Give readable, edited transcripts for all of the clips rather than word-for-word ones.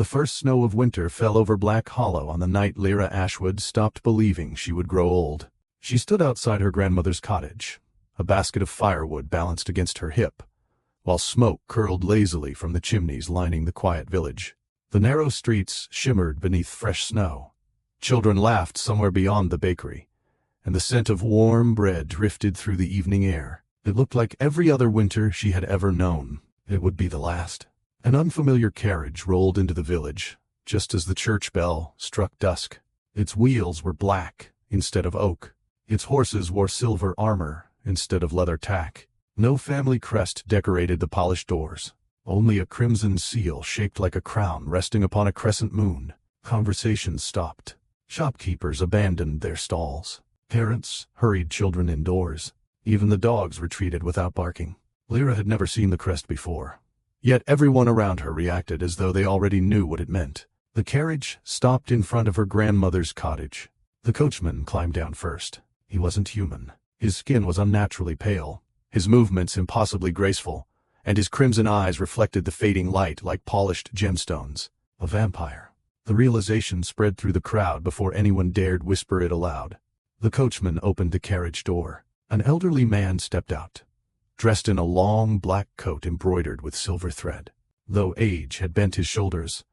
The first snow of winter fell over Black Hollow on the night Lyra Ashwood stopped believing she would grow old. She stood outside her grandmother's cottage, a basket of firewood balanced against her hip, while smoke curled lazily from the chimneys lining the quiet village. The narrow streets shimmered beneath fresh snow. Children laughed somewhere beyond the bakery, and the scent of warm bread drifted through the evening air. It looked like every other winter she had ever known. It would be the last. An unfamiliar carriage rolled into the village, just as the church bell struck dusk. Its wheels were black instead of oak. Its horses wore silver armor instead of leather tack. No family crest decorated the polished doors. Only a crimson seal shaped like a crown resting upon a crescent moon. Conversations stopped. Shopkeepers abandoned their stalls. Parents hurried children indoors. Even the dogs retreated without barking. Lyra had never seen the crest before. Yet everyone around her reacted as though they already knew what it meant. The carriage stopped in front of her grandmother's cottage. The coachman climbed down first. He wasn't human. His skin was unnaturally pale, his movements impossibly graceful, and his crimson eyes reflected the fading light like polished gemstones. A vampire. The realization spread through the crowd before anyone dared whisper it aloud. The coachman opened the carriage door. An elderly man stepped out, dressed in a long black coat embroidered with silver thread. Though age had bent his shoulders,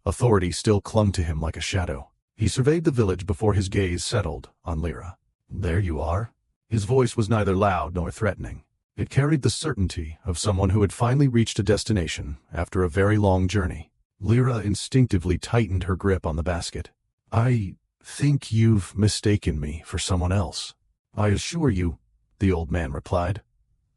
authority still clung to him like a shadow. He surveyed the village before his gaze settled on Lyra. "There you are." His voice was neither loud nor threatening. It carried the certainty of someone who had finally reached a destination after a very long journey. Lyra instinctively tightened her grip on the basket. "I think you've mistaken me for someone else." "I assure you," the old man replied,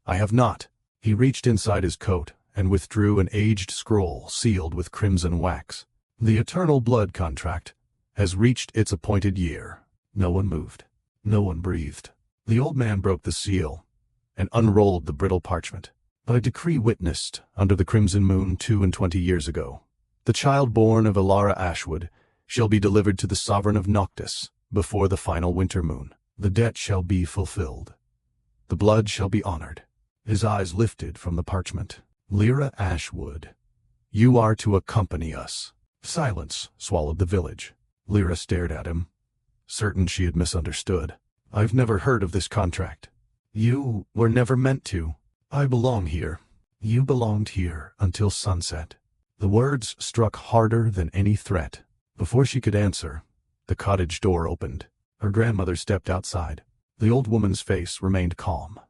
"I have not." He reached inside his coat and withdrew an aged scroll sealed with crimson wax. "The eternal blood contract has reached its appointed year." No one moved. No one breathed. The old man broke the seal and unrolled the brittle parchment. "By decree witnessed under the crimson moon 22 years ago, the child born of Lyra Ashwood shall be delivered to the sovereign of Noctis before the final winter moon. The debt shall be fulfilled. The blood shall be honored." His eyes lifted from the parchment. "Lyra Ashwood, you are to accompany us." Silence swallowed the village. Lyra stared at him, certain she had misunderstood. "I've never heard of this contract." "You were never meant to. I belong here. You belonged here until sunset." The words struck harder than any threat. Before she could answer, the cottage door opened. Her grandmother stepped outside. The old woman's face remained calm,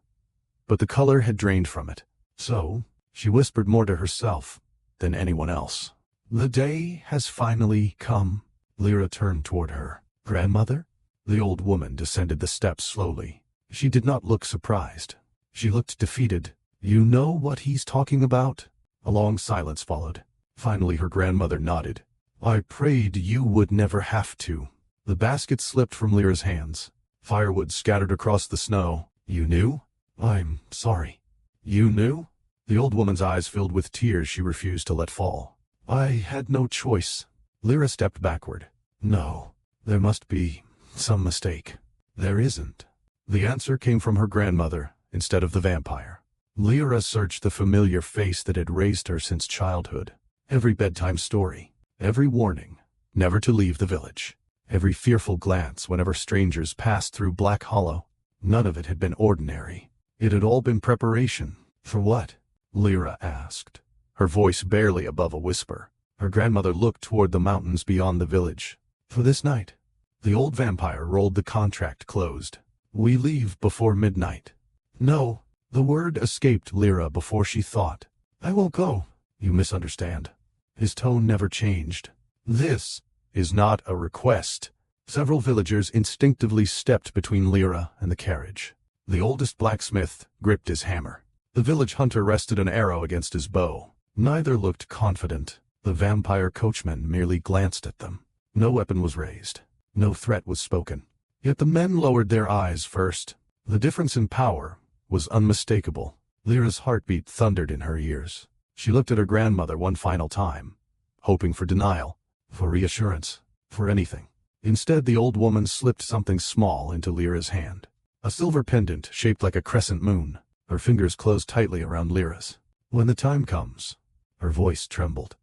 but the color had drained from it. "So," she whispered more to herself than anyone else, "the day has finally come." Lyra turned toward her. "Grandmother?" The old woman descended the steps slowly. She did not look surprised. She looked defeated. "You know what he's talking about?" A long silence followed. Finally her grandmother nodded. "I prayed you would never have to." The basket slipped from Lyra's hands. Firewood scattered across the snow. "You knew?" "I'm sorry." "You knew?" The old woman's eyes filled with tears she refused to let fall. "I had no choice." Lyra stepped backward. "No, there must be some mistake." "There isn't." The answer came from her grandmother instead of the vampire. Lyra searched the familiar face that had raised her since childhood. Every bedtime story, every warning never to leave the village, every fearful glance whenever strangers passed through Black Hollow. None of it had been ordinary. It had all been preparation. "For what?" Lyra asked, her voice barely above a whisper. Her grandmother looked toward the mountains beyond the village. "For this night." The old vampire rolled the contract closed. "We leave before midnight." "No." The word escaped Lyra before she thought. "I won't go." "You misunderstand." His tone never changed. "This is not a request." Several villagers instinctively stepped between Lyra and the carriage. The oldest blacksmith gripped his hammer. The village hunter rested an arrow against his bow. Neither looked confident. The vampire coachman merely glanced at them. No weapon was raised. No threat was spoken. Yet the men lowered their eyes first. The difference in power was unmistakable. Lyra's heartbeat thundered in her ears. She looked at her grandmother one final time, hoping for denial, for reassurance, for anything. Instead, the old woman slipped something small into Lyra's hand. A silver pendant shaped like a crescent moon. Her fingers closed tightly around Lyra's. "When the time comes," her voice trembled,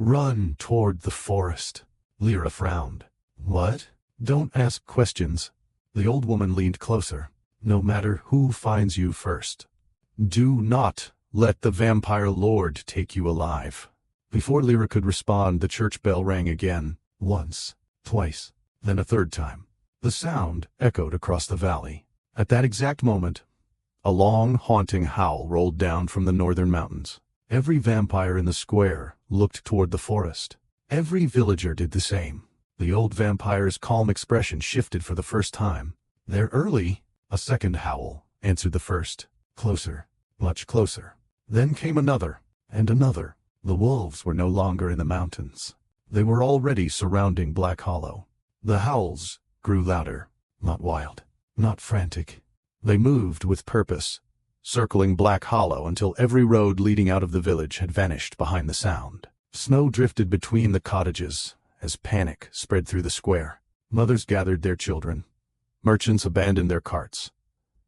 Run toward the forest. Lyra frowned. What? Don't ask questions. The old woman leaned closer. No matter who finds you first. Do not let the vampire lord take you alive. Before Lyra could respond, the church bell rang again. Once, twice, then a third time. The sound echoed across the valley. At that exact moment, a long, haunting howl rolled down from the northern mountains. Every vampire in the square looked toward the forest. Every villager did the same. The old vampire's calm expression shifted for the first time. They're early. A second howl answered the first. Closer, much closer. Then came another, and another. The wolves were no longer in the mountains. They were already surrounding Black Hollow. The howls grew louder, not wild, not frantic. They moved with purpose, circling Black Hollow until every road leading out of the village had vanished behind the sound. Snow drifted between the cottages as panic spread through the square. Mothers gathered their children. Merchants abandoned their carts,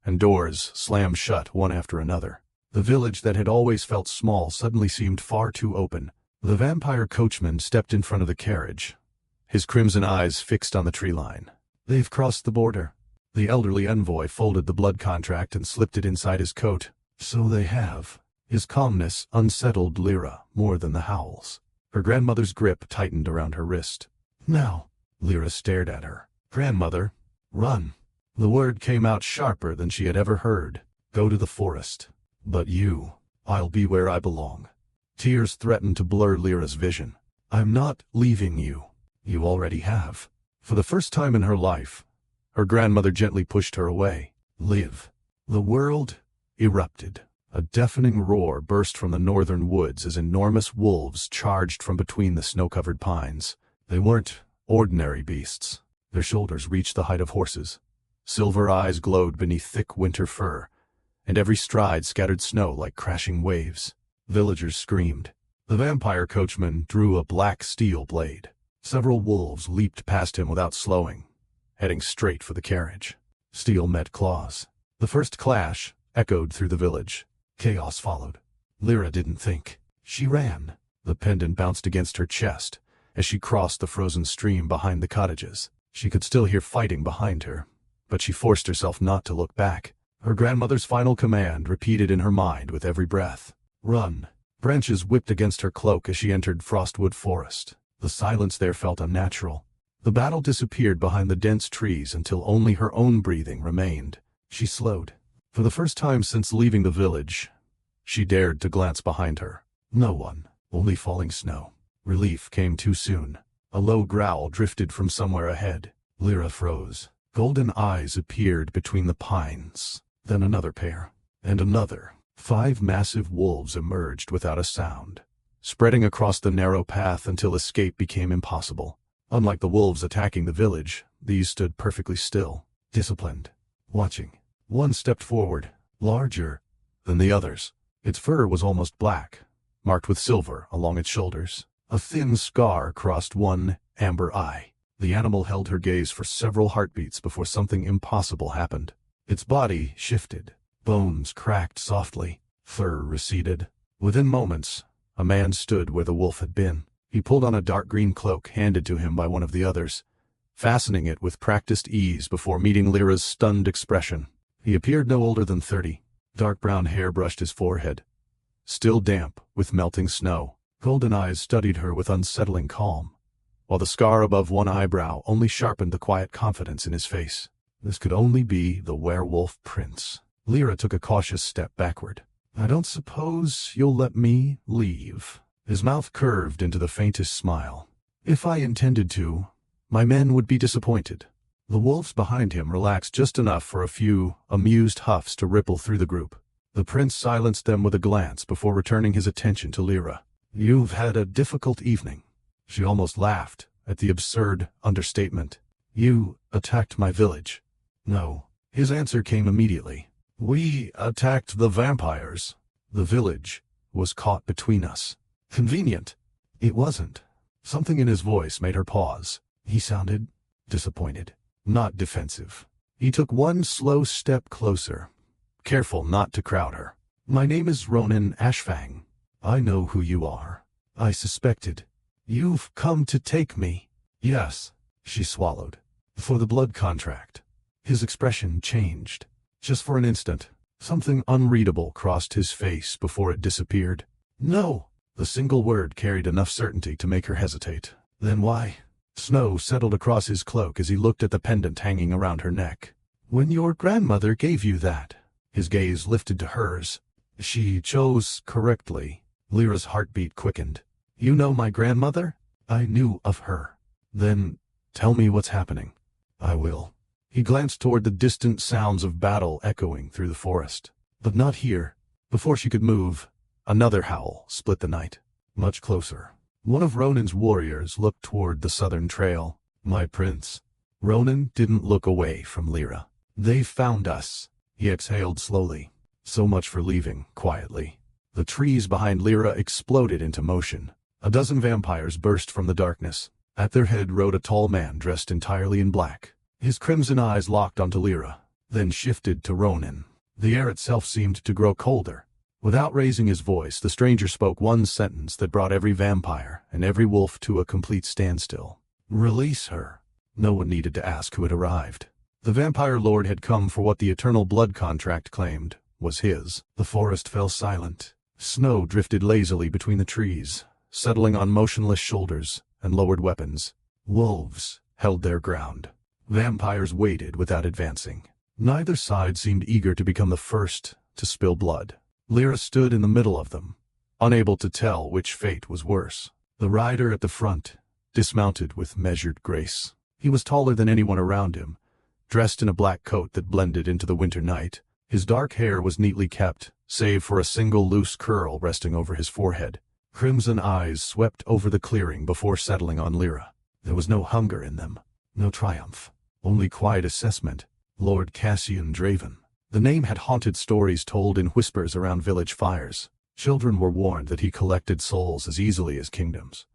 and doors slammed shut one after another. The village that had always felt small suddenly seemed far too open. The vampire coachman stepped in front of the carriage, his crimson eyes fixed on the tree line. They've crossed the border. The elderly envoy folded the blood contract and slipped it inside his coat. So they have. His calmness unsettled Lyra more than the howls. Her grandmother's grip tightened around her wrist. Now, Lyra stared at her. Grandmother, run. The word came out sharper than she had ever heard. Go to the forest. But you, I'll be where I belong. Tears threatened to blur Lyra's vision. I'm not leaving you. You already have. For the first time in her life, her grandmother gently pushed her away. Live. The world erupted. A deafening roar burst from the northern woods as enormous wolves charged from between the snow-covered pines. They weren't ordinary beasts. Their shoulders reached the height of horses. Silver eyes glowed beneath thick winter fur, and every stride scattered snow like crashing waves. Villagers screamed. The vampire coachman drew a black steel blade. Several wolves leaped past him without slowing, heading straight for the carriage. Steel met claws. The first clash echoed through the village. Chaos followed. Lyra didn't think. She ran. The pendant bounced against her chest as she crossed the frozen stream behind the cottages. She could still hear fighting behind her, but she forced herself not to look back. Her grandmother's final command repeated in her mind with every breath. Run. Branches whipped against her cloak as she entered Frostwood Forest. The silence there felt unnatural. The battle disappeared behind the dense trees until only her own breathing remained. She slowed. For the first time since leaving the village, she dared to glance behind her. No one, only falling snow. Relief came too soon. A low growl drifted from somewhere ahead. Lyra froze. Golden eyes appeared between the pines. Then another pair. And another. 5 massive wolves emerged without a sound, spreading across the narrow path until escape became impossible. Unlike the wolves attacking the village, these stood perfectly still, disciplined, watching. One stepped forward, larger than the others. Its fur was almost black, marked with silver along its shoulders. A thin scar crossed one amber eye. The animal held her gaze for several heartbeats before something impossible happened. Its body shifted. Bones cracked softly. Fur receded. Within moments, a man stood where the wolf had been. He pulled on a dark green cloak handed to him by one of the others, fastening it with practiced ease before meeting Lyra's stunned expression. He appeared no older than 30. Dark brown hair brushed his forehead, still damp with melting snow. Golden eyes studied her with unsettling calm, while the scar above one eyebrow only sharpened the quiet confidence in his face. This could only be the werewolf prince. Lyra took a cautious step backward. I don't suppose you'll let me leave. His mouth curved into the faintest smile. If I intended to, my men would be disappointed. The wolves behind him relaxed just enough for a few amused huffs to ripple through the group. The prince silenced them with a glance before returning his attention to Lyra. You've had a difficult evening. She almost laughed at the absurd understatement. You attacked my village. No. His answer came immediately. We attacked the vampires. The village was caught between us. Convenient. It wasn't. Something in his voice made her pause. He sounded disappointed, not defensive. He took one slow step closer, careful not to crowd her. My name is Ronan Ashfang. I know who you are. I suspected You've come to take me. Yes, she swallowed. For the blood contract. His expression changed. Just for an instant, something unreadable crossed his face before it disappeared. No. The single word carried enough certainty to make her hesitate. Then why? Snow settled across his cloak as he looked at the pendant hanging around her neck. When your grandmother gave you that. His gaze lifted to hers. She chose correctly. Lyra's heartbeat quickened. You know my grandmother? I knew of her. Then, tell me what's happening. I will. He glanced toward the distant sounds of battle echoing through the forest. But not here. Before she could move, another howl split the night. Much closer. One of Ronan's warriors looked toward the southern trail. My prince. Ronan didn't look away from Lyra. They found us. He exhaled slowly. So much for leaving quietly. The trees behind Lyra exploded into motion. A dozen vampires burst from the darkness. At their head rode a tall man dressed entirely in black. His crimson eyes locked onto Lyra, then shifted to Ronan. The air itself seemed to grow colder. Without raising his voice, the stranger spoke one sentence that brought every vampire and every wolf to a complete standstill. Release her. No one needed to ask who had arrived. The vampire lord had come for what the eternal blood contract claimed was his. The forest fell silent. Snow drifted lazily between the trees, settling on motionless shoulders and lowered weapons. Wolves held their ground. Vampires waited without advancing. Neither side seemed eager to become the first to spill blood. Lyra stood in the middle of them, unable to tell which fate was worse. The rider at the front dismounted with measured grace. He was taller than anyone around him, dressed in a black coat that blended into the winter night. His dark hair was neatly kept, save for a single loose curl resting over his forehead. Crimson eyes swept over the clearing before settling on Lyra. There was no hunger in them, no triumph, only quiet assessment. Lord Cassian Draven. The name had haunted stories told in whispers around village fires. Children were warned that he collected souls as easily as kingdoms,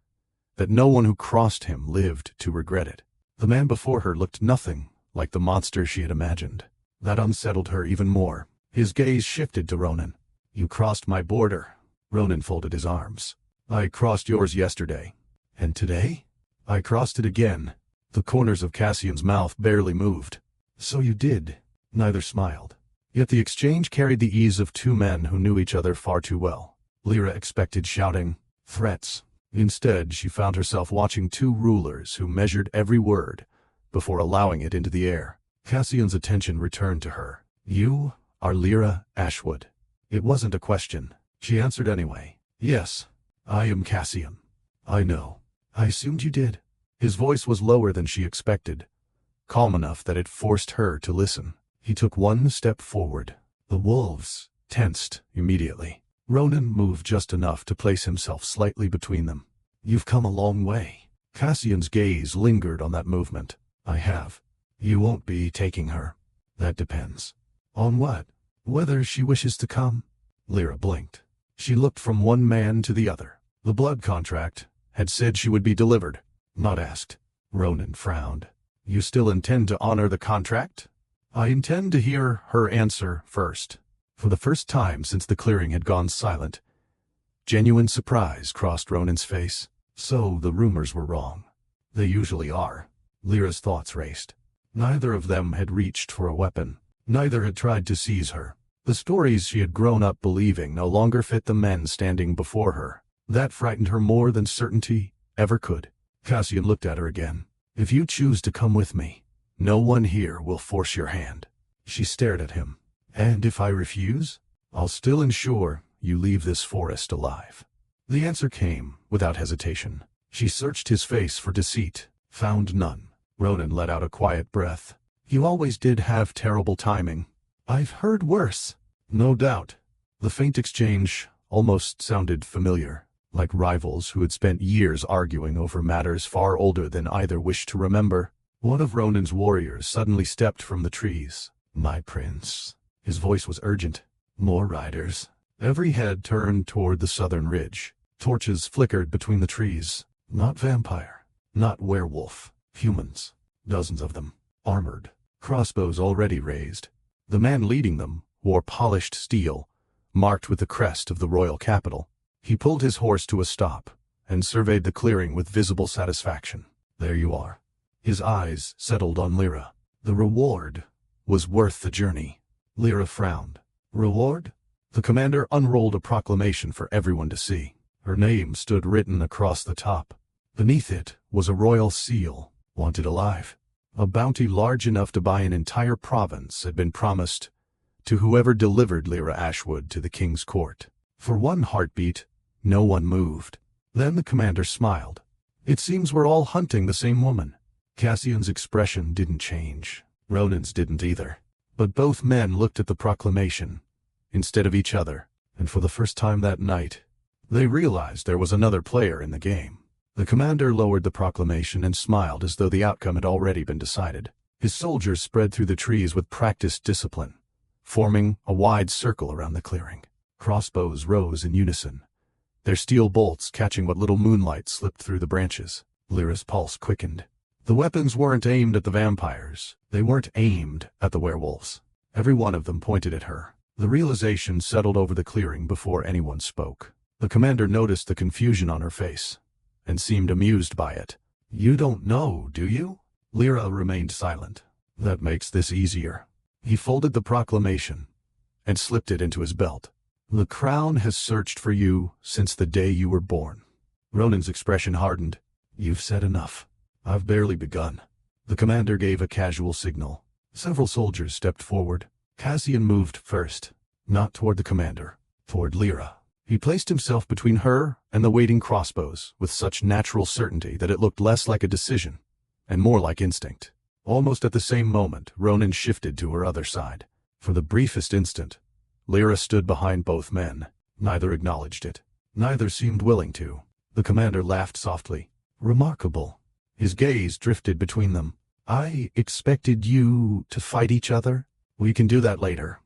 that no one who crossed him lived to regret it. The man before her looked nothing like the monster she had imagined. That unsettled her even more. His gaze shifted to Ronan. You crossed my border. Ronan folded his arms. I crossed yours yesterday. And today? I crossed it again. The corners of Cassian's mouth barely moved. So you did. Neither smiled. Yet the exchange carried the ease of two men who knew each other far too well. Lyra expected shouting, threats. Instead, she found herself watching two rulers who measured every word before allowing it into the air. Cassian's attention returned to her. You are Lyra Ashwood. It wasn't a question. She answered anyway. Yes, I am Cassian. I know. I assumed you did. His voice was lower than she expected, calm enough that it forced her to listen. He took one step forward. The wolves tensed immediately. Ronan moved just enough to place himself slightly between them. You've come a long way. Cassian's gaze lingered on that movement. I have. You won't be taking her. That depends. On what? Whether she wishes to come? Lyra blinked. She looked from one man to the other. The blood contract had said she would be delivered, not asked. Ronan frowned. You still intend to honor the contract? I intend to hear her answer first. For the first time since the clearing had gone silent, genuine surprise crossed Ronan's face. So the rumors were wrong. They usually are. Lyra's thoughts raced. Neither of them had reached for a weapon. Neither had tried to seize her. The stories she had grown up believing no longer fit the men standing before her. That frightened her more than certainty ever could. Cassian looked at her again. If you choose to come with me, no one here will force your hand. She stared at him. And if I refuse, I'll still ensure you leave this forest alive. The answer came without hesitation. She searched his face for deceit, found none. Ronan let out a quiet breath. You always did have terrible timing. I've heard worse. No doubt. The faint exchange almost sounded familiar, like rivals who had spent years arguing over matters far older than either wished to remember. One of Ronan's warriors suddenly stepped from the trees. My prince. His voice was urgent. More riders. Every head turned toward the southern ridge. Torches flickered between the trees. Not vampire. Not werewolf. Humans. Dozens of them. Armored. Crossbows already raised. The man leading them wore polished steel, marked with the crest of the royal capital. He pulled his horse to a stop, and surveyed the clearing with visible satisfaction. There you are. His eyes settled on Lyra. The reward was worth the journey. Lyra frowned. Reward? The commander unrolled a proclamation for everyone to see. Her name stood written across the top. Beneath it was a royal seal, wanted alive. A bounty large enough to buy an entire province had been promised to whoever delivered Lyra Ashwood to the king's court. For one heartbeat, no one moved. Then the commander smiled. It seems we're all hunting the same woman. Cassian's expression didn't change. Ronan's didn't either. But both men looked at the proclamation instead of each other, and for the first time that night, they realized there was another player in the game. The commander lowered the proclamation and smiled as though the outcome had already been decided. His soldiers spread through the trees with practiced discipline, forming a wide circle around the clearing. Crossbows rose in unison, their steel bolts catching what little moonlight slipped through the branches. Lyra's pulse quickened. The weapons weren't aimed at the vampires. They weren't aimed at the werewolves. Every one of them pointed at her. The realization settled over the clearing before anyone spoke. The commander noticed the confusion on her face and seemed amused by it. You don't know, do you? Lyra remained silent. That makes this easier. He folded the proclamation and slipped it into his belt. The crown has searched for you since the day you were born. Ronan's expression hardened. You've said enough. I've barely begun. The commander gave a casual signal. Several soldiers stepped forward. Cassian moved first, not toward the commander, toward Lyra. He placed himself between her and the waiting crossbows with such natural certainty that it looked less like a decision and more like instinct. Almost at the same moment, Ronan shifted to her other side. For the briefest instant, Lyra stood behind both men. Neither acknowledged it. Neither seemed willing to. The commander laughed softly. Remarkable. His gaze drifted between them. I expected you to fight each other. We can do that later,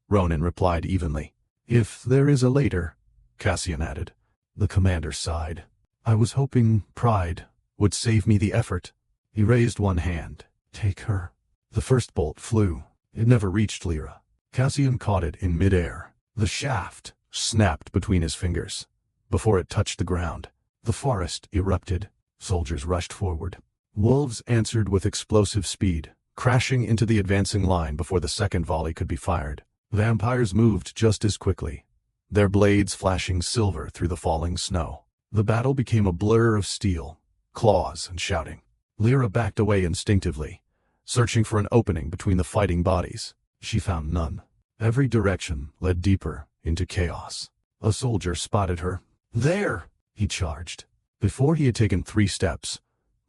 Ronan replied evenly. If there is a later, Cassian added. The commander sighed. I was hoping pride would save me the effort. He raised one hand. Take her. The first bolt flew. It never reached Lyra. Cassian caught it in midair. The shaft snapped between his fingers. Before it touched the ground, the forest erupted. Soldiers rushed forward. Wolves answered with explosive speed, crashing into the advancing line before the second volley could be fired. Vampires moved just as quickly, their blades flashing silver through the falling snow. The battle became a blur of steel, claws, and shouting. Lyra backed away instinctively, searching for an opening between the fighting bodies. She found none. Every direction led deeper into chaos. A soldier spotted her. There! He charged. Before he had taken 3 steps,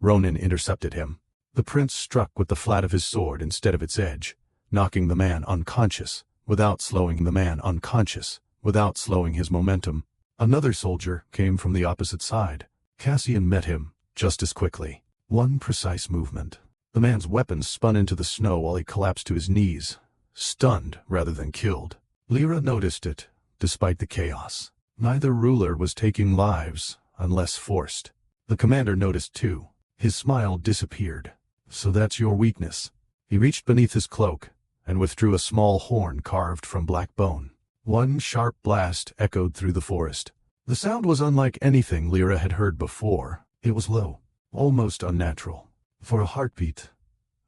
Ronan intercepted him. The prince struck with the flat of his sword instead of its edge, knocking the man unconscious, without slowing his momentum. Another soldier came from the opposite side. Cassian met him just as quickly. One precise movement. The man's weapon spun into the snow while he collapsed to his knees, stunned rather than killed. Lyra noticed it, despite the chaos. Neither ruler was taking lives, unless forced. The commander noticed too. His smile disappeared. So that's your weakness. He reached beneath his cloak and withdrew a small horn carved from black bone. One sharp blast echoed through the forest. The sound was unlike anything Lyra had heard before. It was low, almost unnatural. For a heartbeat,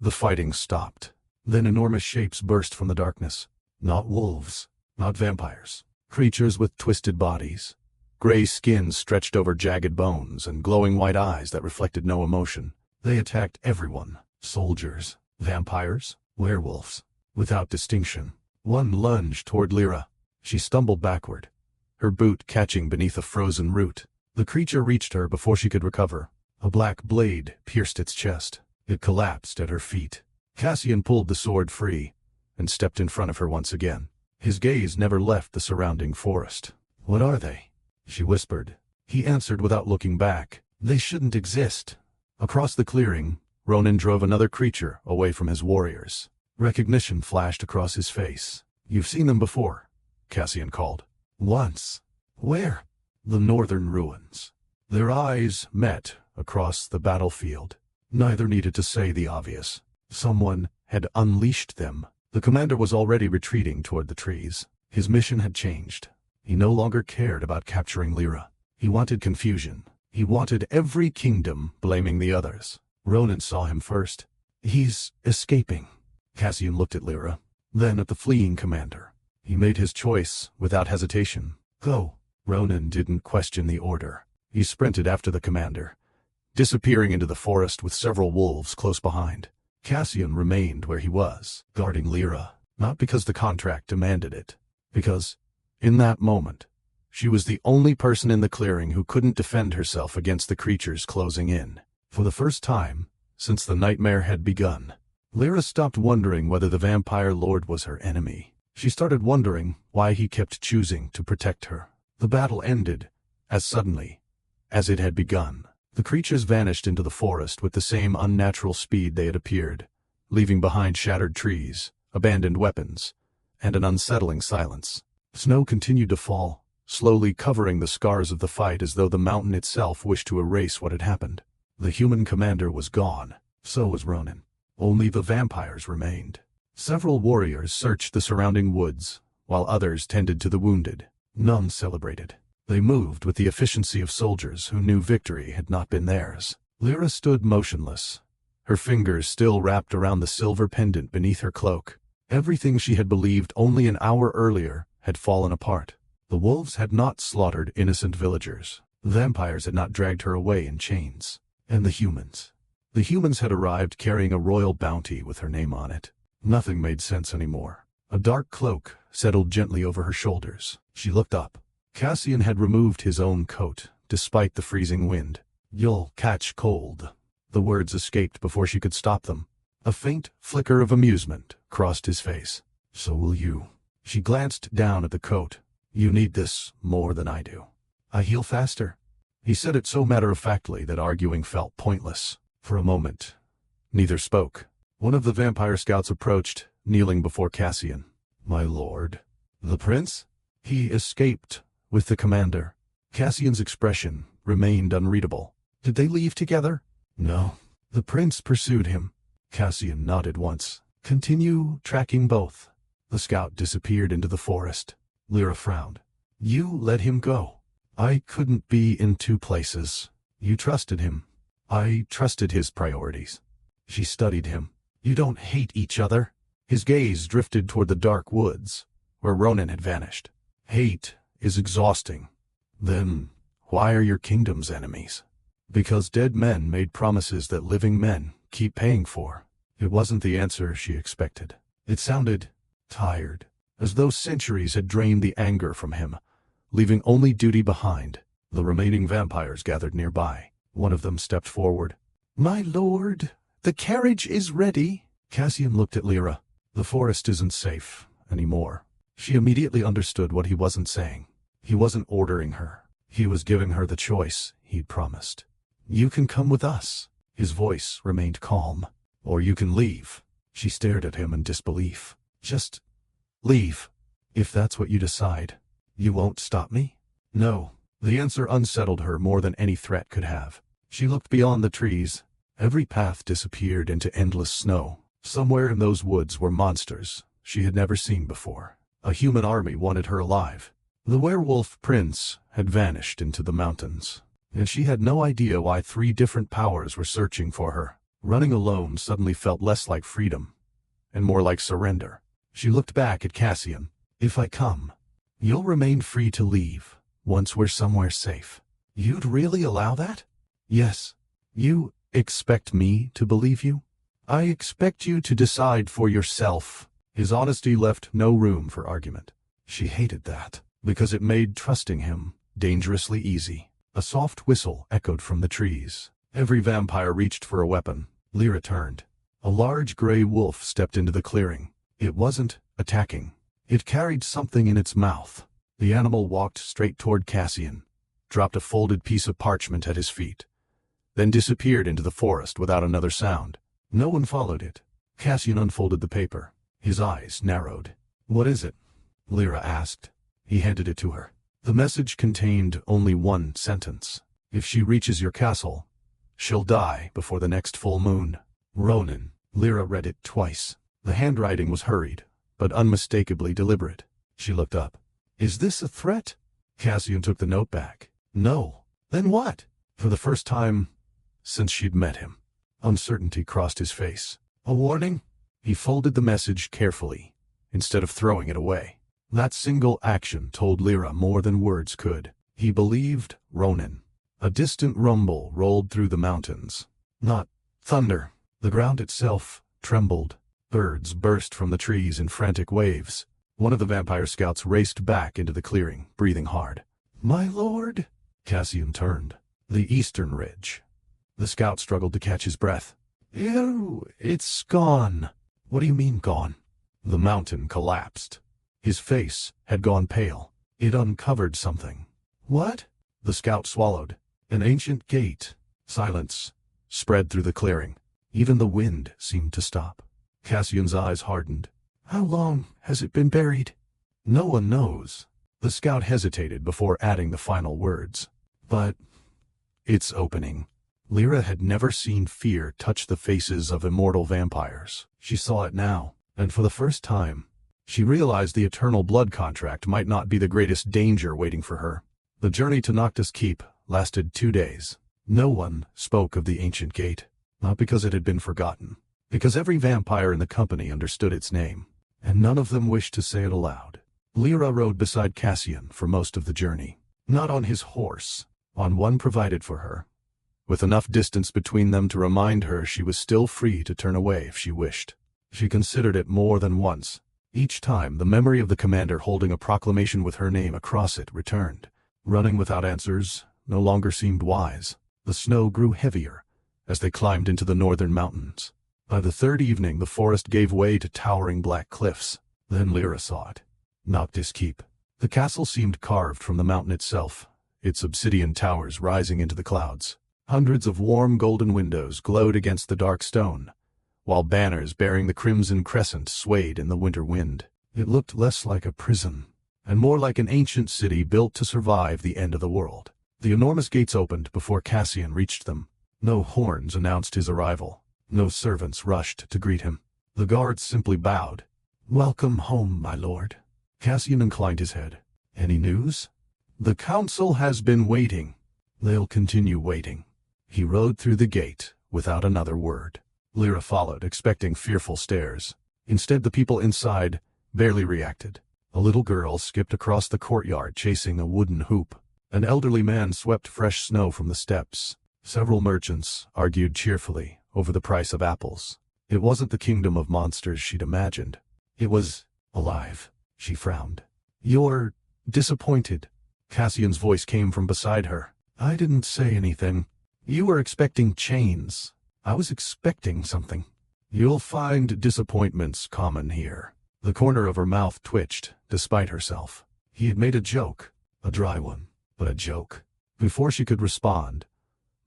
the fighting stopped. Then enormous shapes burst from the darkness. Not wolves, not vampires. Creatures with twisted bodies. Gray skin stretched over jagged bones and glowing white eyes that reflected no emotion. They attacked everyone. Soldiers, vampires, werewolves, without distinction. One lunged toward Lyra. She stumbled backward, her boot catching beneath a frozen root. The creature reached her before she could recover. A black blade pierced its chest. It collapsed at her feet. Cassian pulled the sword free and stepped in front of her once again. His gaze never left the surrounding forest. What are they? She whispered. He answered without looking back. They shouldn't exist. Across the clearing, Ronan drove another creature away from his warriors. Recognition flashed across his face. You've seen them before, Cassian called. Once. Where? The northern ruins. Their eyes met across the battlefield. Neither needed to say the obvious. Someone had unleashed them. The commander was already retreating toward the trees. His mission had changed. He no longer cared about capturing Lyra. He wanted confusion, He wanted every kingdom, blaming the others. Ronan saw him first. He's escaping. Cassian looked at Lyra, then at the fleeing commander. He made his choice without hesitation. Go. Ronan didn't question the order. He sprinted after the commander, disappearing into the forest with several wolves close behind. Cassian remained where he was, guarding Lyra, not because the contract demanded it, because, in that moment, she was the only person in the clearing who couldn't defend herself against the creatures closing in. For the first time, since the nightmare had begun, Lyra stopped wondering whether the vampire lord was her enemy. She started wondering why he kept choosing to protect her. The battle ended as suddenly as it had begun. The creatures vanished into the forest with the same unnatural speed they had appeared, leaving behind shattered trees, abandoned weapons, and an unsettling silence. Snow continued to fall, slowly covering the scars of the fight as though the mountain itself wished to erase what had happened. The human commander was gone. So was Ronan. Only the vampires remained. Several warriors searched the surrounding woods, while others tended to the wounded. None celebrated. They moved with the efficiency of soldiers who knew victory had not been theirs. Lyra stood motionless, her fingers still wrapped around the silver pendant beneath her cloak. Everything she had believed only an hour earlier had fallen apart. The wolves had not slaughtered innocent villagers. The vampires had not dragged her away in chains. And the humans. The humans had arrived carrying a royal bounty with her name on it. Nothing made sense anymore. A dark cloak settled gently over her shoulders. She looked up. Cassian had removed his own coat, despite the freezing wind. You'll catch cold. The words escaped before she could stop them. A faint flicker of amusement crossed his face. So will you. She glanced down at the coat. You need this more than I do. I heal faster. He said it so matter-of-factly that arguing felt pointless. For a moment, neither spoke. One of the vampire scouts approached, kneeling before Cassian. My lord. The prince? He escaped with the commander. Cassian's expression remained unreadable. Did they leave together? No. The prince pursued him. Cassian nodded once. Continue tracking both. The scout disappeared into the forest. Lyra frowned. You let him go. I couldn't be in two places. You trusted him. I trusted his priorities. She studied him. You don't hate each other. His gaze drifted toward the dark woods, where Ronan had vanished. Hate is exhausting. Then, why are your kingdoms enemies? Because dead men made promises that living men keep paying for. It wasn't the answer she expected. It sounded tired, as though centuries had drained the anger from him, leaving only duty behind. The remaining vampires gathered nearby. One of them stepped forward. My lord, the carriage is ready. Cassian looked at Lyra. The forest isn't safe anymore. She immediately understood what he wasn't saying. He wasn't ordering her. He was giving her the choice he'd promised. You can come with us. His voice remained calm. Or you can leave. She stared at him in disbelief. Just leave. If that's what you decide. You won't stop me? No. The answer unsettled her more than any threat could have. She looked beyond the trees. Every path disappeared into endless snow. Somewhere in those woods were monsters she had never seen before. A human army wanted her alive. The werewolf prince had vanished into the mountains, and she had no idea why 3 different powers were searching for her. Running alone suddenly felt less like freedom, and more like surrender. She looked back at Cassian. If I come, you'll remain free to leave, once we're somewhere safe. You'd really allow that? Yes. You expect me to believe you? I expect you to decide for yourself. His honesty left no room for argument. She hated that, because it made trusting him dangerously easy. A soft whistle echoed from the trees. Every vampire reached for a weapon. Lyra turned. A large gray wolf stepped into the clearing. It wasn't attacking. It carried something in its mouth. The animal walked straight toward Cassian, dropped a folded piece of parchment at his feet, then disappeared into the forest without another sound. No one followed it. Cassian unfolded the paper. His eyes narrowed. What is it? Lyra asked. He handed it to her. The message contained only one sentence. If she reaches your castle, she'll die before the next full moon. Ronan. Lyra read it twice. The handwriting was hurried, but unmistakably deliberate. She looked up. Is this a threat? Cassian took the note back. No. Then what? For the first time since she'd met him, uncertainty crossed his face. A warning? He folded the message carefully, instead of throwing it away. That single action told Lyra more than words could. He believed Ronan. A distant rumble rolled through the mountains. Not thunder. The ground itself trembled. Birds burst from the trees in frantic waves. One of the vampire scouts raced back into the clearing, breathing hard. "My lord!" Cassian turned. The eastern ridge. The scout struggled to catch his breath. "Ew, it's gone." "What do you mean gone?" The mountain collapsed. His face had gone pale. It uncovered something. "What?" The scout swallowed. An ancient gate. Silence spread through the clearing. Even the wind seemed to stop. Cassian's eyes hardened. "How long has it been buried?" "No one knows." The scout hesitated before adding the final words. "But it's opening." Lyra had never seen fear touch the faces of immortal vampires. She saw it now, and for the first time, she realized the eternal blood contract might not be the greatest danger waiting for her. The journey to Noctis Keep lasted 2 days. No one spoke of the ancient gate, not because it had been forgotten, because every vampire in the company understood its name, and none of them wished to say it aloud. Lyra rode beside Cassian for most of the journey, not on his horse, on one provided for her, with enough distance between them to remind her she was still free to turn away if she wished. She considered it more than once. Each time, the memory of the commander holding a proclamation with her name across it returned. Running without answers no longer seemed wise. The snow grew heavier as they climbed into the northern mountains. By the third evening, the forest gave way to towering black cliffs. Then Lyra saw it. Noctis Keep. The castle seemed carved from the mountain itself, its obsidian towers rising into the clouds. Hundreds of warm golden windows glowed against the dark stone, while banners bearing the crimson crescent swayed in the winter wind. It looked less like a prison, and more like an ancient city built to survive the end of the world. The enormous gates opened before Cassian reached them. No horns announced his arrival. No servants rushed to greet him. The guards simply bowed. "Welcome home, my lord." Cassian inclined his head. "Any news?" "The council has been waiting." "They'll continue waiting." He rode through the gate without another word. Lyra followed, expecting fearful stares. Instead, the people inside barely reacted. A little girl skipped across the courtyard chasing a wooden hoop. An elderly man swept fresh snow from the steps. Several merchants argued cheerfully over the price of apples. It wasn't the kingdom of monsters she'd imagined. It was alive. She frowned. "You're disappointed." Cassian's voice came from beside her. "I didn't say anything. You were expecting chains. I was expecting something." "You'll find disappointments common here." The corner of her mouth twitched, despite herself. He had made a joke, a dry one, but a joke. Before she could respond,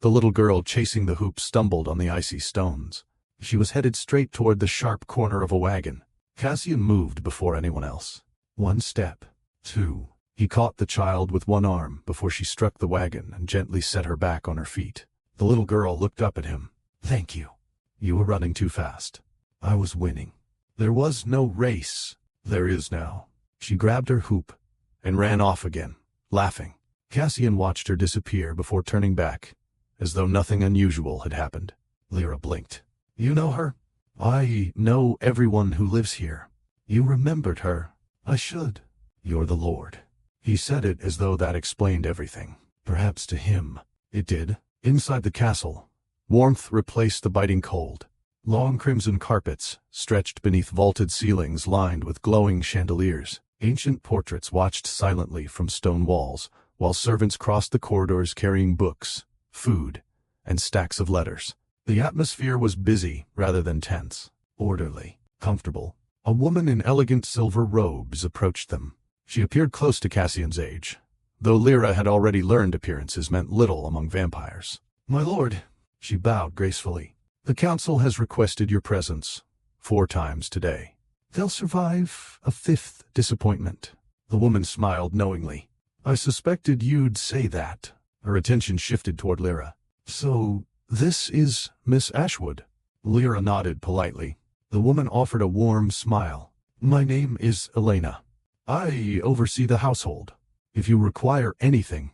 the little girl chasing the hoop stumbled on the icy stones. She was headed straight toward the sharp corner of a wagon. Cassian moved before anyone else. 1 step. 2. He caught the child with one arm before she struck the wagon and gently set her back on her feet. The little girl looked up at him. "Thank you. You were running too fast. I was winning." "There was no race." "There is now." She grabbed her hoop and ran off again, laughing. Cassian watched her disappear before turning back, as though nothing unusual had happened. Lyra blinked. "You know her?" "I know everyone who lives here." "You remembered her." "I should." "You're the Lord." He said it as though that explained everything. Perhaps to him it did. Inside the castle, warmth replaced the biting cold. Long crimson carpets stretched beneath vaulted ceilings lined with glowing chandeliers. Ancient portraits watched silently from stone walls, while servants crossed the corridors carrying books, food, and stacks of letters. The atmosphere was busy rather than tense, orderly, comfortable. A woman in elegant silver robes approached them. She appeared close to Cassian's age, though Lyra had already learned appearances meant little among vampires. "My lord," she bowed gracefully. "The council has requested your presence 4 times today. They'll survive a 5th disappointment." The woman smiled knowingly. "I suspected you'd say that." Her attention shifted toward Lyra. "So, this is Miss Ashwood?" Lyra nodded politely. The woman offered a warm smile. "My name is Elena. I oversee the household. If you require anything,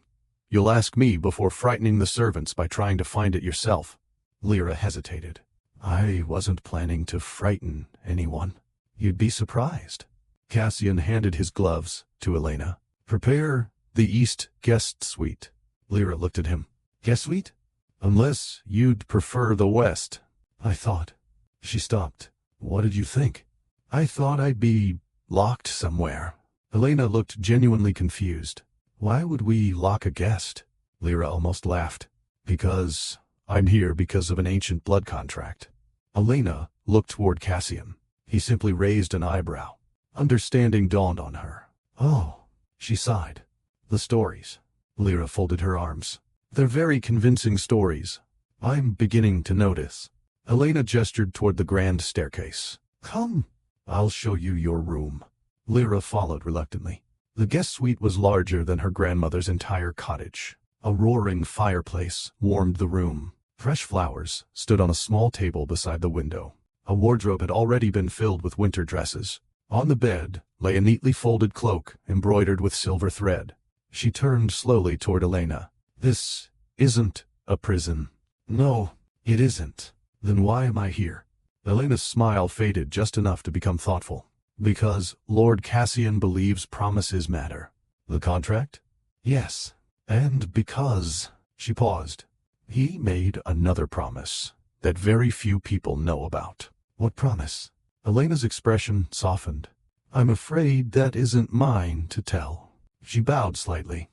You'll ask me before frightening the servants by trying to find it yourself." Lyra hesitated. "I wasn't planning to frighten anyone. You'd be surprised." Cassian handed his gloves to Elena. "Prepare the East guest suite." Lyra looked at him. "Guest suite? Unless you'd prefer the West, I thought." She stopped. "What did you think?" "I thought I'd be locked somewhere." Elena looked genuinely confused. "Why would we lock a guest?" Lyra almost laughed. "Because I'm here because of an ancient blood contract." Elena looked toward Cassian. He simply raised an eyebrow. Understanding dawned on her. "Oh," she sighed. "The stories." Lyra folded her arms. "They're very convincing stories. I'm beginning to notice." Elena gestured toward the grand staircase. "Come, I'll show you your room." Lyra followed reluctantly. The guest suite was larger than her grandmother's entire cottage. A roaring fireplace warmed the room. Fresh flowers stood on a small table beside the window. A wardrobe had already been filled with winter dresses. On the bed lay a neatly folded cloak embroidered with silver thread. She turned slowly toward Elena. "This isn't a prison." "No, it isn't." "Then why am I here?" Elena's smile faded just enough to become thoughtful. "Because Lord Cassian believes promises matter." "The contract?" "Yes. And because—" She paused. "He made another promise that very few people know about." "What promise?" Elena's expression softened. "I'm afraid that isn't mine to tell." She bowed slightly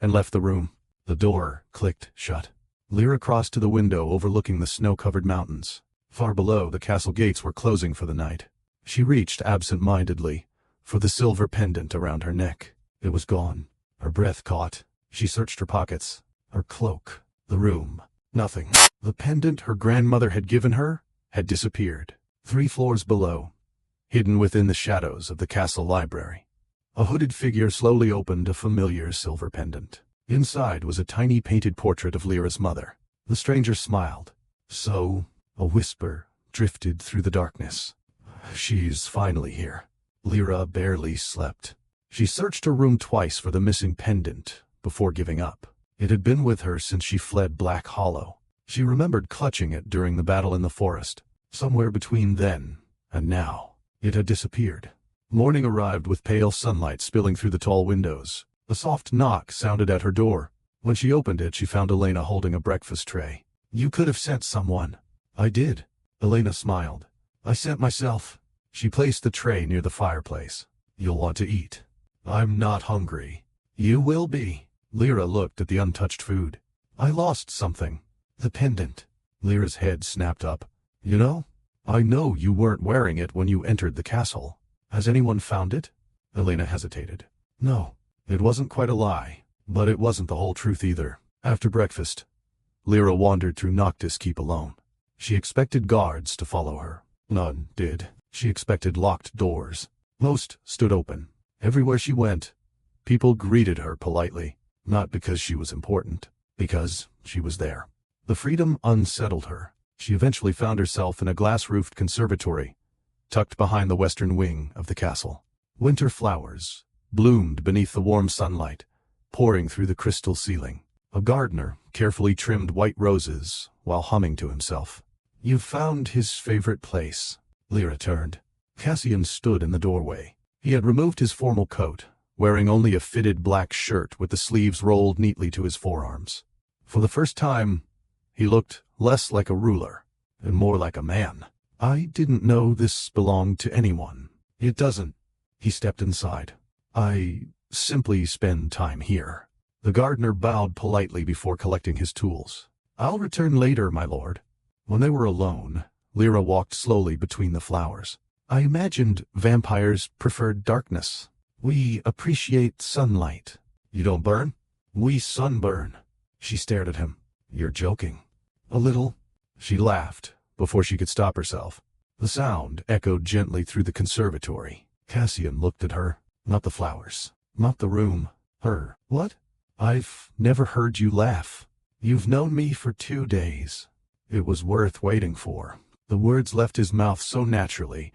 and left the room. The door clicked shut. Lyra crossed to the window overlooking the snow-covered mountains. Far below, the castle gates were closing for the night. She reached absent-mindedly for the silver pendant around her neck. It was gone. Her breath caught. She searched her pockets, her cloak, the room. Nothing. The pendant her grandmother had given her had disappeared. 3 floors below, hidden within the shadows of the castle library, a hooded figure slowly opened a familiar silver pendant. Inside was a tiny painted portrait of Lyra's mother. The stranger smiled. "So," a whisper drifted through the darkness, "she's finally here." Lyra barely slept. She searched her room twice for the missing pendant before giving up. It had been with her since she fled Black Hollow. She remembered clutching it during the battle in the forest. Somewhere between then and now, it had disappeared. Morning arrived with pale sunlight spilling through the tall windows. A soft knock sounded at her door. When she opened it, she found Elena holding a breakfast tray. "You could have sent someone." "I did." Elena smiled. "I sent myself." She placed the tray near the fireplace. "You'll want to eat." "I'm not hungry." "You will be." Lyra looked at the untouched food. "I lost something." "The pendant." Lyra's head snapped up. I know you weren't wearing it when you entered the castle. Has anyone found it?" Elena hesitated. "No, it wasn't quite a lie, but it wasn't the whole truth either." After breakfast, Lyra wandered through Noctis Keep alone. She expected guards to follow her. None did. She expected locked doors. Most stood open. Everywhere she went, people greeted her politely, not because she was important, because she was there. The freedom unsettled her. She eventually found herself in a glass-roofed conservatory, tucked behind the western wing of the castle. Winter flowers bloomed beneath the warm sunlight, pouring through the crystal ceiling. A gardener carefully trimmed white roses while humming to himself. "You've found his favorite place." Lyra turned. Cassian stood in the doorway. He had removed his formal coat, wearing only a fitted black shirt with the sleeves rolled neatly to his forearms. For the first time, he looked less like a ruler and more like a man. "I didn't know this belonged to anyone." "It doesn't." He stepped inside. "I simply spend time here." The gardener bowed politely before collecting his tools. "I'll return later, my lord." When they were alone, Lyra walked slowly between the flowers. "I imagined vampires preferred darkness." "We appreciate sunlight." "You don't burn?" "We sunburn." She stared at him. "You're joking." "A little." She laughed before she could stop herself. The sound echoed gently through the conservatory. Cassian looked at her. Not the flowers. Not the room. Her. "What?" "I've never heard you laugh." "You've known me for 2 days." It was worth waiting for. The words left his mouth so naturally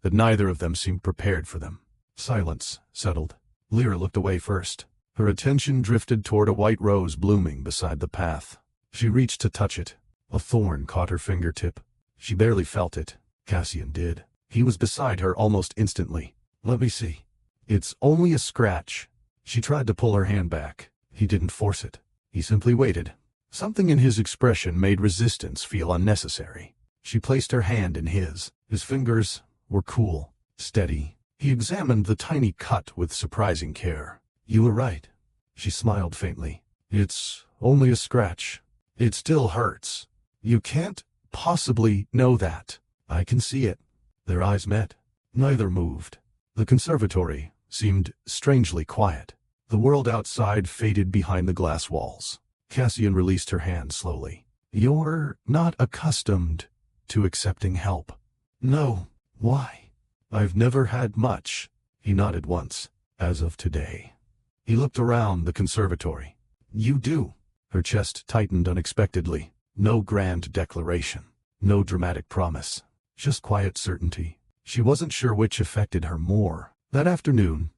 that neither of them seemed prepared for them. Silence settled. Lyra looked away first. Her attention drifted toward a white rose blooming beside the path. She reached to touch it. A thorn caught her fingertip. She barely felt it. Cassian did. He was beside her almost instantly. "Let me see." "It's only a scratch." She tried to pull her hand back. He didn't force it. He simply waited. Something in his expression made resistance feel unnecessary. She placed her hand in his. His fingers were cool, steady. He examined the tiny cut with surprising care. "You were right." She smiled faintly. "It's only a scratch. It still hurts." "You can't possibly know that." "I can see it." Their eyes met. Neither moved. The conservatory seemed strangely quiet. The world outside faded behind the glass walls. Cassian released her hand slowly. "You're not accustomed to accepting help." "No." "Why?" "I've never had much." He nodded once. "As of today." He looked around the conservatory. "You do." Her chest tightened unexpectedly. No grand declaration. No dramatic promise. Just quiet certainty. She wasn't sure which affected her more. That afternoon,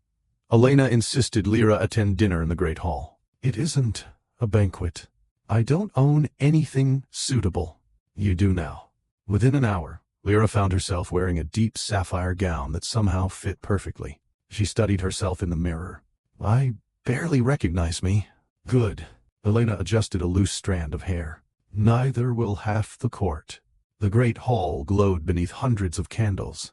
Elena insisted Lyra attend dinner in the Great Hall. "It isn't a banquet. I don't own anything suitable." "You do now." Within an hour, Lyra found herself wearing a deep sapphire gown that somehow fit perfectly. She studied herself in the mirror. "I barely recognize me." "Good." Elena adjusted a loose strand of hair. "Neither will half the court." The great hall glowed beneath hundreds of candles.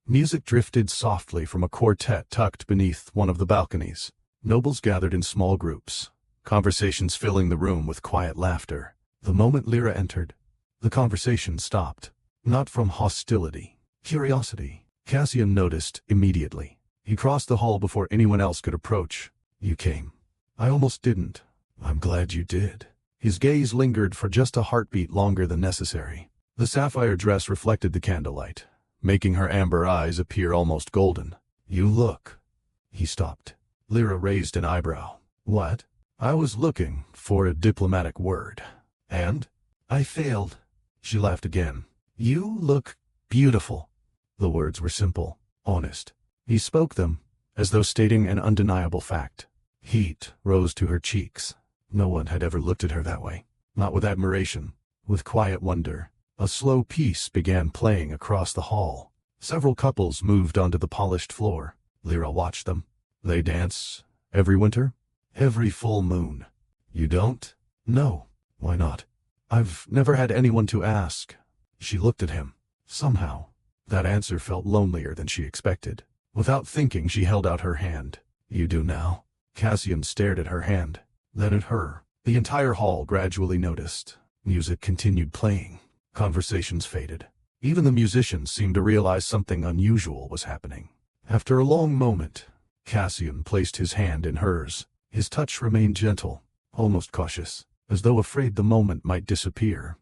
Music drifted softly from a quartet tucked beneath one of the balconies. Nobles gathered in small groups, conversations filling the room with quiet laughter. The moment Lyra entered, the conversation stopped. Not from hostility, curiosity. Cassian noticed immediately. He crossed the hall before anyone else could approach. "You came." "I almost didn't." "I'm glad you did." His gaze lingered for just a heartbeat longer than necessary. The sapphire dress reflected the candlelight, making her amber eyes appear almost golden. "You look." He stopped. Lyra raised an eyebrow. "What?" "I was looking for a diplomatic word." "And?" "I failed." She laughed again. "You look beautiful." The words were simple, honest. He spoke them, as though stating an undeniable fact. Heat rose to her cheeks. No one had ever looked at her that way. Not with admiration, with quiet wonder. A slow piece began playing across the hall. Several couples moved onto the polished floor. Lyra watched them. "They dance every winter?" "Every full moon." "You don't?" "No." "Why not?" "I've never had anyone to ask." She looked at him. Somehow, that answer felt lonelier than she expected. Without thinking, she held out her hand. "You do now." Cassian stared at her hand, then at her. The entire hall gradually noticed. Music continued playing. Conversations faded. Even the musicians seemed to realize something unusual was happening. After a long moment, Cassian placed his hand in hers. His touch remained gentle, almost cautious, as though afraid the moment might disappear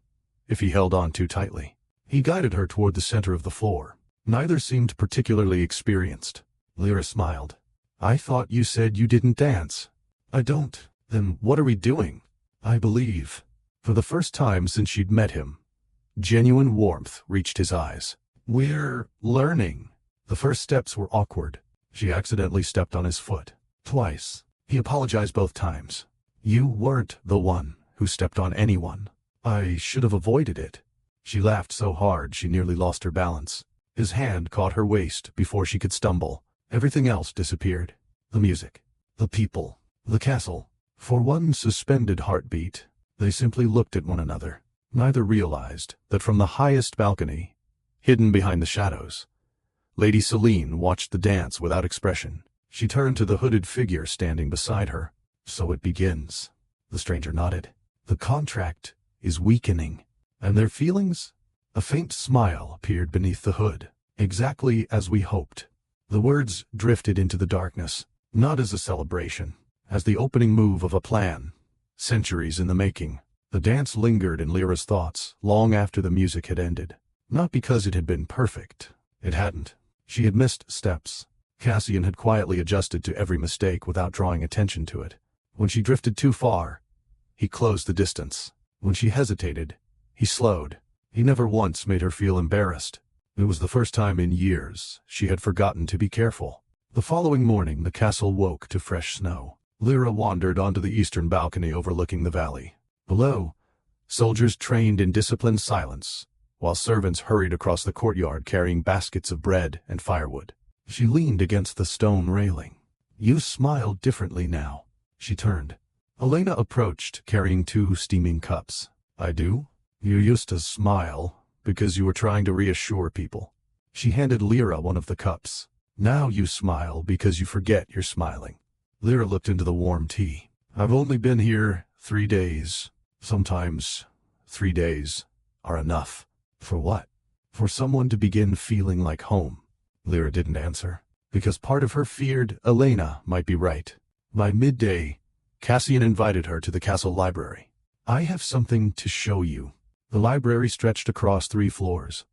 if he held on too tightly. He guided her toward the center of the floor. Neither seemed particularly experienced. Lyra smiled. "I thought you said you didn't dance." "I don't." "Then what are we doing?" "I believe." For the first time since she'd met him, genuine warmth reached his eyes. "We're learning." The first steps were awkward. She accidentally stepped on his foot. Twice. He apologized both times. "You weren't the one who stepped on anyone." "I should have avoided it." She laughed so hard she nearly lost her balance. His hand caught her waist before she could stumble. Everything else disappeared. The music, the people, the castle. For one suspended heartbeat, they simply looked at one another. Neither realized that from the highest balcony, hidden behind the shadows, Lady Selene watched the dance without expression. She turned to the hooded figure standing beside her. "So it begins." The stranger nodded. "The contract is weakening." "And their feelings?" A faint smile appeared beneath the hood. "Exactly as we hoped." The words drifted into the darkness, not as a celebration, as the opening move of a plan, centuries in the making. The dance lingered in Lyra's thoughts long after the music had ended. Not because it had been perfect. It hadn't. She had missed steps. Cassian had quietly adjusted to every mistake without drawing attention to it. When she drifted too far, he closed the distance. When she hesitated, he slowed. He never once made her feel embarrassed. It was the first time in years she had forgotten to be careful. The following morning the castle woke to fresh snow. Lyra wandered onto the eastern balcony overlooking the valley. Below, soldiers trained in disciplined silence, while servants hurried across the courtyard carrying baskets of bread and firewood. She leaned against the stone railing. "You smile differently now." She turned. Elena approached, carrying 2 steaming cups. "I do? You used to smile because you were trying to reassure people." She handed Lyra one of the cups. "Now you smile because you forget you're smiling." Lyra looked into the warm tea. "I've only been here 3 days. Sometimes 3 days are enough." "For what?" "For someone to begin feeling like home." Lyra didn't answer, because part of her feared Elena might be right. By midday, Cassian invited her to the castle library. "I have something to show you." The library stretched across 3 floors,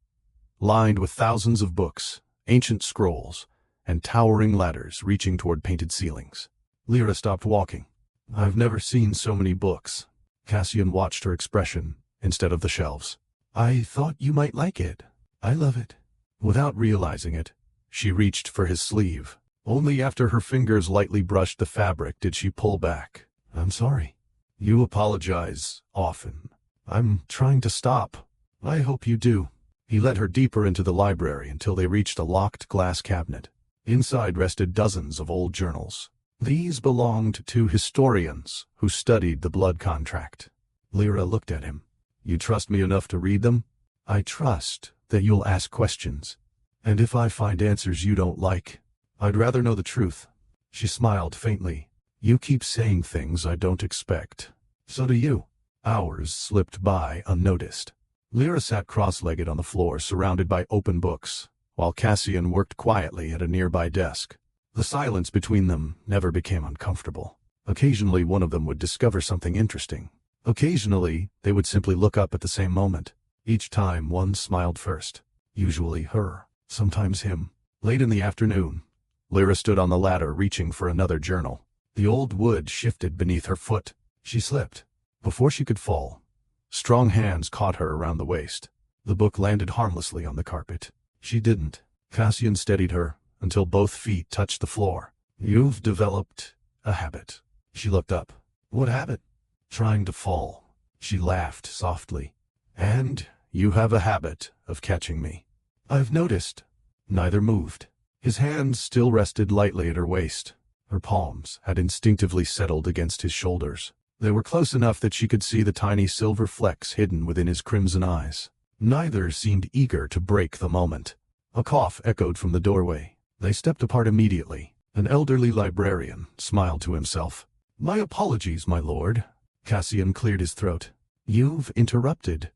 lined with thousands of books, ancient scrolls, and towering ladders reaching toward painted ceilings. Lyra stopped walking. "I've never seen so many books." Cassian watched her expression instead of the shelves. "I thought you might like it." "I love it." Without realizing it, she reached for his sleeve. Only after her fingers lightly brushed the fabric did she pull back. "I'm sorry." "You apologize often." "I'm trying to stop." "I hope you do." He led her deeper into the library until they reached a locked glass cabinet. Inside rested dozens of old journals. These belonged to historians who studied the blood contract. Lyra looked at him. "You trust me enough to read them?" "I trust that you'll ask questions. And if I find answers you don't like, I'd rather know the truth." She smiled faintly. "You keep saying things I don't expect. So do you." Hours slipped by unnoticed. Lyra sat cross-legged on the floor surrounded by open books, while Cassian worked quietly at a nearby desk. The silence between them never became uncomfortable. Occasionally one of them would discover something interesting. Occasionally they would simply look up at the same moment. Each time one smiled first. Usually her, sometimes him. Late in the afternoon, Lyra stood on the ladder reaching for another journal. The old wood shifted beneath her foot. She slipped. Before she could fall, strong hands caught her around the waist. The book landed harmlessly on the carpet. She didn't. Cassian steadied her until both feet touched the floor. "You've developed a habit." She looked up. "What habit?" "Trying to fall." She laughed softly. "And you have a habit of catching me." "I've noticed." Neither moved. His hands still rested lightly at her waist. Her palms had instinctively settled against his shoulders. They were close enough that she could see the tiny silver flecks hidden within his crimson eyes. Neither seemed eager to break the moment. A cough echoed from the doorway. They stepped apart immediately. An elderly librarian smiled to himself. "My apologies, my lord." Cassian cleared his throat. "You've interrupted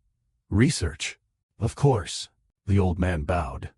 research." "Of course." The old man bowed,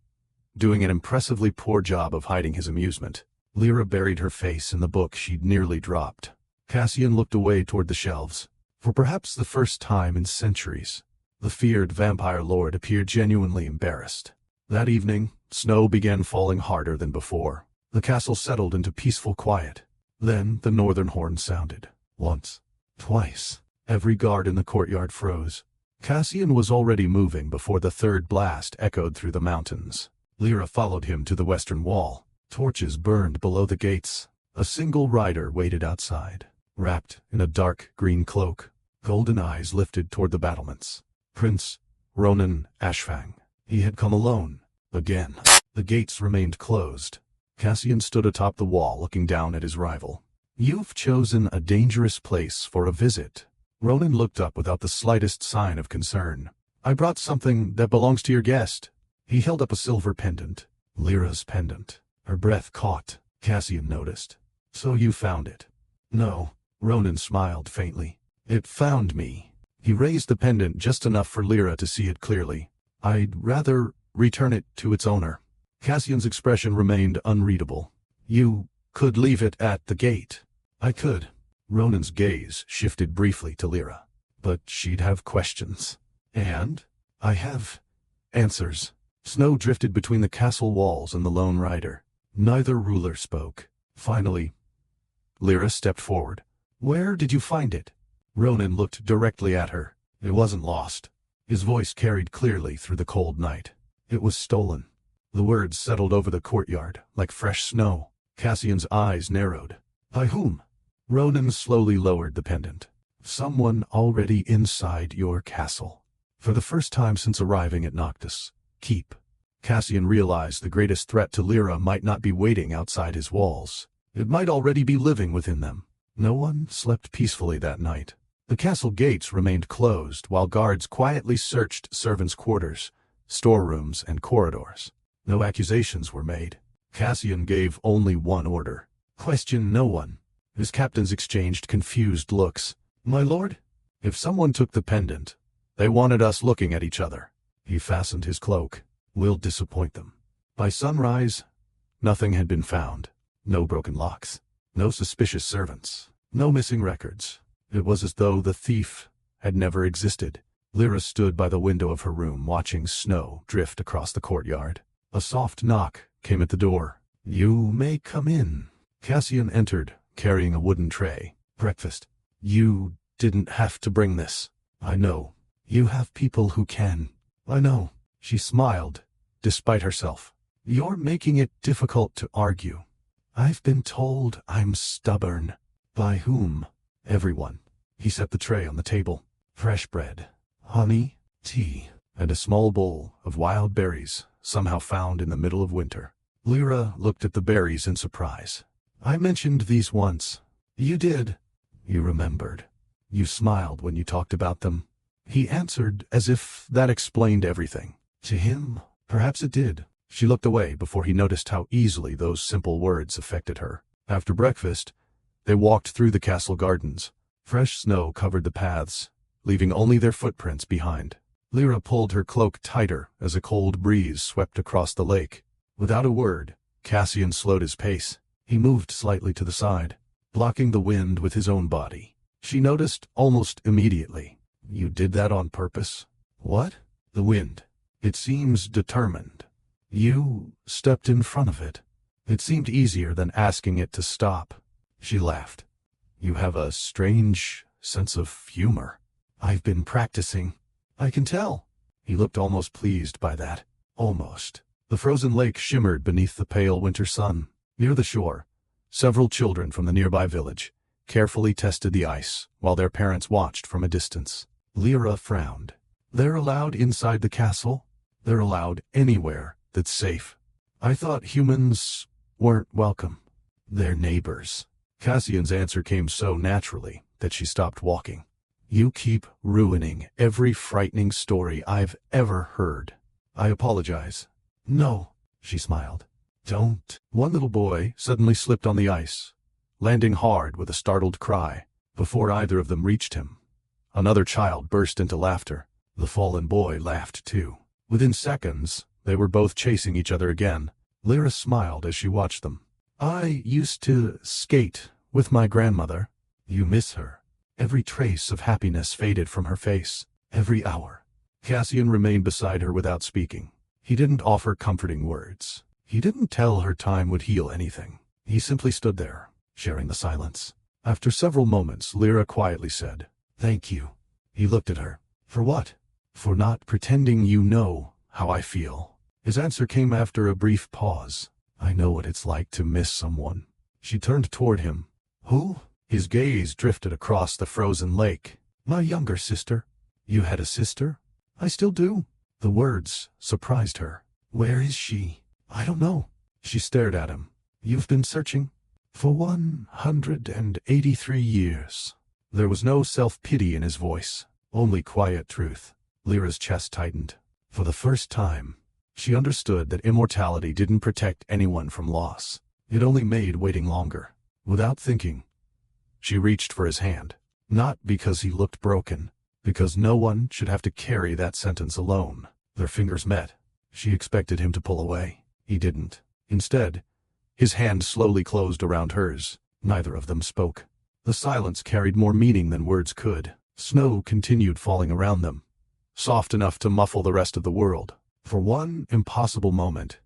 doing an impressively poor job of hiding his amusement. Lyra buried her face in the book she'd nearly dropped. Cassian looked away toward the shelves. For perhaps the first time in centuries, the feared vampire lord appeared genuinely embarrassed. That evening, snow began falling harder than before. The castle settled into peaceful quiet. Then the northern horn sounded. Once. Twice. Every guard in the courtyard froze. Cassian was already moving before the third blast echoed through the mountains. Lyra followed him to the western wall. Torches burned below the gates. A single rider waited outside, wrapped in a dark green cloak. Golden eyes lifted toward the battlements. Prince Ronan Ashfang. He had come alone. Again. The gates remained closed. Cassian stood atop the wall looking down at his rival. "You've chosen a dangerous place for a visit." Ronan looked up without the slightest sign of concern. "I brought something that belongs to your guest." He held up a silver pendant. Lyra's pendant. Her breath caught. Cassian noticed. "So you found it?" "No." Ronan smiled faintly. "It found me." He raised the pendant just enough for Lyra to see it clearly. "I'd rather return it to its owner." Cassian's expression remained unreadable. "You could leave it at the gate." "I could." Ronan's gaze shifted briefly to Lyra. "But she'd have questions." "And?" "I have answers." Snow drifted between the castle walls and the lone rider. Neither ruler spoke. Finally, Lyra stepped forward. "Where did you find it?" Ronan looked directly at her. "It wasn't lost." His voice carried clearly through the cold night. "It was stolen." The words settled over the courtyard like fresh snow. Cassian's eyes narrowed. By whom? Ronan slowly lowered the pendant. Someone already inside your castle. For the first time since arriving at Noctis. Keep. Cassian realized the greatest threat to Lyra might not be waiting outside his walls. It might already be living within them. No one slept peacefully that night. The castle gates remained closed while guards quietly searched servants' quarters, storerooms, and corridors. No accusations were made. Cassian gave only one order. Question no one. His captains exchanged confused looks. My lord? If someone took the pendant, they wanted us looking at each other. He fastened his cloak. We'll disappoint them. By sunrise, nothing had been found. No broken locks. No suspicious servants. No missing records. It was as though the thief had never existed. Lyra stood by the window of her room watching snow drift across the courtyard. A soft knock came at the door. You may come in. Cassian entered, carrying a wooden tray. Breakfast. You didn't have to bring this. I know. You have people who can. I know. She smiled, despite herself. You're making it difficult to argue. I've been told I'm stubborn. By whom? Everyone. He set the tray on the table. Fresh bread, honey, tea, and a small bowl of wild berries, somehow found in the middle of winter. Lyra looked at the berries in surprise. I mentioned these once. You did. You remembered. You smiled when you talked about them. He answered as if that explained everything. To him, perhaps it did. She looked away before he noticed how easily those simple words affected her. After breakfast, they walked through the castle gardens. Fresh snow covered the paths, leaving only their footprints behind. Lyra pulled her cloak tighter as a cold breeze swept across the lake. Without a word, Cassian slowed his pace. He moved slightly to the side, blocking the wind with his own body. She noticed almost immediately. You did that on purpose? What? The wind. It seems determined. You stepped in front of it. It seemed easier than asking it to stop. She laughed. You have a strange sense of humor. I've been practicing. I can tell. He looked almost pleased by that. Almost. The frozen lake shimmered beneath the pale winter sun. Near the shore, several children from the nearby village carefully tested the ice while their parents watched from a distance. Lyra frowned. They're allowed inside the castle? They're allowed anywhere that's safe. I thought humans weren't welcome. They're neighbors. Cassian's answer came so naturally that she stopped walking. You keep ruining every frightening story I've ever heard. I apologize. No, she smiled. Don't. One little boy suddenly slipped on the ice, landing hard with a startled cry. Before either of them reached him, another child burst into laughter. The fallen boy laughed too. Within seconds, they were both chasing each other again. Lyra smiled as she watched them. I used to skate with my grandmother. You miss her. Every trace of happiness faded from her face. Every hour. Cassian remained beside her without speaking. He didn't offer comforting words. He didn't tell her time would heal anything. He simply stood there, sharing the silence. After several moments, Lyra quietly said, Thank you. He looked at her. For what? For not pretending you know how I feel. His answer came after a brief pause. I know what it's like to miss someone. She turned toward him. Who? His gaze drifted across the frozen lake. My younger sister. You had a sister? I still do. The words surprised her. Where is she? I don't know. She stared at him. You've been searching? For 183 years. There was no self-pity in his voice, only quiet truth. Lyra's chest tightened. For the first time, she understood that immortality didn't protect anyone from loss. It only made waiting longer. Without thinking, she reached for his hand. Not because he looked broken, because no one should have to carry that sentence alone. Their fingers met. She expected him to pull away. He didn't. Instead, his hand slowly closed around hers. Neither of them spoke. The silence carried more meaning than words could. Snow continued falling around them, soft enough to muffle the rest of the world. For one impossible moment,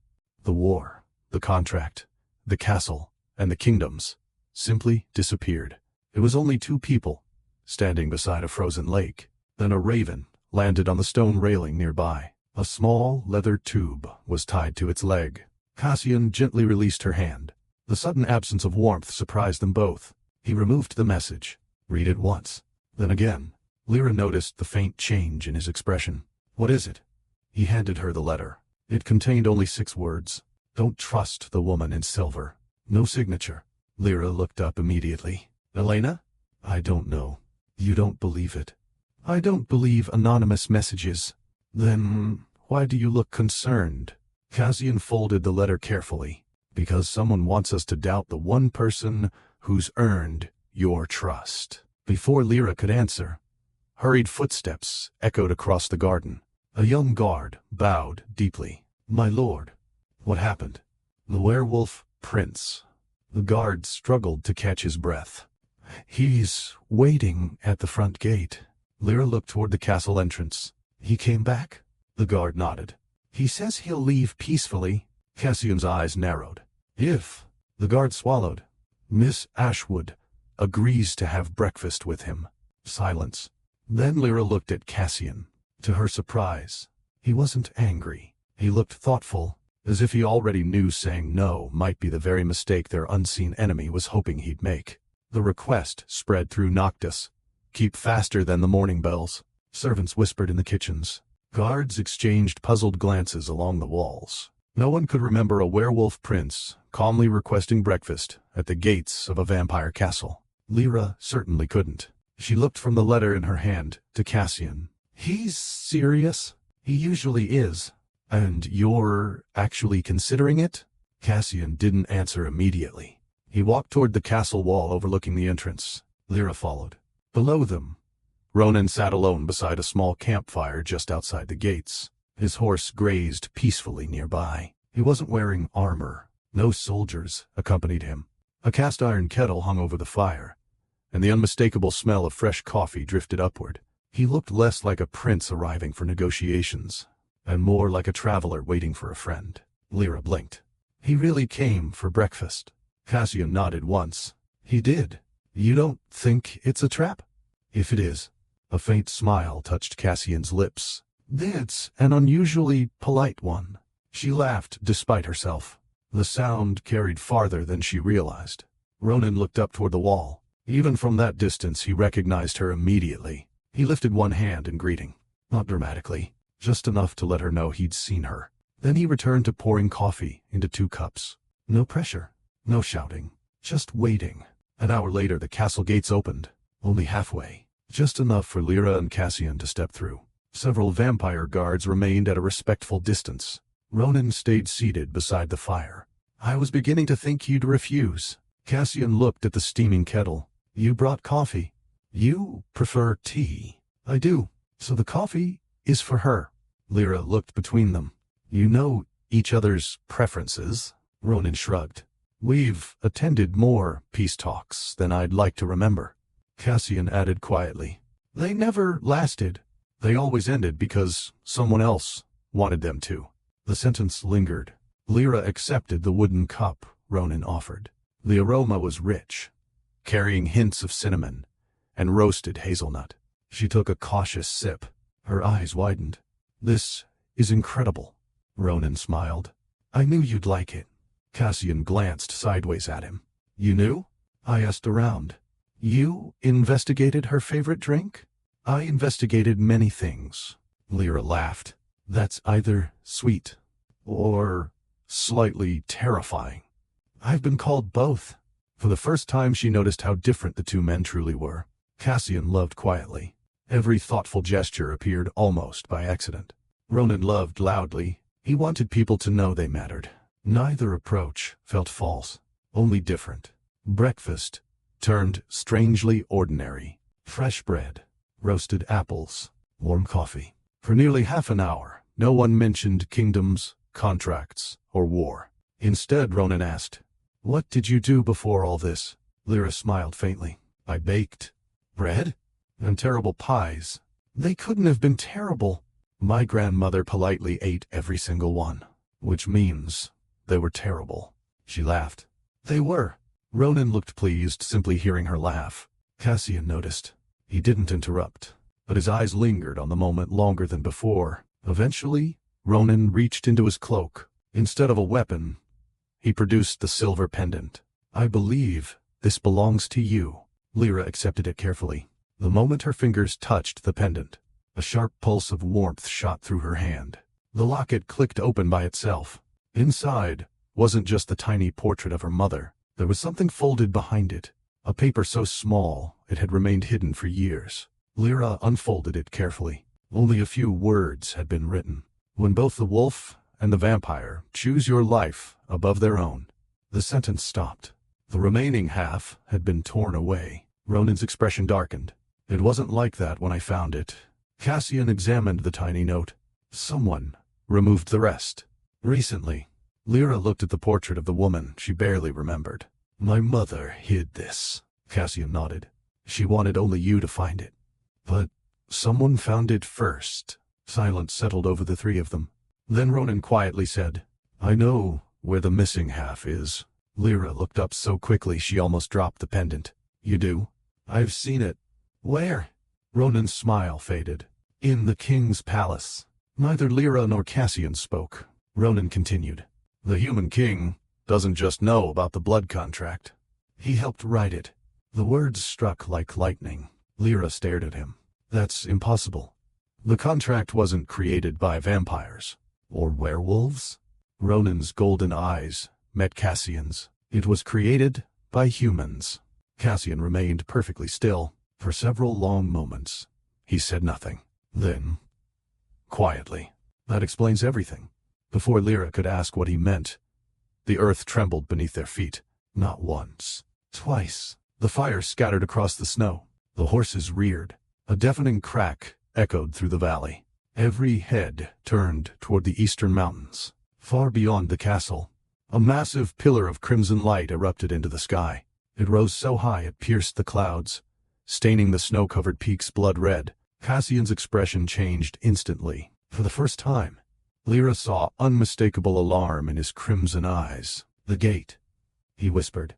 the war, the contract, the castle, and the kingdoms simply disappeared. It was only two people, standing beside a frozen lake. Then a raven landed on the stone railing nearby. A small leather tube was tied to its leg. Cassian gently released her hand. The sudden absence of warmth surprised them both. He removed the message. Read it once. Then again. Lyra noticed the faint change in his expression. What is it? He handed her the letter. It contained only 6 words. Don't trust the woman in silver. No signature. Lyra looked up immediately. Elena? I don't know. You don't believe it. I don't believe anonymous messages. Then why do you look concerned? Cassian folded the letter carefully. Because someone wants us to doubt the one person who's earned your trust. Before Lyra could answer, hurried footsteps echoed across the garden. A young guard bowed deeply. My lord. What happened? The werewolf prince. The guard struggled to catch his breath. He's waiting at the front gate. Lyra looked toward the castle entrance. He came back? The guard nodded. He says he'll leave peacefully. Cassian's eyes narrowed. If, the guard swallowed. Miss Ashwood agrees to have breakfast with him. Silence. Then Lyra looked at Cassian. To her surprise, he wasn't angry. He looked thoughtful, as if he already knew saying no might be the very mistake their unseen enemy was hoping he'd make. The request spread through Noctis. Keep faster than the morning bells. Servants whispered in the kitchens. Guards exchanged puzzled glances along the walls. No one could remember a werewolf prince calmly requesting breakfast at the gates of a vampire castle. Lyra certainly couldn't. She looked from the letter in her hand to Cassian. He's serious? He usually is. And you're actually considering it? Cassian didn't answer immediately. He walked toward the castle wall overlooking the entrance. Lyra followed. Below them, Ronan sat alone beside a small campfire just outside the gates. His horse grazed peacefully nearby. He wasn't wearing armor. No soldiers accompanied him. A cast-iron kettle hung over the fire, and the unmistakable smell of fresh coffee drifted upward. He looked less like a prince arriving for negotiations, and more like a traveler waiting for a friend. Lyra blinked. He really came for breakfast. Cassian nodded once. He did. You don't think it's a trap? If it is. A faint smile touched Cassian's lips. It's an unusually polite one. She laughed despite herself. The sound carried farther than she realized. Ronan looked up toward the wall. Even from that distance he recognized her immediately. He lifted one hand in greeting. Not dramatically, just enough to let her know he'd seen her. Then he returned to pouring coffee into 2 cups. No pressure, no shouting, just waiting. An hour later the castle gates opened, only halfway, just enough for Lyra and Cassian to step through. Several vampire guards remained at a respectful distance. Ronan stayed seated beside the fire. I was beginning to think you'd refuse. Cassian looked at the steaming kettle. You brought coffee. You prefer tea. I do. So the coffee is for her. Lyra looked between them. You know each other's preferences. Ronan shrugged. We've attended more peace talks than I'd like to remember. Cassian added quietly. They never lasted. They always ended because someone else wanted them to. The sentence lingered. Lyra accepted the wooden cup Ronan offered. The aroma was rich, carrying hints of cinnamon and roasted hazelnut. She took a cautious sip. Her eyes widened. This is incredible. Ronan smiled. I knew you'd like it. Cassian glanced sideways at him. You knew? I asked around. You investigated her favorite drink? I investigated many things. Lyra laughed. That's either sweet or slightly terrifying. I've been called both. For the first time she noticed how different the 2 men truly were. Cassian loved quietly. Every thoughtful gesture appeared almost by accident. Ronan loved loudly. He wanted people to know they mattered. Neither approach felt false, only different. Breakfast turned strangely ordinary. Fresh bread, roasted apples, warm coffee. For nearly half an hour, no one mentioned kingdoms, contracts, or war. Instead, Ronan asked, What did you do before all this? Lyra smiled faintly. I baked bread and terrible pies. They couldn't have been terrible. My grandmother politely ate every single one, which means they were terrible. She laughed. They were. Ronan looked pleased simply hearing her laugh. Cassian noticed. He didn't interrupt, but his eyes lingered on the moment longer than before. Eventually, Ronan reached into his cloak. Instead of a weapon, He produced the silver pendant. "I believe this belongs to you." Lyra accepted it carefully. The moment her fingers touched the pendant, a sharp pulse of warmth shot through her hand. The locket clicked open by itself. Inside wasn't just the tiny portrait of her mother. There was something folded behind it, a paper so small it had remained hidden for years. Lyra unfolded it carefully. Only a few words had been written. "When both the wolf and the vampire choose your life above their own." The sentence stopped. The remaining half had been torn away. Ronan's expression darkened. "It wasn't like that when I found it." Cassian examined the tiny note. "Someone removed the rest recently." Lyra looked at the portrait of the woman she barely remembered. "My mother hid this." Cassian nodded. "She wanted only you to find it. But someone found it first." Silence settled over the three of them. Then Ronan quietly said, "I know where the missing half is." Lyra looked up so quickly she almost dropped the pendant. "You do?" "I've seen it." "Where?" Ronan's smile faded. "In the king's palace." Neither Lyra nor Cassian spoke. Ronan continued, "The human king doesn't just know about the blood contract. He helped write it." The words struck like lightning. Lyra stared at him. "That's impossible. The contract wasn't created by vampires. Or werewolves?" Ronan's golden eyes met Cassian's. "It was created by humans." Cassian remained perfectly still. For several long moments, he said nothing. Then, quietly, "That explains everything." Before Lyra could ask what he meant, the earth trembled beneath their feet. Not once, twice. The fire scattered across the snow. The horses reared. A deafening crack echoed through the valley. Every head turned toward the eastern mountains. Far beyond the castle, a massive pillar of crimson light erupted into the sky. It rose so high it pierced the clouds, staining the snow-covered peaks blood red. Cassian's expression changed instantly. For the first time, Lyra saw unmistakable alarm in his crimson eyes. "The gate," he whispered,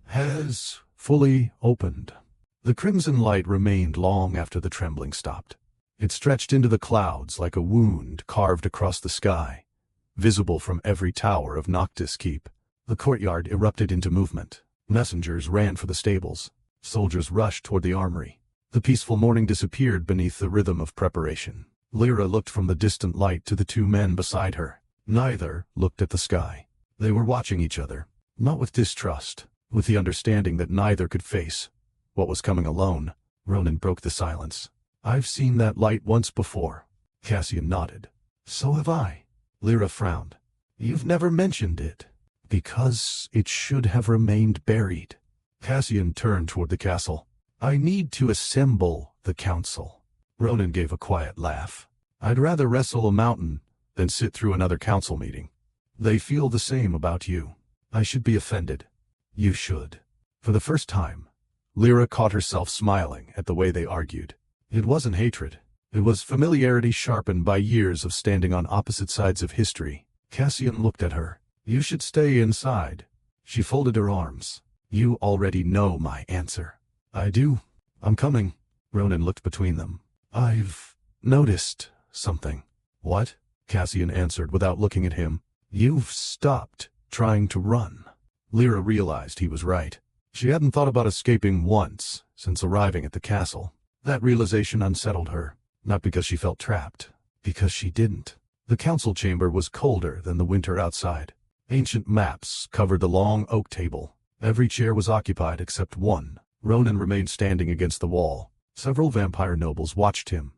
"has fully opened." The crimson light remained long after the trembling stopped. It stretched into the clouds like a wound carved across the sky, visible from every tower of Noctis Keep. The courtyard erupted into movement. Messengers ran for the stables. Soldiers rushed toward the armory. The peaceful morning disappeared beneath the rhythm of preparation. Lyra looked from the distant light to the two men beside her. Neither looked at the sky. They were watching each other, not with distrust, with the understanding that neither could face what was coming alone. Ronan broke the silence. "I've seen that light once before." Cassian nodded. "So have I." Lyra frowned. "You've never mentioned it." "Because it should have remained buried." Cassian turned toward the castle. "I need to assemble the council." Ronan gave a quiet laugh. "I'd rather wrestle a mountain than sit through another council meeting. They feel the same about you. I should be offended." "You should." For the first time, Lyra caught herself smiling at the way they argued. It wasn't hatred. It was familiarity sharpened by years of standing on opposite sides of history. Cassian looked at her. "You should stay inside." She folded her arms. "You already know my answer." "I do. I'm coming." Ronan looked between them. "I've noticed something." "What?" Cassian answered without looking at him. "You've stopped trying to run." Lyra realized he was right. She hadn't thought about escaping once since arriving at the castle. That realization unsettled her, not because she felt trapped, because she didn't. The council chamber was colder than the winter outside. Ancient maps covered the long oak table. Every chair was occupied except one. Ronan remained standing against the wall. Several vampire nobles watched him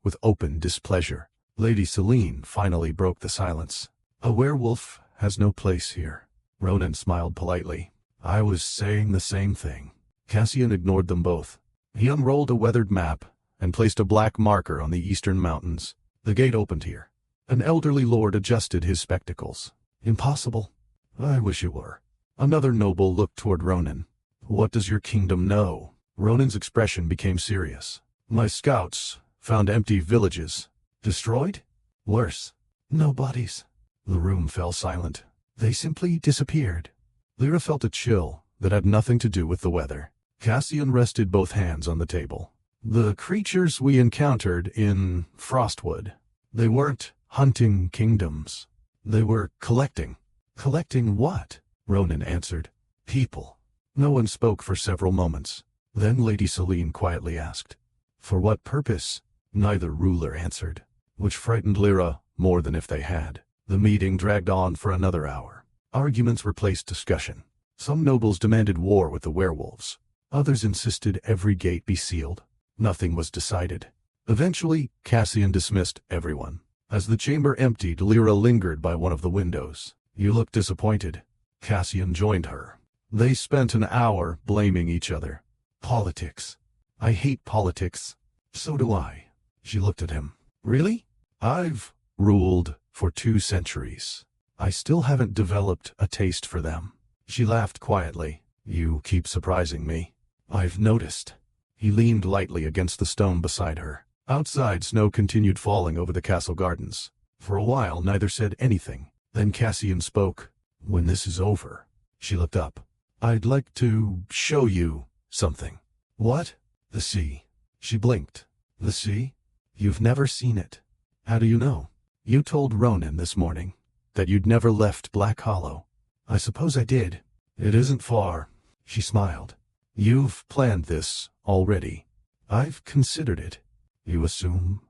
with open displeasure. Lady Selene finally broke the silence. "A werewolf has no place here." Ronan smiled politely. "I was saying the same thing." Cassian ignored them both. He unrolled a weathered map and placed a black marker on the eastern mountains. "The gate opened here." An elderly lord adjusted his spectacles. "Impossible." "I wish it were." Another noble looked toward Ronan. "What does your kingdom know?" Ronan's expression became serious. "My scouts found empty villages." "Destroyed?" "Worse. No bodies." The room fell silent. "They simply disappeared." Lyra felt a chill that had nothing to do with the weather. Cassian rested both hands on the table. "The creatures we encountered in Frostwood, they weren't hunting kingdoms. They were collecting." "Collecting what?" Ronan answered. People. No one spoke for several moments. Then Lady Selene quietly asked, For what purpose? Neither ruler answered, which frightened Lyra more than if they had. The meeting dragged on for another hour. Arguments replaced discussion. Some nobles demanded war with the werewolves. Others insisted every gate be sealed. Nothing was decided. Eventually, Cassian dismissed everyone. As the chamber emptied, Lyra lingered by one of the windows. You look disappointed. Cassian joined her. They spent an hour blaming each other. Politics. I hate politics. So do I. She looked at him. Really? I've ruled for 2 centuries. I still haven't developed a taste for them. She laughed quietly. You keep surprising me. I've noticed. He leaned lightly against the stone beside her. Outside, snow continued falling over the castle gardens. For a while, neither said anything. Then Cassian spoke. When this is over. She looked up. I'd like to show you something. What? The sea. She blinked. The sea? You've never seen it. How do you know? You told Ronan this morning that you'd never left Black Hollow. I suppose I did. It isn't far. She smiled. You've planned this already. I've considered it. You assume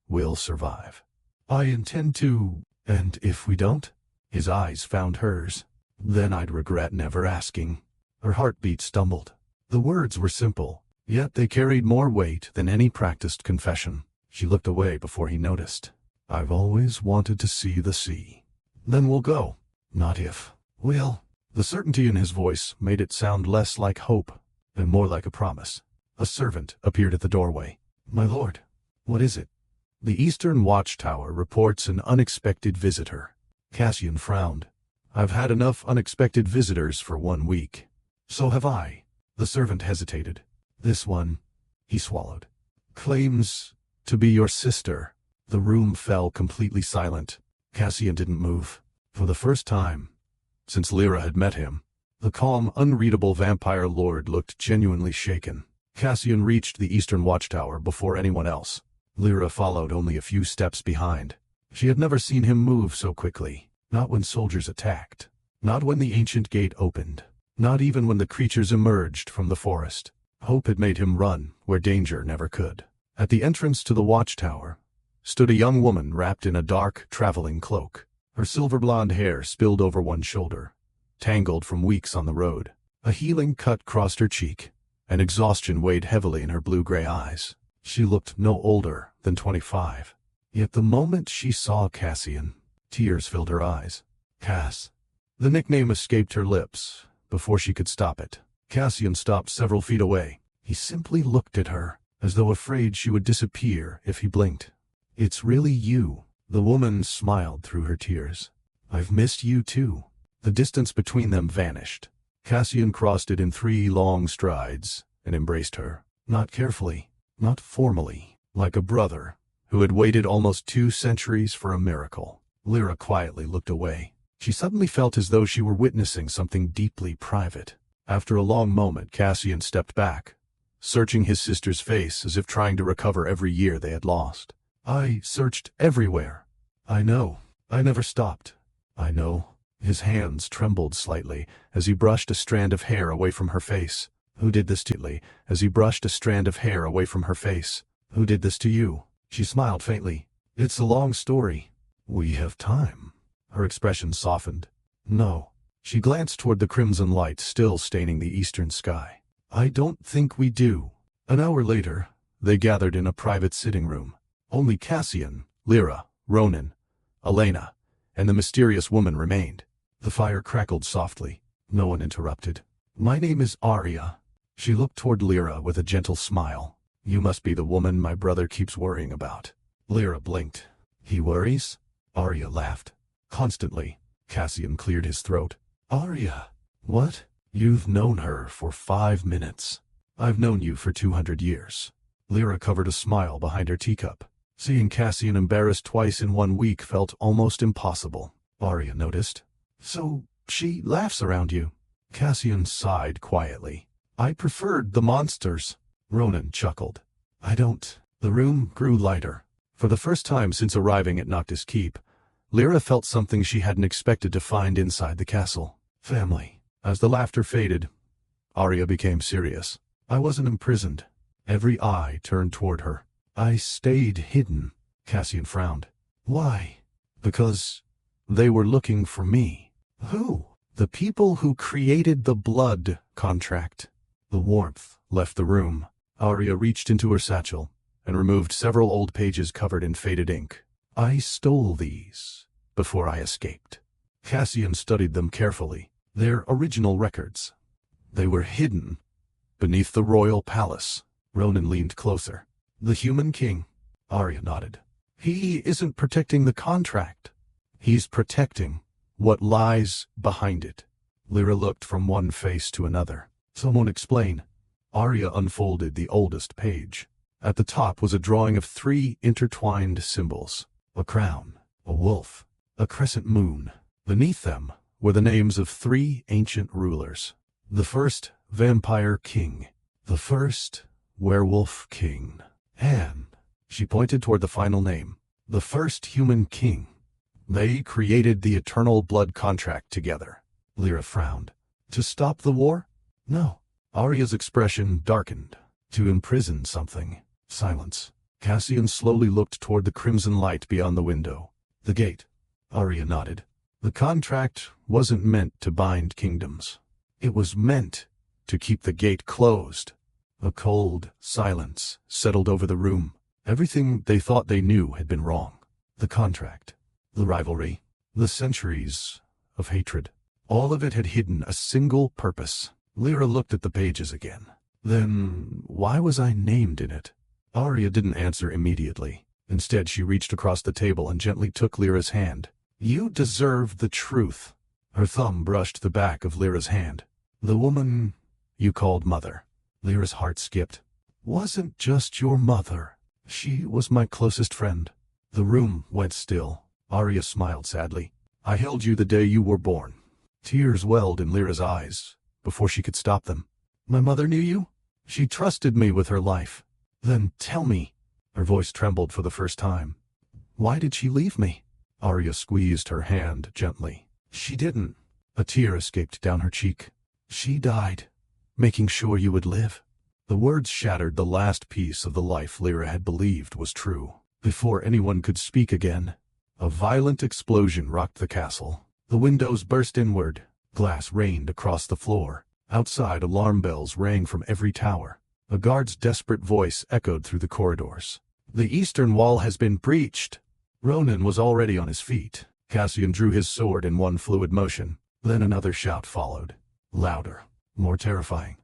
we'll survive. I intend to, and if we don't? His eyes found hers. Then I'd regret never asking. Her heartbeat stumbled. The words were simple, yet they carried more weight than any practiced confession. She looked away before he noticed. I've always wanted to see the sea. Then we'll go. Not if. Will. The certainty in his voice made it sound less like hope and more like a promise. A servant appeared at the doorway. My lord. What is it? The Eastern Watchtower reports an unexpected visitor. Cassian frowned. I've had enough unexpected visitors for 1 week. So have I. The servant hesitated. This one, he swallowed, claims to be your sister. The room fell completely silent. Cassian didn't move. For the first time since Lyra had met him, the calm, unreadable vampire lord looked genuinely shaken. Cassian reached the Eastern Watchtower before anyone else. Lyra followed only a few steps behind. She had never seen him move so quickly. Not when soldiers attacked. Not when the ancient gate opened. Not even when the creatures emerged from the forest. Hope had made him run where danger never could. At the entrance to the watchtower stood a young woman wrapped in a dark, traveling cloak. Her silver-blonde hair spilled over one shoulder, tangled from weeks on the road. A healing cut crossed her cheek, and exhaustion weighed heavily in her blue-gray eyes. She looked no older than 25. Yet the moment she saw Cassian, tears filled her eyes. Cass. The nickname escaped her lips before she could stop it. Cassian stopped several feet away. He simply looked at her, as though afraid she would disappear if he blinked. It's really you. The woman smiled through her tears. I've missed you too. The distance between them vanished. Cassian crossed it in 3 long strides and embraced her. Not carefully, not formally, like a brother who had waited almost 2 centuries for a miracle. Lyra quietly looked away. She suddenly felt as though she were witnessing something deeply private. After a long moment, Cassian stepped back, searching his sister's face as if trying to recover every year they had lost. I searched everywhere. I know. I never stopped. I know. His hands trembled slightly as he brushed a strand of hair away from her face. Who did this to you? As he brushed a strand of hair away from her face. Who did this to you? She smiled faintly. It's a long story. We have time. Her expression softened. No. She glanced toward the crimson light still staining the eastern sky. I don't think we do. An hour later, they gathered in a private sitting room. Only Cassian, Lyra, Ronan, Elena, and the mysterious woman remained. The fire crackled softly. No one interrupted. My name is Arya. She looked toward Lyra with a gentle smile. You must be the woman my brother keeps worrying about. Lyra blinked. He worries? Arya laughed. Constantly. Cassian cleared his throat. Arya. What? You've known her for 5 minutes. I've known you for 200 years. Lyra covered a smile behind her teacup. Seeing Cassian embarrassed twice in 1 week felt almost impossible. Arya noticed. So, she laughs around you. Cassian sighed quietly. I preferred the monsters. Ronan chuckled. I don't. The room grew lighter. For the first time since arriving at Noctis Keep, Lyra felt something she hadn't expected to find inside the castle. Family. As the laughter faded, Arya became serious. I wasn't imprisoned. Every eye turned toward her. I stayed hidden. Cassian frowned. Why? Because they were looking for me. Who? The people who created the blood contract. The warmth left the room. Arya reached into her satchel and removed several old pages covered in faded ink. I stole these before I escaped. Cassian studied them carefully. Their original records. They were hidden beneath the royal palace. Ronan leaned closer. The human king. Arya nodded. He isn't protecting the contract. He's protecting what lies behind it. Lyra looked from one face to another. Someone explain. Arya unfolded the oldest page. At the top was a drawing of 3 intertwined symbols. A crown, a wolf, a crescent moon. Beneath them were the names of 3 ancient rulers. The first vampire king. The first werewolf king. And she pointed toward the final name. The first human king. They created the eternal blood contract together. Lyra frowned. To stop the war? No. Arya's expression darkened. To imprison something. Silence. Cassian slowly looked toward the crimson light beyond the window. The gate. Arya nodded. The contract wasn't meant to bind kingdoms. It was meant to keep the gate closed. A cold silence settled over the room. Everything they thought they knew had been wrong. The contract, the rivalry, the centuries of hatred. All of it had hidden a single purpose. Lyra looked at the pages again. Then why was I named in it? Arya didn't answer immediately. Instead, she reached across the table and gently took Lyra's hand. You deserve the truth. Her thumb brushed the back of Lyra's hand. The woman you called mother. Lyra's heart skipped. Wasn't just your mother. She was my closest friend. The room went still. Arya smiled sadly. I held you the day you were born. Tears welled in Lyra's eyes before she could stop them. My mother knew you? She trusted me with her life. Then tell me. Her voice trembled for the first time. Why did she leave me? Arya squeezed her hand gently. She didn't. A tear escaped down her cheek. She died, making sure you would live. The words shattered the last piece of the life Lyra had believed was true. Before anyone could speak again, a violent explosion rocked the castle. The windows burst inward. Glass rained across the floor. Outside, alarm bells rang from every tower. A guard's desperate voice echoed through the corridors. The eastern wall has been breached. Ronan was already on his feet. Cassian drew his sword in one fluid motion. Then another shout followed. Louder, more terrifying.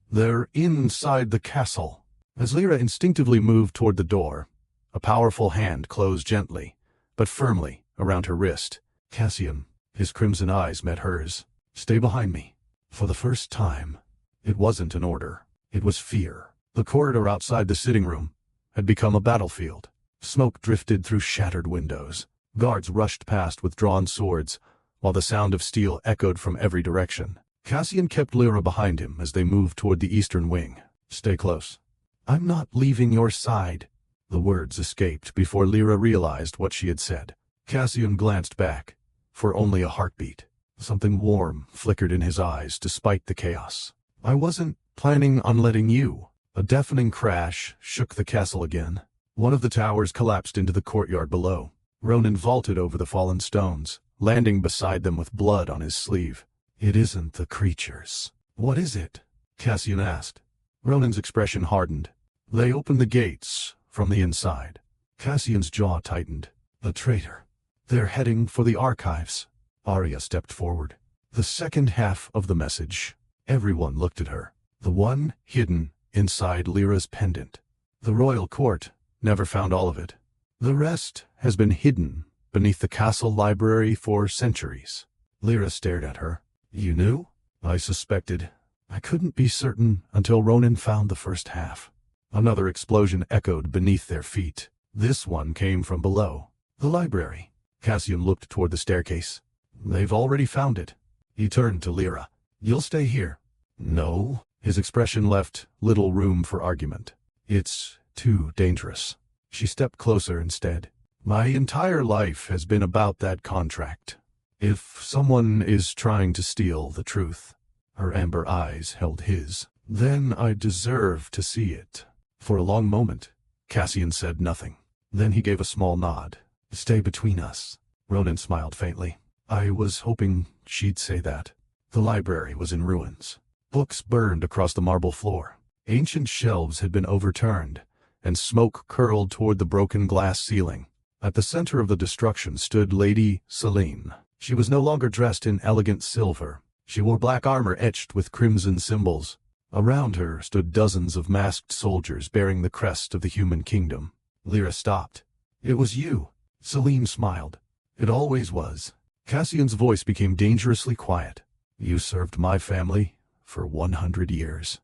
They're inside the castle. As Lyra instinctively moved toward the door, a powerful hand closed gently, but firmly, around her wrist. Cassian, his crimson eyes met hers. Stay behind me. For the first time, it wasn't an order. It was fear. The corridor outside the sitting room had become a battlefield. Smoke drifted through shattered windows. Guards rushed past with drawn swords, while the sound of steel echoed from every direction. Cassian kept Lyra behind him as they moved toward the eastern wing. Stay close. I'm not leaving your side. The words escaped before Lyra realized what she had said. Cassian glanced back, for only a heartbeat. Something warm flickered in his eyes despite the chaos. I wasn't planning on letting you. A deafening crash shook the castle again. One of the towers collapsed into the courtyard below. Ronan vaulted over the fallen stones, landing beside them with blood on his sleeve. It isn't the creatures. What is it? Cassian asked. Ronan's expression hardened. They opened the gates from the inside. Cassian's jaw tightened. The traitor. They're heading for the archives. Arya stepped forward. The second half of the message. Everyone looked at her. The one hidden inside Lyra's pendant. The royal court never found all of it. The rest has been hidden beneath the castle library for centuries. Lyra stared at her. You knew? I suspected. I couldn't be certain until Ronan found the first half. Another explosion echoed beneath their feet. This one came from below. The library. Cassian looked toward the staircase. They've already found it. He turned to Lyra. You'll stay here. No. His expression left little room for argument. It's too dangerous. She stepped closer instead. My entire life has been about that contract. If someone is trying to steal the truth, her amber eyes held his, then I deserve to see it. For a long moment, Cassian said nothing. Then he gave a small nod. Stay between us. Ronan smiled faintly. I was hoping she'd say that. The library was in ruins. Books burned across the marble floor. Ancient shelves had been overturned, and smoke curled toward the broken glass ceiling. At the center of the destruction stood Lady Selene. She was no longer dressed in elegant silver. She wore black armor etched with crimson symbols. Around her stood dozens of masked soldiers bearing the crest of the human kingdom. Lyra stopped. It was you. Selene smiled. It always was. Cassian's voice became dangerously quiet. You served my family for 100 years.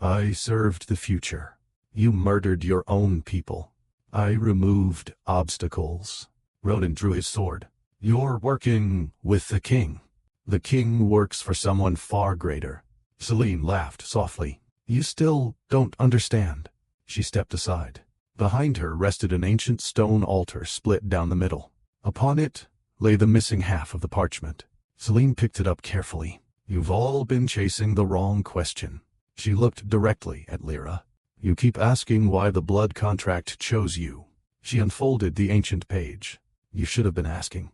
I served the future. You murdered your own people. I removed obstacles. Ronan drew his sword. You're working with the king. The king works for someone far greater. Selene laughed softly. You still don't understand. She stepped aside. Behind her rested an ancient stone altar split down the middle. Upon it lay the missing half of the parchment. Selene picked it up carefully. You've all been chasing the wrong question. She looked directly at Lyra. You keep asking why the blood contract chose you. She unfolded the ancient page. You should have been asking,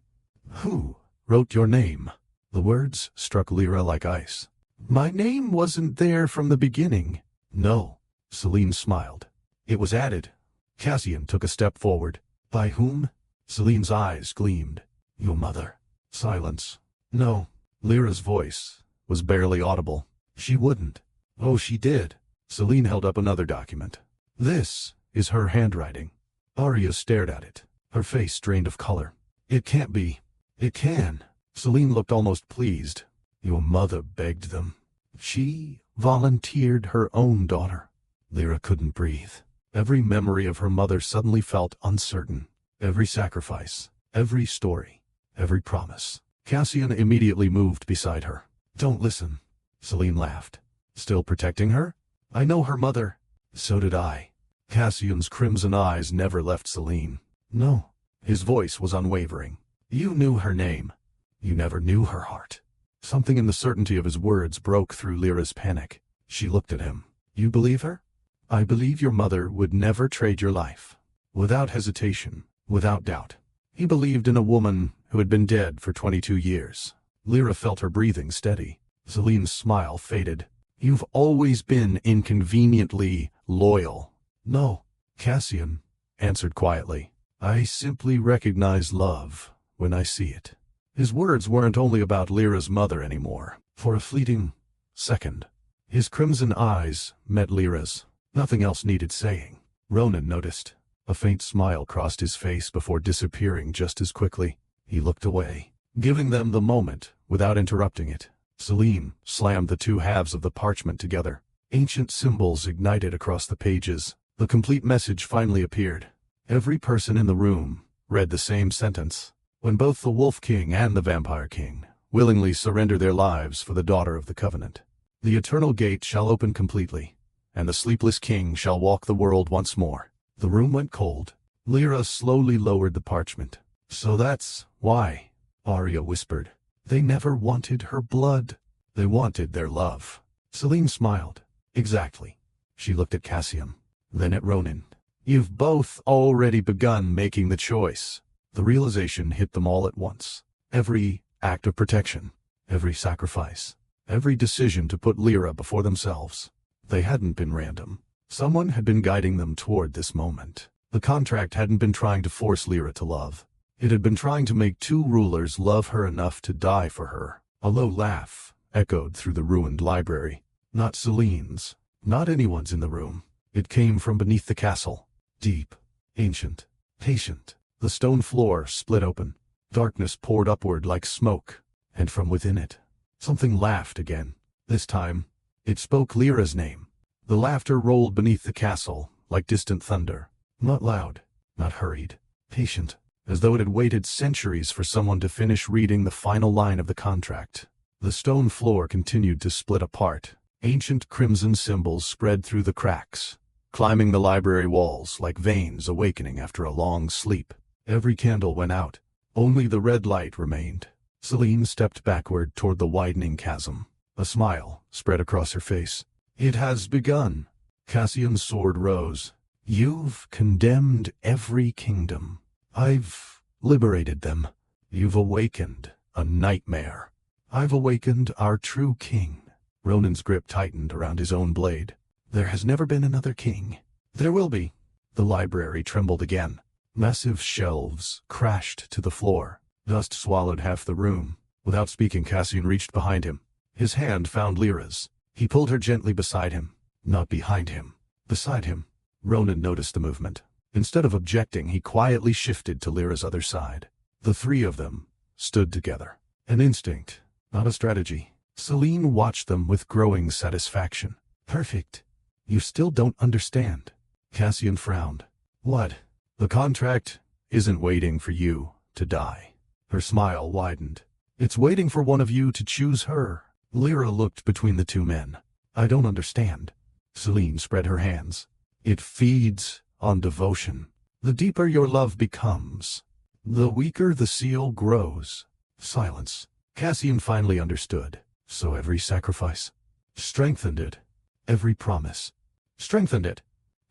who wrote your name? The words struck Lyra like ice. My name wasn't there from the beginning. No. Selene smiled. It was added. Cassian took a step forward. By whom? Selene's eyes gleamed. Your mother. Silence. No. Lyra's voice was barely audible. She wouldn't. Oh, she did. Selene held up another document. This is her handwriting. Arya stared at it, her face drained of color. It can't be. It can. Selene looked almost pleased. Your mother begged them. She volunteered her own daughter. Lyra couldn't breathe. Every memory of her mother suddenly felt uncertain. Every sacrifice, every story, every promise. Cassian immediately moved beside her. Don't listen. Selene laughed. Still protecting her? I know her mother. So did I. Cassian's crimson eyes never left Selene. No. His voice was unwavering. You knew her name. You never knew her heart. Something in the certainty of his words broke through Lyra's panic. She looked at him. You believe her? I believe your mother would never trade your life. Without hesitation, without doubt. He believed in a woman who had been dead for 22 years. Lyra felt her breathing steady. Selene's smile faded. You've always been inconveniently loyal. No, Cassian answered quietly. I simply recognize love when I see it. His words weren't only about Lyra's mother anymore. For a fleeting second, his crimson eyes met Lyra's. Nothing else needed saying. Ronan noticed. A faint smile crossed his face before disappearing just as quickly. He looked away, giving them the moment without interrupting it. Selene slammed the two halves of the parchment together. Ancient symbols ignited across the pages. The complete message finally appeared. Every person in the room read the same sentence. When both the Wolf King and the Vampire King willingly surrender their lives for the daughter of the Covenant, the eternal gate shall open completely, and the sleepless king shall walk the world once more. The room went cold. Lyra slowly lowered the parchment. So that's why, Arya whispered. They never wanted her blood. They wanted their love. Selene smiled. Exactly. She looked at Cassian, then at Ronan. You've both already begun making the choice. The realization hit them all at once. Every act of protection, every sacrifice, every decision to put Lyra before themselves. They hadn't been random. Someone had been guiding them toward this moment. The contract hadn't been trying to force Lyra to love. It had been trying to make two rulers love her enough to die for her. A low laugh echoed through the ruined library. Not Selene's, not anyone's in the room. It came from beneath the castle. Deep, ancient, patient. The stone floor split open. Darkness poured upward like smoke, and from within it, something laughed again. This time, it spoke Lyra's name. The laughter rolled beneath the castle like distant thunder. Not loud, not hurried, patient, as though it had waited centuries for someone to finish reading the final line of the contract. The stone floor continued to split apart. Ancient crimson symbols spread through the cracks, climbing the library walls like veins awakening after a long sleep. Every candle went out. Only the red light remained. Celine stepped backward toward the widening chasm. A smile spread across her face. It has begun. Cassian's sword rose. You've condemned every kingdom. I've liberated them. You've awakened a nightmare. I've awakened our true king. Ronan's grip tightened around his own blade. There has never been another king. There will be. The library trembled again. Massive shelves crashed to the floor. Dust swallowed half the room. Without speaking, Cassian reached behind him. His hand found Lyra's. He pulled her gently beside him. Not behind him. Beside him. Ronan noticed the movement. Instead of objecting, he quietly shifted to Lyra's other side. The three of them stood together. An instinct, not a strategy. Celine watched them with growing satisfaction. Perfect. You still don't understand. Cassian frowned. What? The contract isn't waiting for you to die. Her smile widened. It's waiting for one of you to choose her. Lyra looked between the two men. I don't understand. Celine spread her hands. It feeds on devotion. The deeper your love becomes, the weaker the seal grows. Silence. Cassian finally understood. So every sacrifice strengthened it. Every promise strengthened it.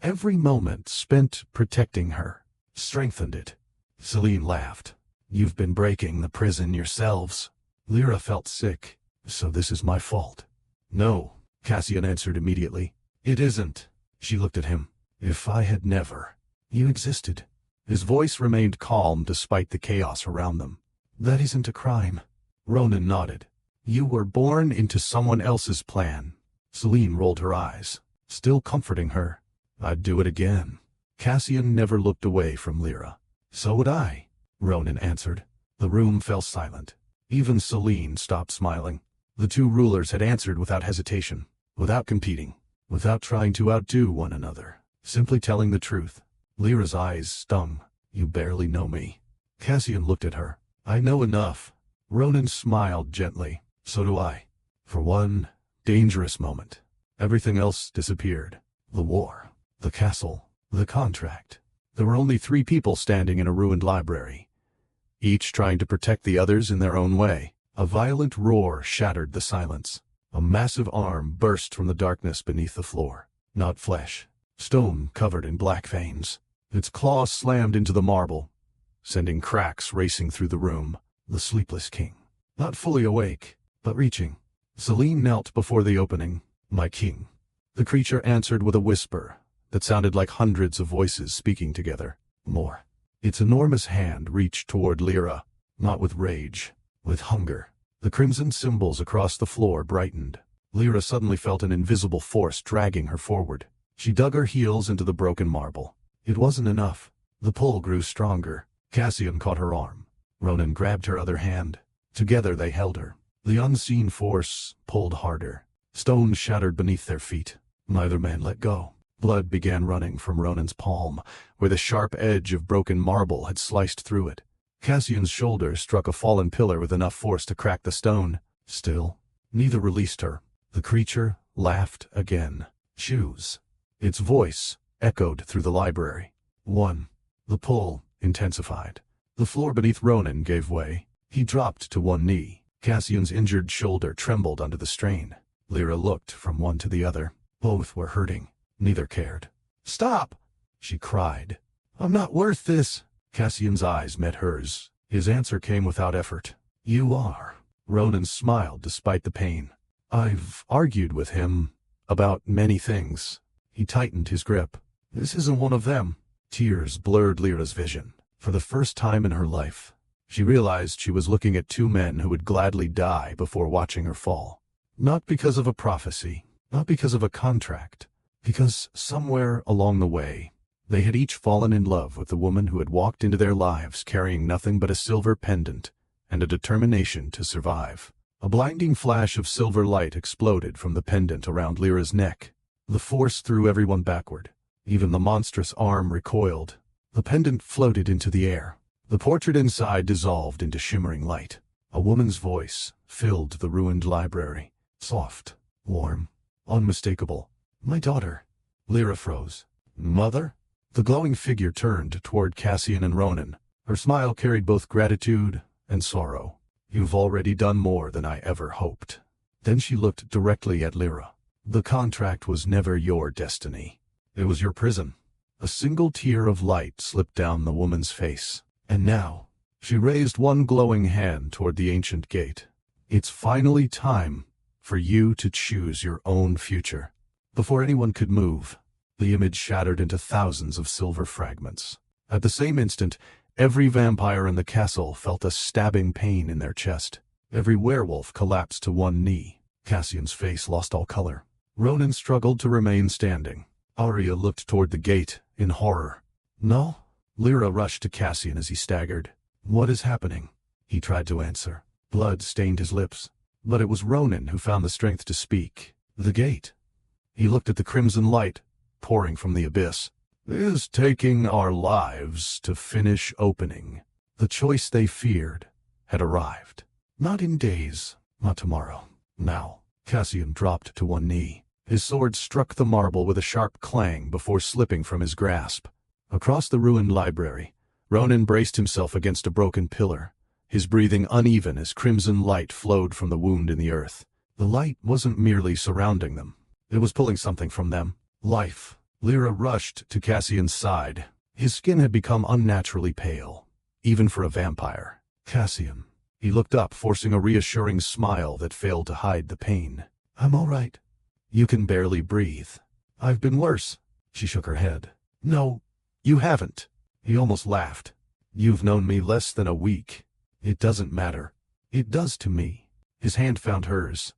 Every moment spent protecting her strengthened it. Celine laughed. You've been breaking the prison yourselves. Lyra felt sick. So this is my fault. No, Cassian answered immediately. It isn't. She looked at him. If I had never. You existed. His voice remained calm despite the chaos around them. That isn't a crime. Ronan nodded. You were born into someone else's plan. Celine rolled her eyes, still comforting her. I'd do it again. Cassian never looked away from Lyra. So would I, Ronan answered. The room fell silent. Even Celine stopped smiling. The two rulers had answered without hesitation, without competing, without trying to outdo one another, simply telling the truth. Lyra's eyes stung. You barely know me. Cassian looked at her. I know enough. Ronan smiled gently. So do I. For one dangerous moment. Everything else disappeared. The war, the castle, the contract. There were only 3 people standing in a ruined library, each trying to protect the others in their own way. A violent roar shattered the silence. A massive arm burst from the darkness beneath the floor. Not flesh. Stone covered in black veins. Its claws slammed into the marble, sending cracks racing through the room. The sleepless king. Not fully awake, but reaching. Celine knelt before the opening. My king. The creature answered with a whisper that sounded like hundreds of voices speaking together. More. Its enormous hand reached toward Lyra, not with rage, with hunger. The crimson symbols across the floor brightened. Lyra suddenly felt an invisible force dragging her forward. She dug her heels into the broken marble. It wasn't enough. The pull grew stronger. Cassian caught her arm. Ronan grabbed her other hand. Together they held her. The unseen force pulled harder. Stone shattered beneath their feet. Neither man let go. Blood began running from Ronan's palm, where the sharp edge of broken marble had sliced through it. Cassian's shoulder struck a fallen pillar with enough force to crack the stone. Still, neither released her. The creature laughed again. Choose. Its voice echoed through the library. 1. The pull intensified. The floor beneath Ronan gave way. He dropped to one knee. Cassian's injured shoulder trembled under the strain. Lyra looked from one to the other. Both were hurting. Neither cared. Stop! She cried. I'm not worth this. Cassian's eyes met hers. His answer came without effort. You are. Ronan smiled despite the pain. I've argued with him about many things. He tightened his grip. This isn't one of them. Tears blurred Lyra's vision. For the first time in her life, she realized she was looking at 2 men who would gladly die before watching her fall. Not because of a prophecy, not because of a contract, because somewhere along the way, they had each fallen in love with the woman who had walked into their lives carrying nothing but a silver pendant and a determination to survive. A blinding flash of silver light exploded from the pendant around Lyra's neck. The force threw everyone backward. Even the monstrous arm recoiled. The pendant floated into the air. The portrait inside dissolved into shimmering light. A woman's voice filled the ruined library. Soft, warm, unmistakable. My daughter. Lyra froze. Mother? The glowing figure turned toward Cassian and Ronan. Her smile carried both gratitude and sorrow. You've already done more than I ever hoped." Then she looked directly at Lyra. "The contract was never your destiny. It was your prison." A single tear of light slipped down the woman's face. "And now," she raised one glowing hand toward the ancient gate, "it's finally time for you to choose your own future." Before anyone could move, the image shattered into thousands of silver fragments. At the same instant, every vampire in the castle felt a stabbing pain in their chest. Every werewolf collapsed to one knee. Cassian's face lost all color. Ronan struggled to remain standing. Arya looked toward the gate in horror. "No?" Lyra rushed to Cassian as he staggered. "What is happening?" He tried to answer. Blood stained his lips. But it was Ronan who found the strength to speak. "The gate." He looked at the crimson light pouring from the abyss. "Is taking our lives to finish opening." The choice they feared had arrived. Not in days, not tomorrow. Now. Cassian dropped to one knee. His sword struck the marble with a sharp clang before slipping from his grasp. Across the ruined library, Ronan braced himself against a broken pillar, his breathing uneven as crimson light flowed from the wound in the earth. The light wasn't merely surrounding them. It was pulling something from them. Life. Lyra rushed to Cassian's side. His skin had become unnaturally pale, even for a vampire. "Cassian." He looked up, forcing a reassuring smile that failed to hide the pain. "I'm all right." "You can barely breathe." "I've been worse." She shook her head. "No, you haven't." He almost laughed. "You've known me less than a week. It doesn't matter." "It does to me." His hand found hers,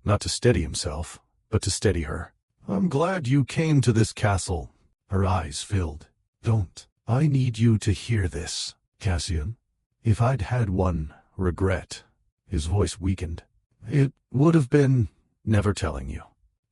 not to steady himself, but to steady her. "I'm glad you came to this castle." Her eyes filled. "Don't. I need you to hear this, Cassian. If I'd had one regret," his voice weakened, "it would have been never telling you."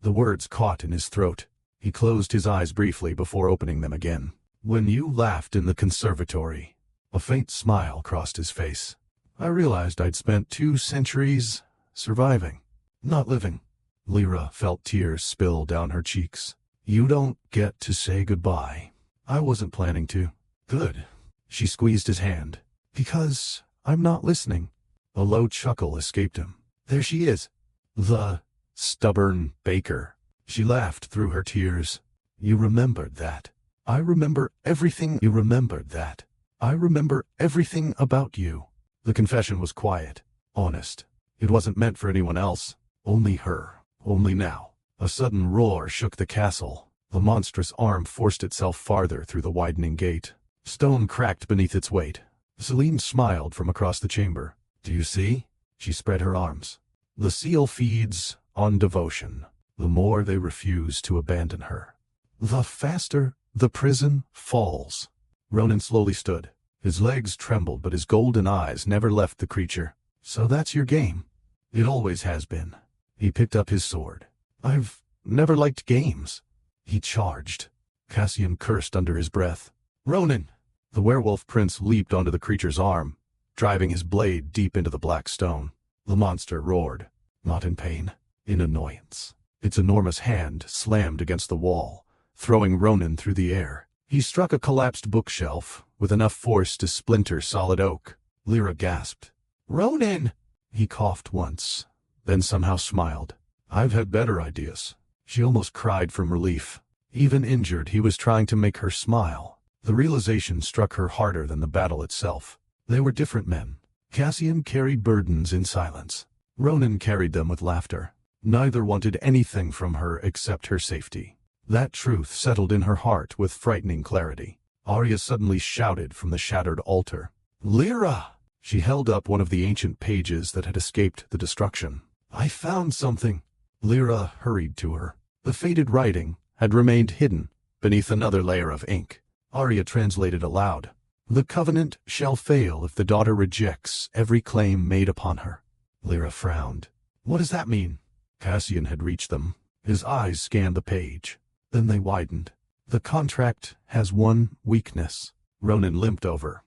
The words caught in his throat. He closed his eyes briefly before opening them again. "When you laughed in the conservatory," a faint smile crossed his face, "I realized I'd spent 2 centuries surviving, not living." Lyra felt tears spill down her cheeks. "You don't get to say goodbye." "I wasn't planning to." "Good." She squeezed his hand. "Because I'm not listening." A low chuckle escaped him. "There she is." "The stubborn baker." She laughed through her tears. "You remembered that." "I remember everything." "You remembered that." "I remember everything about you." The confession was quiet, honest. It wasn't meant for anyone else. Only her. Only now. A sudden roar shook the castle. The monstrous arm forced itself farther through the widening gate. Stone cracked beneath its weight. Celine smiled from across the chamber. "Do you see?" She spread her arms. "The seal feeds on devotion. The more they refuse to abandon her, the faster the prison falls." Ronan slowly stood. His legs trembled, but his golden eyes never left the creature. "So that's your game?" "It always has been." He picked up his sword. "I've never liked games." He charged. Cassian cursed under his breath. "Ronan!" The werewolf prince leaped onto the creature's arm, driving his blade deep into the black stone. The monster roared, not in pain, in annoyance. Its enormous hand slammed against the wall, throwing Ronan through the air. He struck a collapsed bookshelf with enough force to splinter solid oak. Lyra gasped. "Ronan!" He coughed once, then somehow smiled. "I've had better ideas." She almost cried from relief. Even injured, he was trying to make her smile. The realization struck her harder than the battle itself. They were different men. Cassian carried burdens in silence. Ronan carried them with laughter. Neither wanted anything from her except her safety. That truth settled in her heart with frightening clarity. Arya suddenly shouted from the shattered altar. "Lyra!" She held up one of the ancient pages that had escaped the destruction. "I found something." Lyra hurried to her. The faded writing had remained hidden beneath another layer of ink. Arya translated aloud. "The covenant shall fail if the daughter rejects every claim made upon her." Lyra frowned. "What does that mean?" Cassian had reached them. His eyes scanned the page. Then they widened. "The contract has one weakness." Ronan limped over,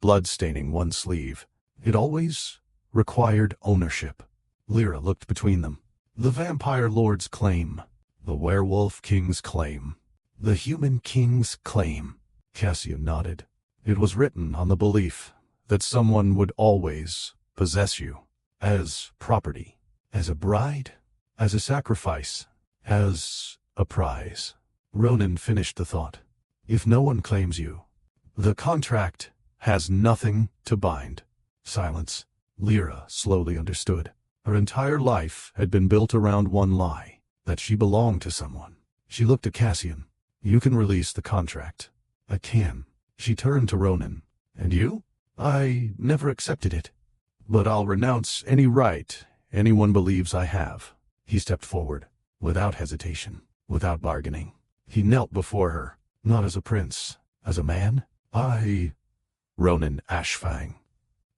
blood staining one sleeve. "It always required ownership." Lyra looked between them. "The vampire lord's claim. The werewolf king's claim. The human king's claim." Cassian nodded. "It was written on the belief that someone would always possess you. As property. As a bride. As a sacrifice. As a prize. Ronan finished the thought. If no one claims you, the contract has nothing to bind. Silence. Lyra slowly understood. Her entire life had been built around one lie, that she belonged to someone. She looked at Cassian. You can release the contract. I can. She turned to Ronan. And you? I never accepted it. But I'll renounce any right anyone believes I have. He stepped forward, without hesitation, without bargaining. He knelt before her, not as a prince, as a man. Ronan Ashfang.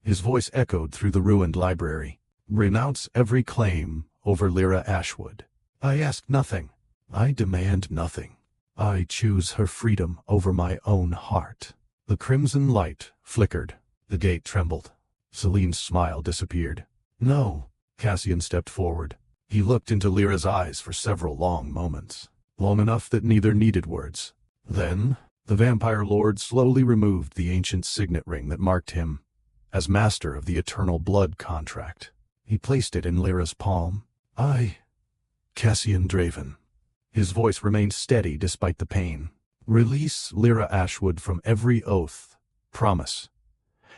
His voice echoed through the ruined library. Renounce every claim over Lyra Ashwood. I ask nothing. I demand nothing. I choose her freedom over my own heart. The crimson light flickered. The gate trembled. Celine's smile disappeared. No. Cassian stepped forward. He looked into Lyra's eyes for several long moments. Long enough that neither needed words. Then, the vampire lord slowly removed the ancient signet ring that marked him as master of the eternal blood contract. He placed it in Lyra's palm. Cassian Draven. His voice remained steady despite the pain. Release Lyra Ashwood from every oath, promise,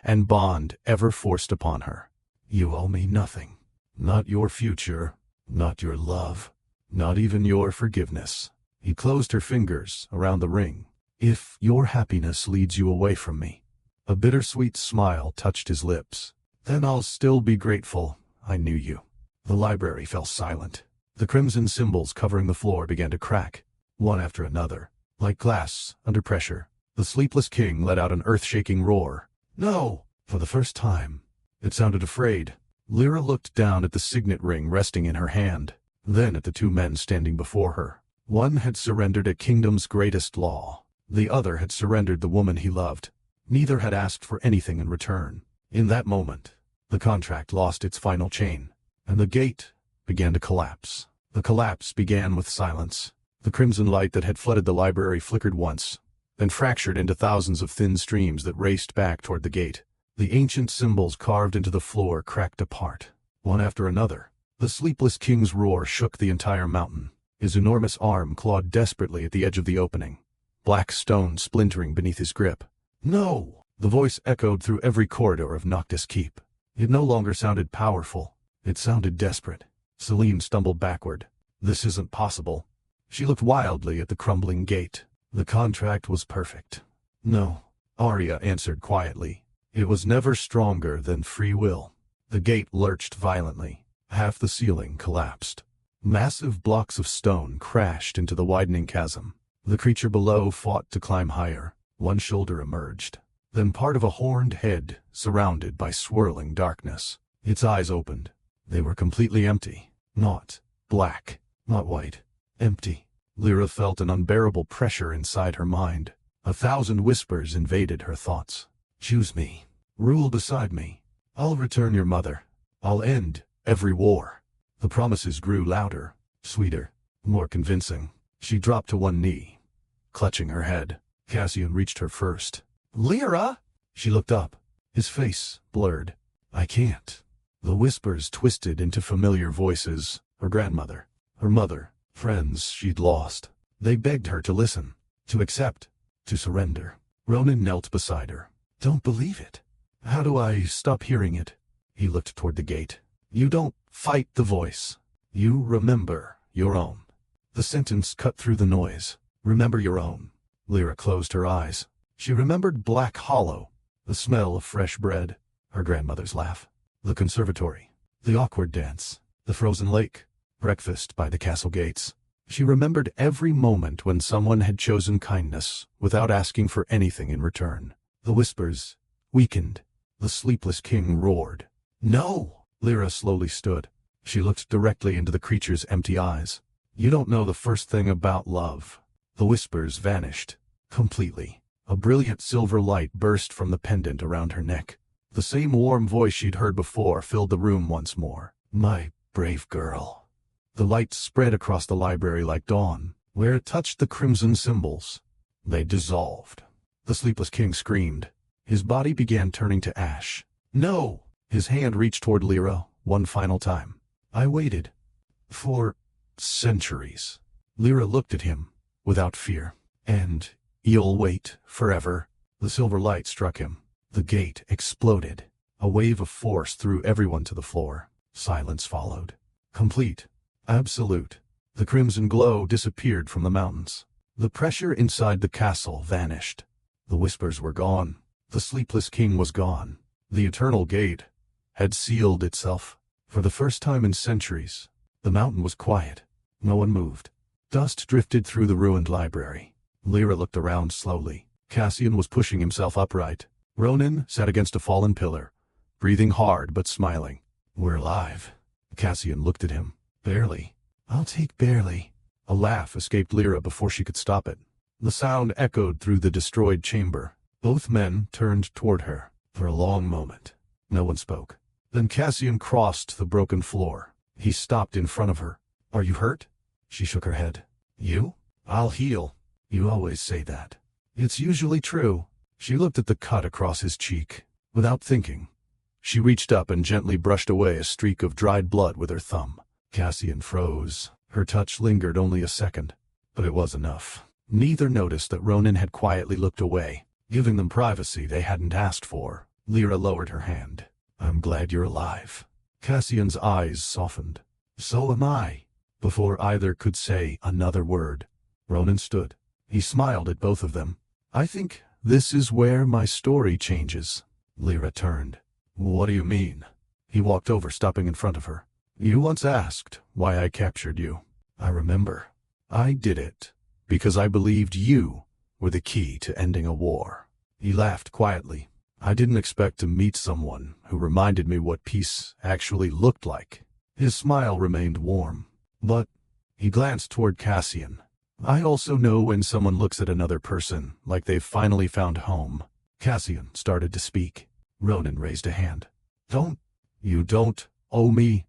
and bond ever forced upon her. You owe me nothing. Not your future, not your love, not even your forgiveness. He closed her fingers around the ring. If your happiness leads you away from me. A bittersweet smile touched his lips. Then I'll still be grateful I knew you. The library fell silent. The crimson symbols covering the floor began to crack, one after another. Like glass, under pressure, the sleepless king let out an earth-shaking roar. No! For the first time. It sounded afraid. Lyra looked down at the signet ring resting in her hand, then at the two men standing before her. One had surrendered a kingdom's greatest law. The other had surrendered the woman he loved. Neither had asked for anything in return. In that moment, the contract lost its final chain, and the gate began to collapse. The collapse began with silence. The crimson light that had flooded the library flickered once, then fractured into thousands of thin streams that raced back toward the gate. The ancient symbols carved into the floor cracked apart, one after another. The sleepless king's roar shook the entire mountain. His enormous arm clawed desperately at the edge of the opening, black stone splintering beneath his grip. No! The voice echoed through every corridor of Noctis Keep. It no longer sounded powerful. It sounded desperate. Celine stumbled backward. This isn't possible. She looked wildly at the crumbling gate. The contract was perfect. No, Arya answered quietly. It was never stronger than free will. The gate lurched violently. Half the ceiling collapsed. Massive blocks of stone crashed into the widening chasm. The creature below fought to climb higher. One shoulder emerged, then part of a horned head surrounded by swirling darkness. Its eyes opened. They were completely empty. Not black, not white. Empty. Lyra felt an unbearable pressure inside her mind. 1,000 whispers invaded her thoughts. Choose me. Rule beside me. I'll return your mother. I'll end every war. The promises grew louder, sweeter, more convincing. She dropped to one knee, clutching her head. Cassian reached her first. Lyra! She looked up, his face blurred. I can't. The whispers twisted into familiar voices. Her grandmother, her mother, friends she'd lost. They begged her to listen, to accept, to surrender. Ronan knelt beside her. Don't believe it. How do I stop hearing it? He looked toward the gate. You don't fight the voice. You remember your own. The sentence cut through the noise. Remember your own. Lyra closed her eyes. She remembered Black Hollow, the smell of fresh bread, her grandmother's laugh, the conservatory, the awkward dance, the frozen lake, breakfast by the castle gates. She remembered every moment when someone had chosen kindness without asking for anything in return. The whispers weakened. The sleepless king roared. No! Lyra slowly stood. She looked directly into the creature's empty eyes. You don't know the first thing about love. The whispers vanished. Completely. A brilliant silver light burst from the pendant around her neck. The same warm voice she'd heard before filled the room once more. My brave girl. The light spread across the library like dawn. Where it touched the crimson symbols, they dissolved. The sleepless king screamed. His body began turning to ash. No! His hand reached toward Lyra one final time. I waited. For centuries. Lyra looked at him, without fear. And you'll wait forever. The silver light struck him. The gate exploded. A wave of force threw everyone to the floor. Silence followed. Complete. Absolute. The crimson glow disappeared from the mountains. The pressure inside the castle vanished. The whispers were gone. The sleepless king was gone. The eternal gate had sealed itself. For the first time in centuries, the mountain was quiet. No one moved. Dust drifted through the ruined library. Lyra looked around slowly. Cassian was pushing himself upright. Ronan sat against a fallen pillar, breathing hard but smiling. We're alive. Cassian looked at him. Barely. I'll take barely. A laugh escaped Lyra before she could stop it. The sound echoed through the destroyed chamber. Both men turned toward her. For a long moment, no one spoke. Then Cassian crossed the broken floor. He stopped in front of her. Are you hurt? She shook her head. You? I'll heal. You always say that. It's usually true. She looked at the cut across his cheek. Without thinking, she reached up and gently brushed away a streak of dried blood with her thumb. Cassian froze. Her touch lingered only a second, but it was enough. Neither noticed that Ronan had quietly looked away, giving them privacy they hadn't asked for. Lyra lowered her hand. I'm glad you're alive. Cassian's eyes softened. So am I. Before either could say another word, Ronan stood. He smiled at both of them. I think this is where my story changes. Lyra turned. What do you mean? He walked over, stopping in front of her. You once asked why I captured you. I remember. I did it because I believed you were the key to ending a war. He laughed quietly. I didn't expect to meet someone who reminded me what peace actually looked like. His smile remained warm. But he glanced toward Cassian. I also know when someone looks at another person like they've finally found home. Cassian started to speak. Ronan raised a hand. You don't owe me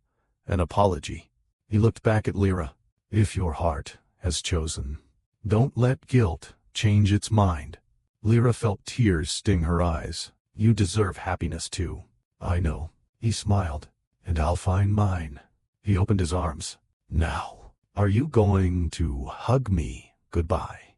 an apology. He looked back at Lyra. If your heart has chosen, don't let guilt change its mind. Lyra felt tears sting her eyes. You deserve happiness too. I know. He smiled. And I'll find mine. He opened his arms. Now, are you going to hug me goodbye?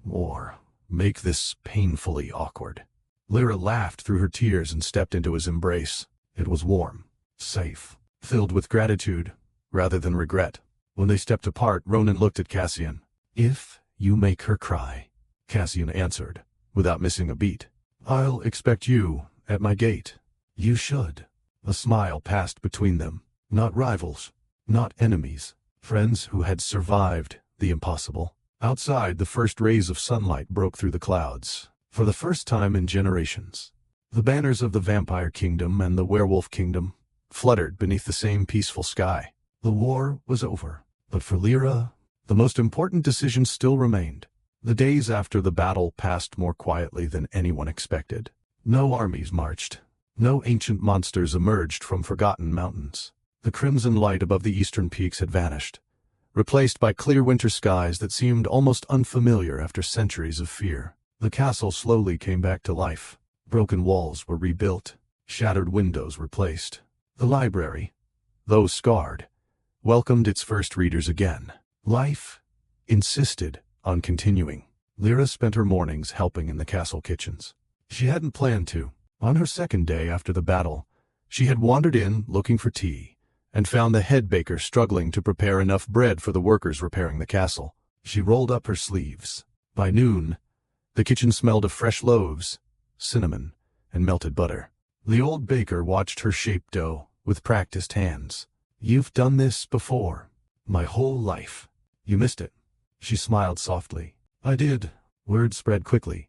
Or make this painfully awkward? Lyra laughed through her tears and stepped into his embrace. It was warm, safe, filled with gratitude rather than regret. When they stepped apart, Ronan looked at Cassian. If you make her cry, Cassian answered, without missing a beat, I'll expect you at my gate. You should. A smile passed between them. Not rivals, not enemies, friends who had survived the impossible. Outside, the first rays of sunlight broke through the clouds. For the first time in generations, the banners of the vampire kingdom and the werewolf kingdom fluttered beneath the same peaceful sky. The war was over, but for Lyra, the most important decision still remained. The days after the battle passed more quietly than anyone expected. No armies marched. No ancient monsters emerged from forgotten mountains. The crimson light above the eastern peaks had vanished, replaced by clear winter skies that seemed almost unfamiliar after centuries of fear. The castle slowly came back to life. Broken walls were rebuilt. Shattered windows replaced. The library, though scarred, welcomed its first readers again. Life insisted on continuing. Lyra spent her mornings helping in the castle kitchens. She hadn't planned to. On her second day after the battle, she had wandered in looking for tea, and found the head baker struggling to prepare enough bread for the workers repairing the castle. She rolled up her sleeves. By noon, the kitchen smelled of fresh loaves, cinnamon, and melted butter. The old baker watched her shape dough with practiced hands. You've done this before. My whole life. You missed it. She smiled softly. I did. Word spread quickly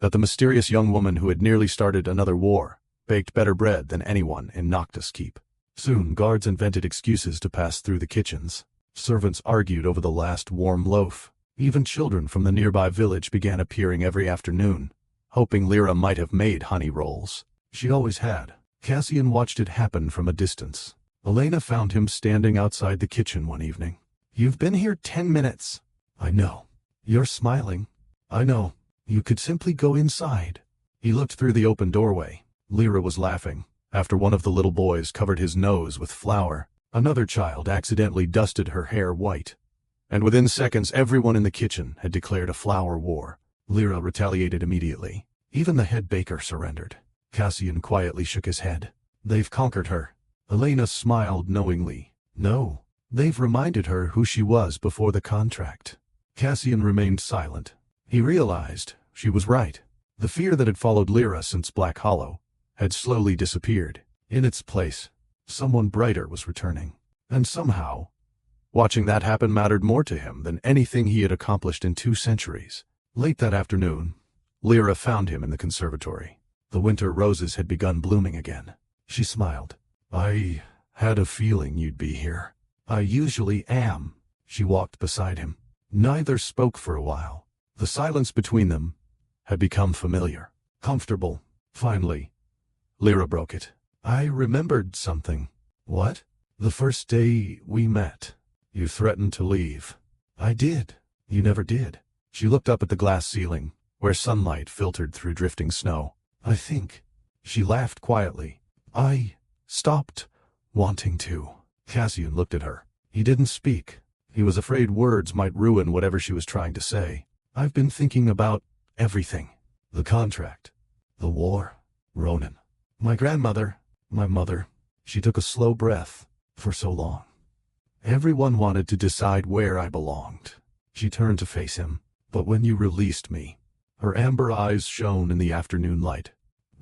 that the mysterious young woman who had nearly started another war baked better bread than anyone in Noctis Keep. Soon guards invented excuses to pass through the kitchens. Servants argued over the last warm loaf. Even children from the nearby village began appearing every afternoon, hoping Lyra might have made honey rolls. She always had. Cassian watched it happen from a distance. Elena found him standing outside the kitchen one evening. You've been here 10 minutes. I know. You're smiling. I know. You could simply go inside. He looked through the open doorway. Lyra was laughing, After one of the little boys covered his nose with flour, another child accidentally dusted her hair white. And within seconds everyone in the kitchen had declared a flour war. Lyra retaliated immediately. Even the head baker surrendered. Cassian quietly shook his head. They've conquered her. Elena smiled knowingly. No, they've reminded her who she was before the contract. Cassian remained silent. He realized she was right. The fear that had followed Lyra since Black Hollow had slowly disappeared. In its place, someone brighter was returning. And somehow, watching that happen mattered more to him than anything he had accomplished in 2 centuries. Late that afternoon, Lyra found him in the conservatory. The winter roses had begun blooming again. She smiled. I had a feeling you'd be here. I usually am. She walked beside him. Neither spoke for a while. The silence between them had become familiar, comfortable. Finally, Lyra broke it. I remembered something. What? The first day we met. You threatened to leave. I did. You never did. She looked up at the glass ceiling, where sunlight filtered through drifting snow. I think. She laughed quietly. I stopped wanting to. Cassian looked at her. He didn't speak. He was afraid words might ruin whatever she was trying to say. I've been thinking about everything. The contract. The war. Ronan. My grandmother. My mother. She took a slow breath. For so long. Everyone wanted to decide where I belonged. She turned to face him. But when you released me, her amber eyes shone in the afternoon light.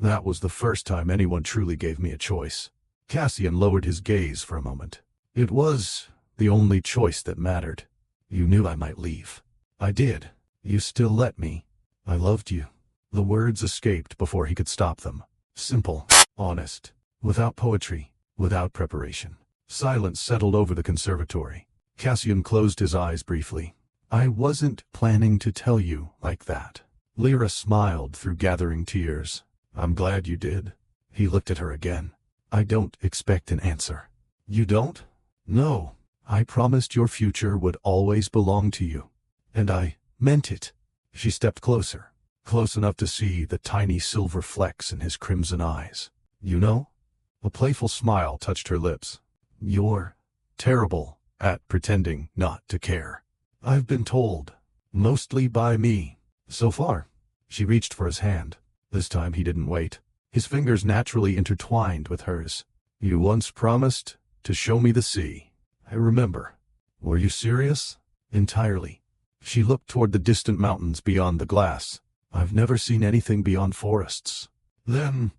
That was the first time anyone truly gave me a choice. Cassian lowered his gaze for a moment. It was the only choice that mattered. You knew I might leave. I did. You still let me. I loved you. The words escaped before he could stop them. Simple, honest, without poetry, without preparation. Silence settled over the conservatory. Cassian closed his eyes briefly. I wasn't planning to tell you like that. Lyra smiled through gathering tears. I'm glad you did. He looked at her again. I don't expect an answer. You don't? No. I promised your future would always belong to you. And I meant it. She stepped closer, close enough to see the tiny silver flecks in his crimson eyes. You know? A playful smile touched her lips. You're terrible at pretending not to care. I've been told. Mostly by me. So far. She reached for his hand. This time he didn't wait. His fingers naturally intertwined with hers. You once promised to show me the sea. I remember. Were you serious? Entirely. She looked toward the distant mountains beyond the glass. I've never seen anything beyond forests. Then,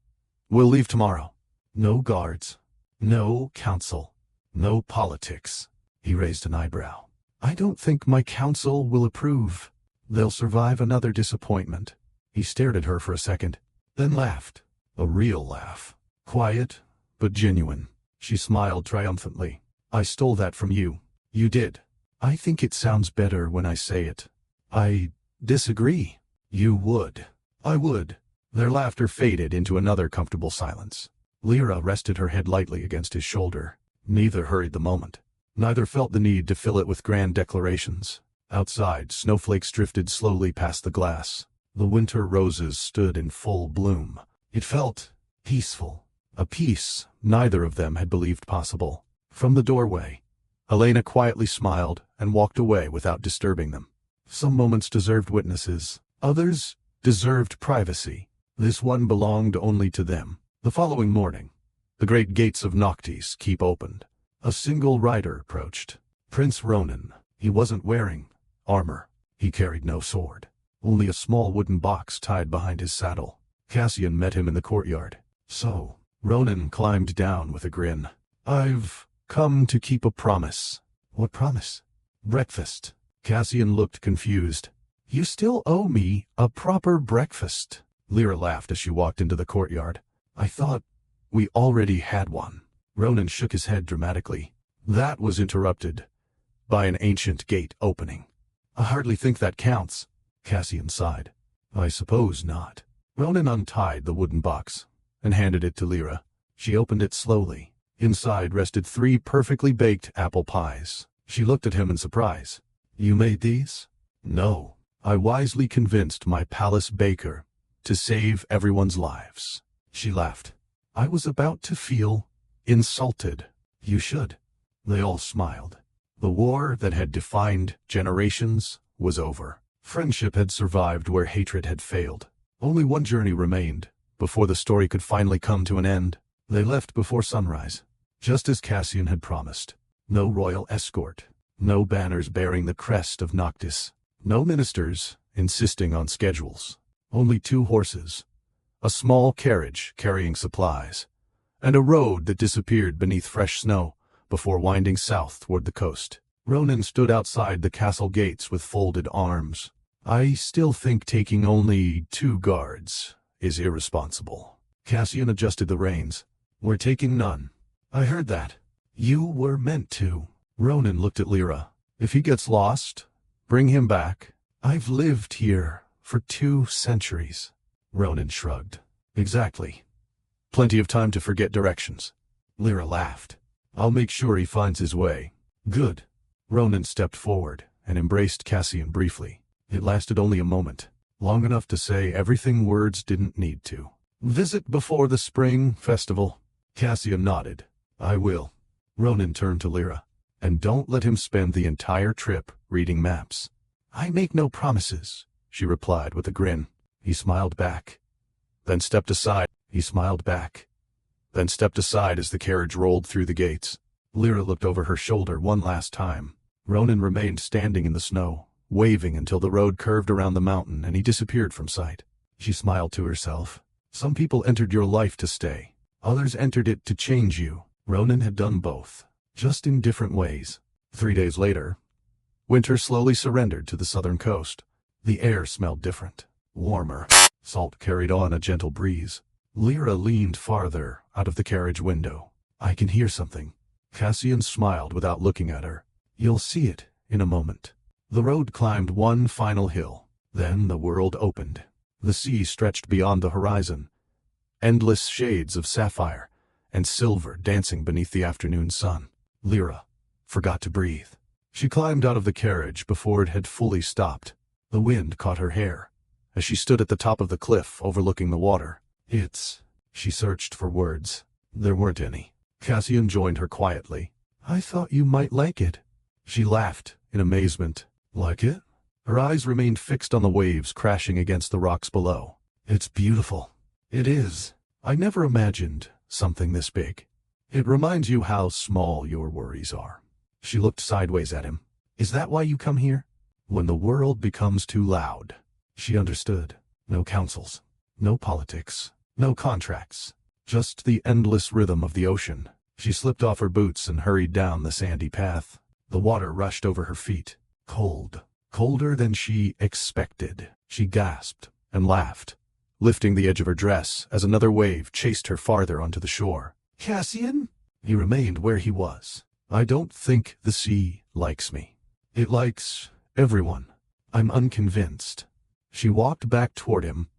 we'll leave tomorrow. No guards. No council. No politics. He raised an eyebrow. I don't think my council will approve. They'll survive another disappointment. He stared at her for a second, then laughed. A real laugh. Quiet, but genuine. She smiled triumphantly. I stole that from you. You did. I think it sounds better when I say it. I disagree. You would. I would. Their laughter faded into another comfortable silence. Lyra rested her head lightly against his shoulder. Neither hurried the moment. Neither felt the need to fill it with grand declarations. Outside, snowflakes drifted slowly past the glass. The winter roses stood in full bloom. It felt peaceful. A peace neither of them had believed possible. From the doorway, Elena quietly smiled and walked away without disturbing them. Some moments deserved witnesses. Others deserved privacy. This one belonged only to them. The following morning, the great gates of Noctis keep opened. A single rider approached. Prince Ronan. He wasn't wearing armor. He carried no sword. Only a small wooden box tied behind his saddle. Cassian met him in the courtyard. So, Ronan climbed down with a grin. I've come to keep a promise. What promise? Breakfast. Cassian looked confused. You still owe me a proper breakfast. Lyra laughed as she walked into the courtyard. I thought we already had one. Ronan shook his head dramatically. That was interrupted by an ancient gate opening. I hardly think that counts. Cassian sighed. I suppose not. Ronan untied the wooden box and handed it to Lyra. She opened it slowly. Inside rested 3 perfectly baked apple pies. She looked at him in surprise. You made these? No. I wisely convinced my palace baker to save everyone's lives. She laughed. I was about to feel insulted. You should. They all smiled. The war that had defined generations was over. Friendship had survived where hatred had failed. Only one journey remained, before the story could finally come to an end. They left before sunrise, just as Cassian had promised. No royal escort, no banners bearing the crest of Noctis, no ministers insisting on schedules. Only 2 horses, a small carriage carrying supplies, and a road that disappeared beneath fresh snow before winding south toward the coast. Ronan stood outside the castle gates with folded arms. I still think taking only 2 guards is irresponsible. Cassian adjusted the reins. We're taking none. I heard that. You were meant to. Ronan looked at Lyra. If he gets lost, bring him back. I've lived here for 2 centuries. Ronan shrugged. Exactly. Plenty of time to forget directions. Lyra laughed. I'll make sure he finds his way. Good. Ronan stepped forward and embraced Cassian briefly. It lasted only a moment, long enough to say everything words didn't need to. Visit before the spring festival. Cassian nodded. I will. Ronan turned to Lyra. And don't let him spend the entire trip reading maps. I make no promises, she replied with a grin. He smiled back. Then stepped aside. He smiled back. Then stepped aside as the carriage rolled through the gates. Lyra looked over her shoulder one last time. Ronan remained standing in the snow, waving until the road curved around the mountain and he disappeared from sight. She smiled to herself. Some people entered your life to stay. Others entered it to change you. Ronan had done both, just in different ways. 3 days later, winter slowly surrendered to the southern coast. The air smelled different, warmer. Salt carried on a gentle breeze. Lyra leaned farther out of the carriage window. I can hear something. Cassian smiled without looking at her. You'll see it in a moment. The road climbed one final hill. Then the world opened. The sea stretched beyond the horizon. Endless shades of sapphire and silver dancing beneath the afternoon sun. Lyra forgot to breathe. She climbed out of the carriage before it had fully stopped. The wind caught her hair as she stood at the top of the cliff overlooking the water. She searched for words. There weren't any. Cassian joined her quietly. I thought you might like it. She laughed in amazement. Like it? Her eyes remained fixed on the waves crashing against the rocks below. It's beautiful. It is. I never imagined something this big. It reminds you how small your worries are. She looked sideways at him. Is that why you come here? When the world becomes too loud. She understood. No councils. No politics. No contracts. Just the endless rhythm of the ocean. She slipped off her boots and hurried down the sandy path. The water rushed over her feet. Cold. Colder than she expected. She gasped and laughed, lifting the edge of her dress as another wave chased her farther onto the shore. Cassian? He remained where he was. I don't think the sea likes me. It likes everyone. I'm unconvinced. She walked back toward him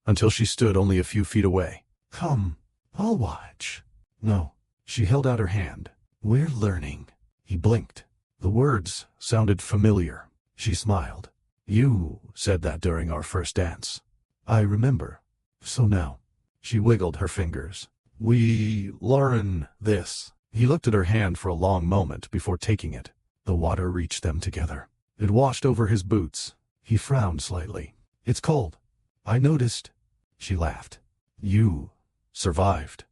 until she stood only a few feet away. Come, I'll watch. No. She held out her hand. We're learning. He blinked. The words sounded familiar. She smiled. You said that during our first dance. I remember. So now. She wiggled her fingers. We learn this. He looked at her hand for a long moment before taking it. The water reached them together. It washed over his boots. He frowned slightly. It's cold. I noticed. She laughed. You survived.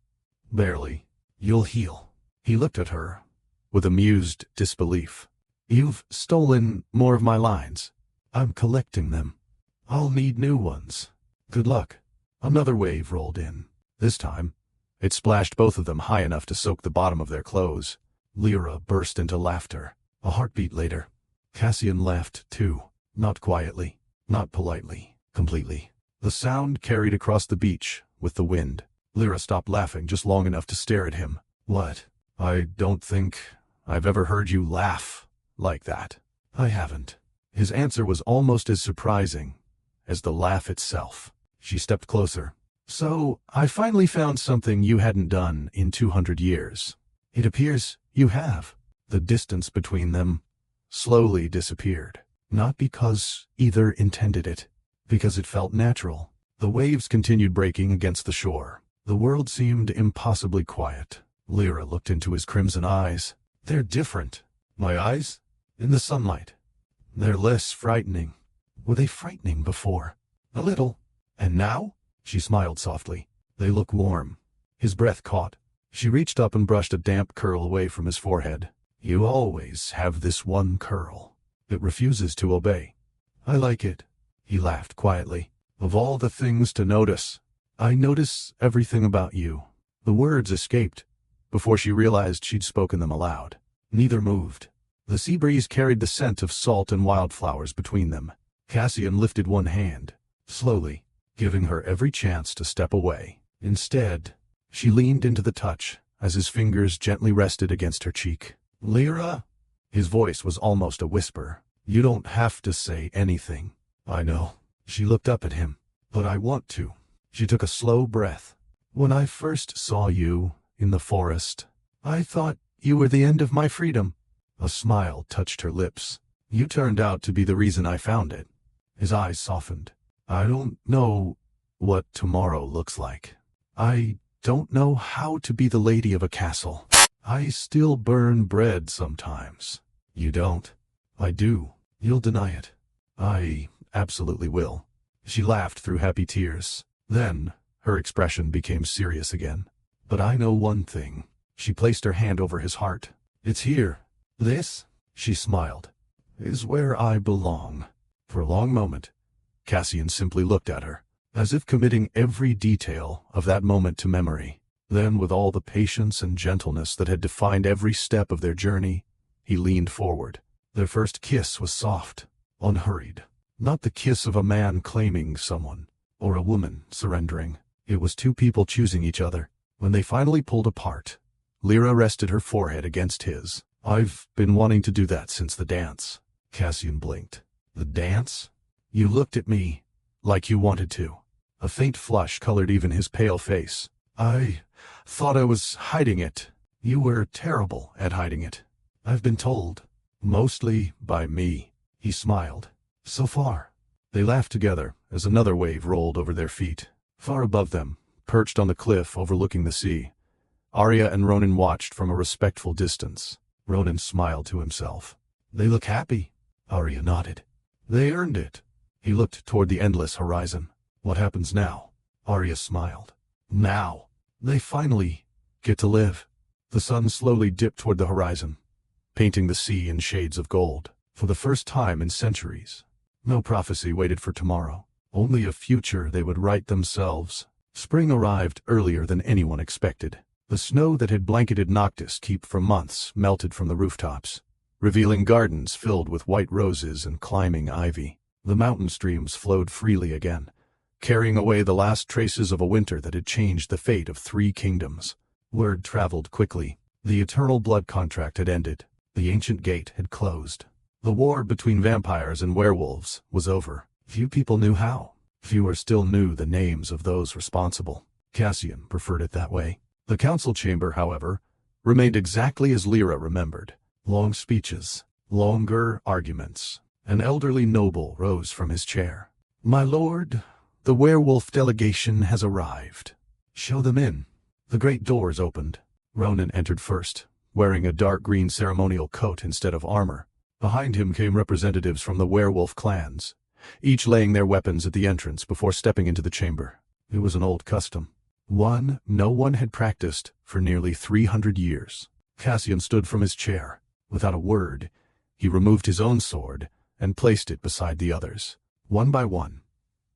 Barely. You'll heal. He looked at her with amused disbelief. You've stolen more of my lines. I'm collecting them. I'll need new ones. Good luck. Another wave rolled in. This time, it splashed both of them high enough to soak the bottom of their clothes. Lyra burst into laughter. A heartbeat later, Cassian laughed too. Not quietly, not politely, completely. The sound carried across the beach with the wind. Lyra stopped laughing just long enough to stare at him. What? I don't think I've ever heard you laugh like that. I haven't. His answer was almost as surprising as the laugh itself. She stepped closer. So, I finally found something you hadn't done in 200 years. It appears you have. The distance between them slowly disappeared. Not because either intended it, because it felt natural. The waves continued breaking against the shore. The world seemed impossibly quiet. Lyra looked into his crimson eyes. They're different. My eyes? In the sunlight. They're less frightening. Were they frightening before? A little. And now? She smiled softly. They look warm. His breath caught. She reached up and brushed a damp curl away from his forehead. You always have this one curl. It refuses to obey. I like it. He laughed quietly. Of all the things to notice, I notice everything about you. The words escaped before she realized she'd spoken them aloud. Neither moved. The sea breeze carried the scent of salt and wildflowers between them. Cassian lifted one hand, slowly, giving her every chance to step away. Instead, she leaned into the touch as his fingers gently rested against her cheek. Lyra? His voice was almost a whisper. You don't have to say anything. I know. She looked up at him. But I want to. She took a slow breath. When I first saw you in the forest, I thought you were the end of my freedom. A smile touched her lips. You turned out to be the reason I found it. His eyes softened. I don't know what tomorrow looks like. I don't know how to be the lady of a castle. I still burn bread sometimes. You don't. I do. You'll deny it. I absolutely will. She laughed through happy tears. Then, her expression became serious again. But I know one thing. She placed her hand over his heart. It's here. This, she smiled, is where I belong. For a long moment, Cassian simply looked at her, as if committing every detail of that moment to memory. Then, with all the patience and gentleness that had defined every step of their journey, he leaned forward. Their first kiss was soft, unhurried. Not the kiss of a man claiming someone, or a woman surrendering. It was two people choosing each other. When they finally pulled apart, Lyra rested her forehead against his. I've been wanting to do that since the dance. Cassian blinked. The dance? You looked at me like you wanted to. A faint flush colored even his pale face. I thought I was hiding it. You were terrible at hiding it. I've been told. Mostly by me. He smiled. So far. They laughed together as another wave rolled over their feet. Far above them, perched on the cliff overlooking the sea, Arya and Ronan watched from a respectful distance. Ronan smiled to himself. They look happy. Arya nodded. They earned it. He looked toward the endless horizon. What happens now? Arya smiled. Now. They finally get to live. The sun slowly dipped toward the horizon, painting the sea in shades of gold. For the first time in centuries, no prophecy waited for tomorrow. Only a future they would write themselves. Spring arrived earlier than anyone expected. The snow that had blanketed Noctis Keep for months melted from the rooftops, revealing gardens filled with white roses and climbing ivy. The mountain streams flowed freely again, carrying away the last traces of a winter that had changed the fate of 3 kingdoms. Word traveled quickly. The eternal blood contract had ended. The ancient gate had closed. The war between vampires and werewolves was over. Few people knew how. Fewer still knew the names of those responsible. Cassian preferred it that way. The council chamber, however, remained exactly as Lyra remembered. Long speeches, longer arguments. An elderly noble rose from his chair. My lord, the werewolf delegation has arrived. Show them in. The great doors opened. Ronan entered first, wearing a dark green ceremonial coat instead of armor. Behind him came representatives from the werewolf clans, each laying their weapons at the entrance before stepping into the chamber. It was an old custom. One no one had practiced for nearly 300 years. Cassian stood from his chair. Without a word, he removed his own sword and placed it beside the others. One by one,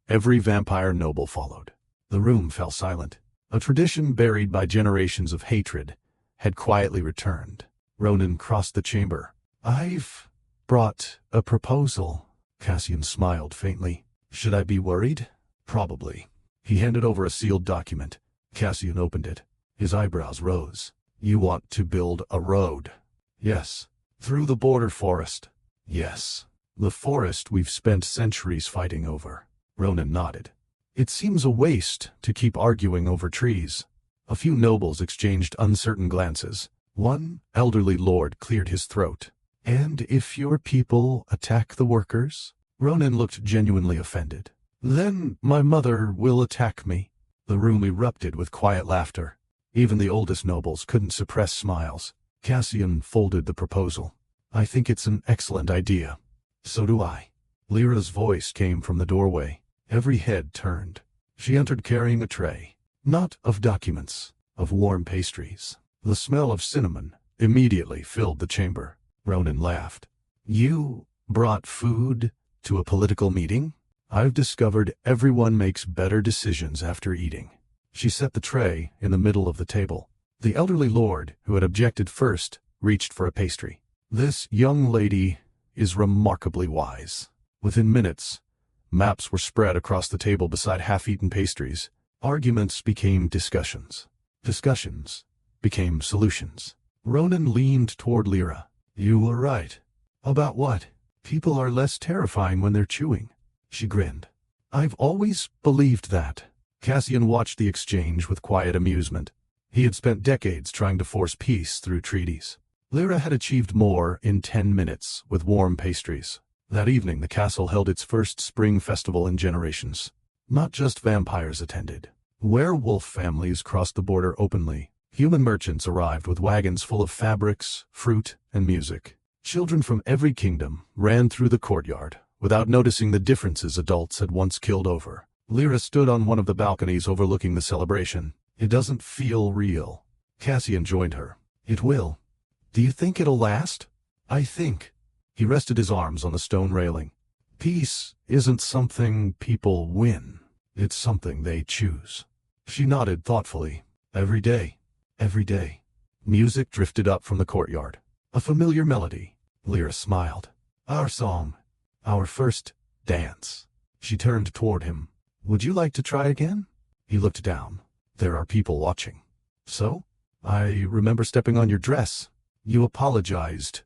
every vampire noble followed. The room fell silent. A tradition buried by generations of hatred had quietly returned. Ronan crossed the chamber. I've brought a proposal. Cassian smiled faintly. Should I be worried? Probably. He handed over a sealed document. Cassian opened it. His eyebrows rose. You want to build a road? Yes. Through the border forest? Yes. The forest we've spent centuries fighting over. Ronan nodded. It seems a waste to keep arguing over trees. A few nobles exchanged uncertain glances. One elderly lord cleared his throat. And if your people attack the workers? Ronan looked genuinely offended. Then my mother will attack me. The room erupted with quiet laughter. Even the oldest nobles couldn't suppress smiles. Cassian folded the proposal. I think it's an excellent idea. So do I. Lyra's voice came from the doorway. Every head turned. She entered carrying a tray. Not of documents, of warm pastries. The smell of cinnamon immediately filled the chamber. Ronan laughed. You brought food to a political meeting? I've discovered everyone makes better decisions after eating. She set the tray in the middle of the table. The elderly lord, who had objected first, reached for a pastry. This young lady is remarkably wise. Within minutes, maps were spread across the table beside half-eaten pastries. Arguments became discussions. Discussions became solutions. Ronan leaned toward Lyra. You were right. About what? People are less terrifying when they're chewing. She grinned. I've always believed that. Cassian watched the exchange with quiet amusement. He had spent decades trying to force peace through treaties. Lyra had achieved more in 10 minutes with warm pastries. That evening the castle held its first spring festival in generations. Not just vampires attended. Werewolf families crossed the border openly. Human merchants arrived with wagons full of fabrics, fruit, and music. Children from every kingdom ran through the courtyard, without noticing the differences adults had once killed over. Lyra stood on one of the balconies overlooking the celebration. It doesn't feel real. Cassian joined her. It will. Do you think it'll last? I think. He rested his arms on the stone railing. Peace isn't something people win. It's something they choose. She nodded thoughtfully. Every day. Every day. Music drifted up from the courtyard. A familiar melody. Lyra smiled. Our song. Our first dance. She turned toward him. Would you like to try again? He looked down. There are people watching. So? I remember stepping on your dress. You apologized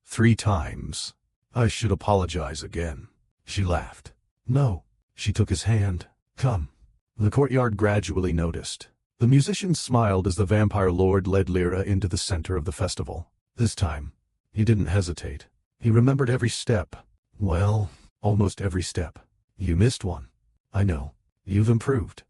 3 times. I should apologize again. She laughed. No. She took his hand. Come. The courtyard gradually noticed. The musicians smiled as the vampire lord led Lyra into the center of the festival. This time, he didn't hesitate. He remembered every step. Well, almost every step. You missed one. I know. You've improved.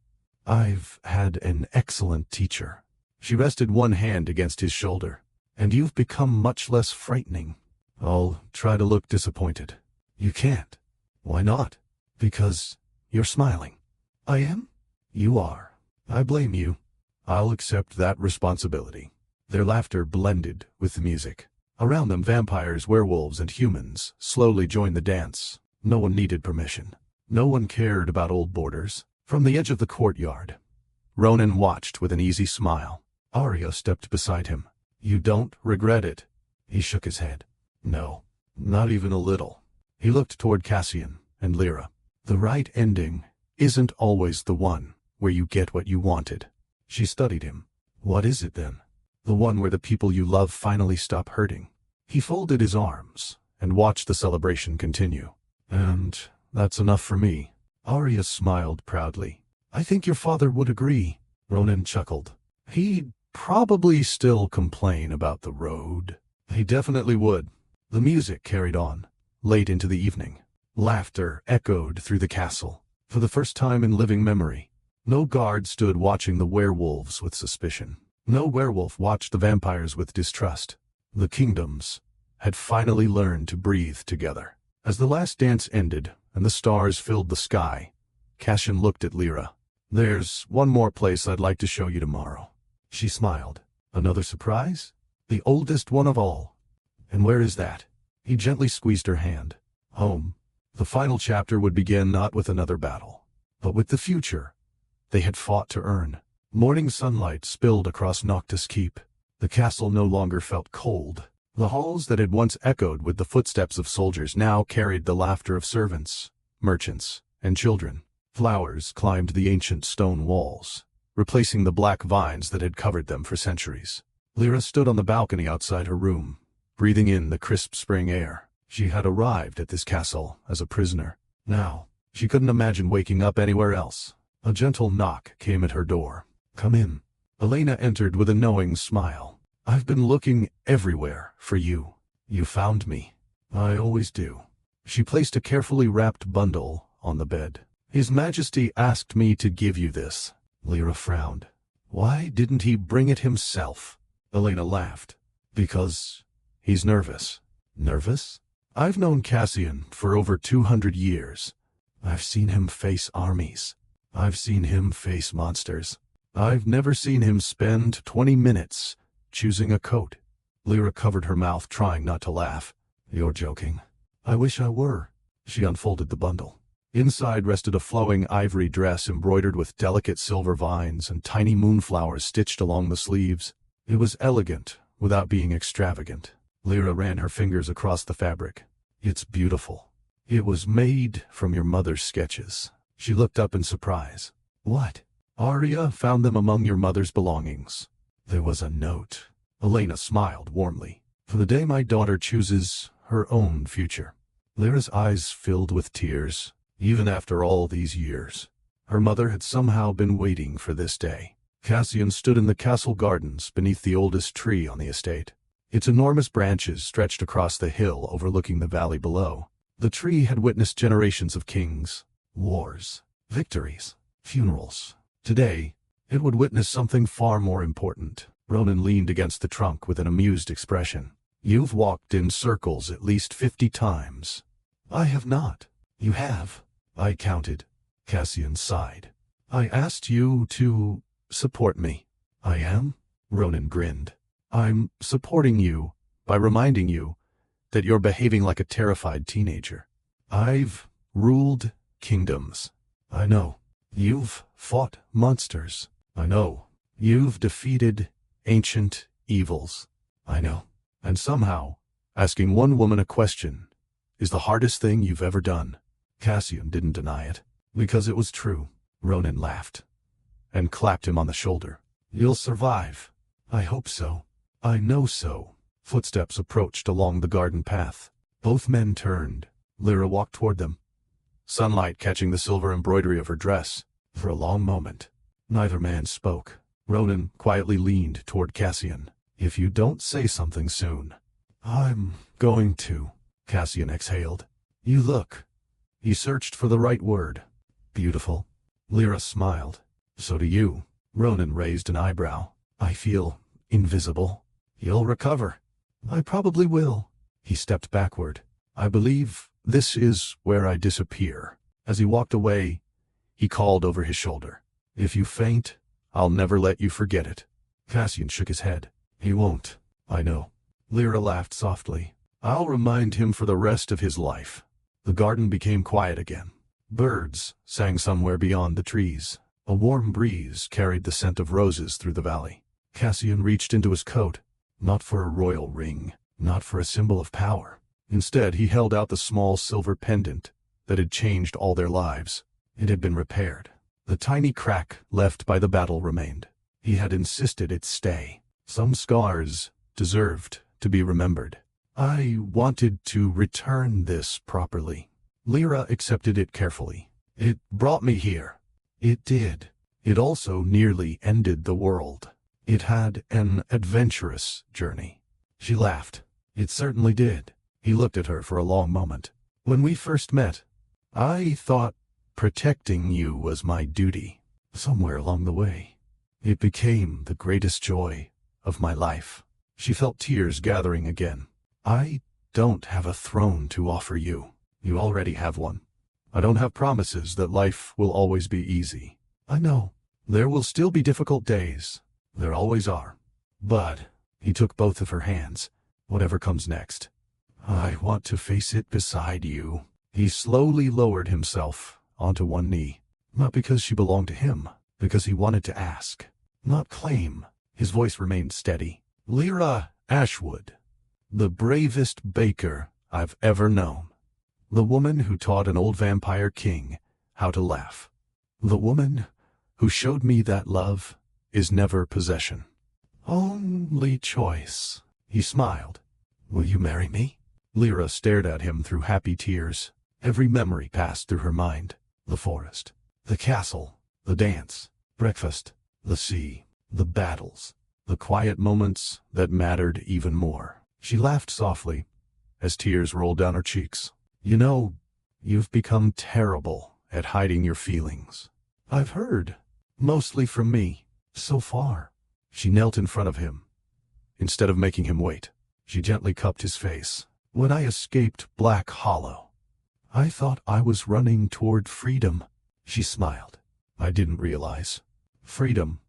I've had an excellent teacher. She rested one hand against his shoulder. And you've become much less frightening. I'll try to look disappointed. You can't. Why not? Because you're smiling. I am? You are. I blame you. I'll accept that responsibility. Their laughter blended with the music. Around them, vampires, werewolves, and humans slowly joined the dance. No one needed permission. No one cared about old borders. From the edge of the courtyard, Ronan watched with an easy smile. Arya stepped beside him. You don't regret it? He shook his head. No, not even a little. He looked toward Cassian and Lyra. The right ending isn't always the one where you get what you wanted. She studied him. What is it then? The one where the people you love finally stop hurting. He folded his arms and watched the celebration continue. And that's enough for me. Arya smiled proudly. I think your father would agree. Ronan chuckled. He'd probably still complain about the road. He definitely would. The music carried on, late into the evening. Laughter echoed through the castle. For the first time in living memory, no guard stood watching the werewolves with suspicion. No werewolf watched the vampires with distrust. The kingdoms had finally learned to breathe together. As the last dance ended and the stars filled the sky, Cassian looked at Lyra. There's one more place I'd like to show you tomorrow. She smiled. Another surprise? The oldest one of all. And where is that? He gently squeezed her hand. Home. The final chapter would begin not with another battle, but with the future they had fought to earn. Morning sunlight spilled across Noctis Keep. The castle no longer felt cold. The halls that had once echoed with the footsteps of soldiers now carried the laughter of servants, merchants, and children. Flowers climbed the ancient stone walls, replacing the black vines that had covered them for centuries. Lyra stood on the balcony outside her room, breathing in the crisp spring air. She had arrived at this castle as a prisoner. Now, she couldn't imagine waking up anywhere else. A gentle knock came at her door. Come in. Elena entered with a knowing smile. I've been looking everywhere for you. You found me. I always do. She placed a carefully wrapped bundle on the bed. His Majesty asked me to give you this. Lyra frowned. Why didn't he bring it himself? Elena laughed. Because he's nervous. Nervous? I've known Cassian for over 200 years. I've seen him face armies. I've seen him face monsters. I've never seen him spend 20 minutes choosing a coat. Lyra covered her mouth, trying not to laugh. You're joking. I wish I were. She unfolded the bundle. Inside rested a flowing ivory dress embroidered with delicate silver vines and tiny moonflowers stitched along the sleeves. It was elegant without being extravagant. Lyra ran her fingers across the fabric. It's beautiful. It was made from your mother's sketches. She looked up in surprise. What? Arya found them among your mother's belongings. There was a note. Elena smiled warmly. For the day my daughter chooses her own future. Lyra's eyes filled with tears. Even after all these years, her mother had somehow been waiting for this day. Cassian stood in the castle gardens beneath the oldest tree on the estate. Its enormous branches stretched across the hill overlooking the valley below. The tree had witnessed generations of kings, wars, victories, funerals. Today, it would witness something far more important. Ronan leaned against the trunk with an amused expression. You've walked in circles at least 50 times. I have not. You have. I counted. Cassian sighed. I asked you to support me. I am? Ronan grinned. I'm supporting you by reminding you that you're behaving like a terrified teenager. I've ruled kingdoms. I know. You've fought monsters. I know. You've defeated ancient evils. I know. And somehow, asking one woman a question is the hardest thing you've ever done. Cassian didn't deny it, because it was true. Ronan laughed and clapped him on the shoulder. You'll survive. I hope so. I know so. Footsteps approached along the garden path. Both men turned. Lyra walked toward them, sunlight catching the silver embroidery of her dress. For a long moment, neither man spoke. Ronan quietly leaned toward Cassian. If you don't say something soon, I'm going to. Cassian exhaled. You look. He searched for the right word. Beautiful. Lyra smiled. So do you. Ronan raised an eyebrow. I feel invisible. You'll recover. I probably will. He stepped backward. I believe this is where I disappear. As he walked away, he called over his shoulder. If you faint, I'll never let you forget it. Cassian shook his head. He won't. I know. Lyra laughed softly. I'll remind him for the rest of his life. The garden became quiet again. Birds sang somewhere beyond the trees. A warm breeze carried the scent of roses through the valley. Cassian reached into his coat, not for a royal ring, not for a symbol of power. Instead, he held out the small silver pendant that had changed all their lives. It had been repaired. The tiny crack left by the battle remained. He had insisted it stay. Some scars deserved to be remembered. I wanted to return this properly. Lyra accepted it carefully. It brought me here. It did. It also nearly ended the world. It had an adventurous journey. She laughed. It certainly did. He looked at her for a long moment. When we first met, I thought protecting you was my duty. Somewhere along the way, it became the greatest joy of my life. She felt tears gathering again. I don't have a throne to offer you. You already have one. I don't have promises that life will always be easy. I know. There will still be difficult days. There always are. But, he took both of her hands. Whatever comes next, I want to face it beside you. He slowly lowered himself onto one knee. Not because she belonged to him, because he wanted to ask, not claim. His voice remained steady. Lyra Ashwood, the bravest baker I've ever known. The woman who taught an old vampire king how to laugh. The woman who showed me that love is never possession. Only choice. He smiled. Will you marry me? Lyra stared at him through happy tears. Every memory passed through her mind. The forest, the castle, the dance, breakfast, the sea, the battles, the quiet moments that mattered even more. She laughed softly as tears rolled down her cheeks. You know, you've become terrible at hiding your feelings. I've heard. Mostly from me. So far. She knelt in front of him. Instead of making him wait, she gently cupped his face. When I escaped Black Hollow, I thought I was running toward freedom. She smiled. I didn't realize. Freedom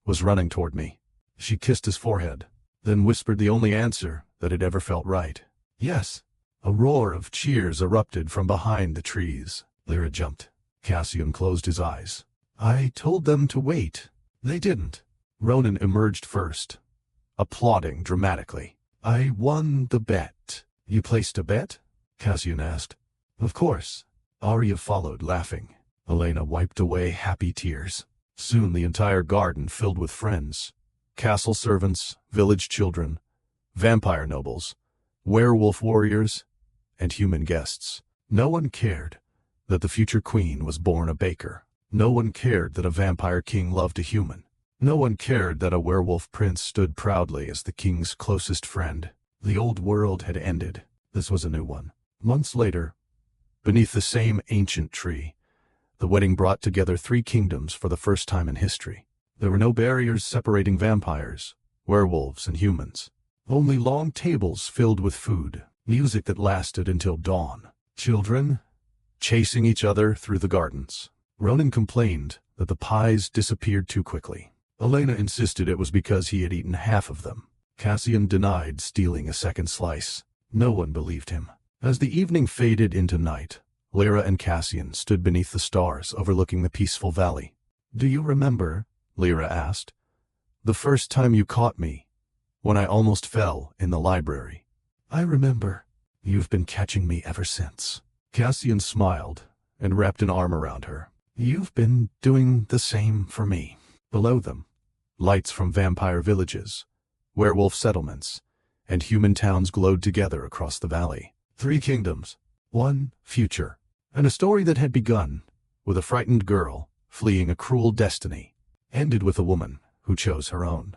was running toward me. She kissed his forehead, then whispered the only answer that had ever felt right. Yes. A roar of cheers erupted from behind the trees. Lyra jumped. Cassian closed his eyes. I told them to wait. They didn't. Ronan emerged first, applauding dramatically. I won the bet. You placed a bet? Cassian asked. Of course. Arya followed, laughing. Elena wiped away happy tears. Soon the entire garden filled with friends. Castle servants, village children, vampire nobles, werewolf warriors, and human guests. No one cared that the future queen was born a baker. No one cared that a vampire king loved a human. No one cared that a werewolf prince stood proudly as the king's closest friend. The old world had ended. This was a new one. Months later, beneath the same ancient tree, the wedding brought together 3 kingdoms for the first time in history. There were no barriers separating vampires, werewolves, and humans. Only long tables filled with food, music that lasted until dawn. Children chasing each other through the gardens. Ronan complained that the pies disappeared too quickly. Elena insisted it was because he had eaten half of them. Cassian denied stealing a second slice. No one believed him. As the evening faded into night, Lyra and Cassian stood beneath the stars overlooking the peaceful valley. Do you remember, Lyra asked, the first time you caught me, when I almost fell in the library? I remember. You've been catching me ever since. Cassian smiled and wrapped an arm around her. You've been doing the same for me. Below them, lights from vampire villages, werewolf settlements, and human towns glowed together across the valley. 3 kingdoms, 1 future, and a story that had begun with a frightened girl fleeing a cruel destiny, ended with a woman who chose her own.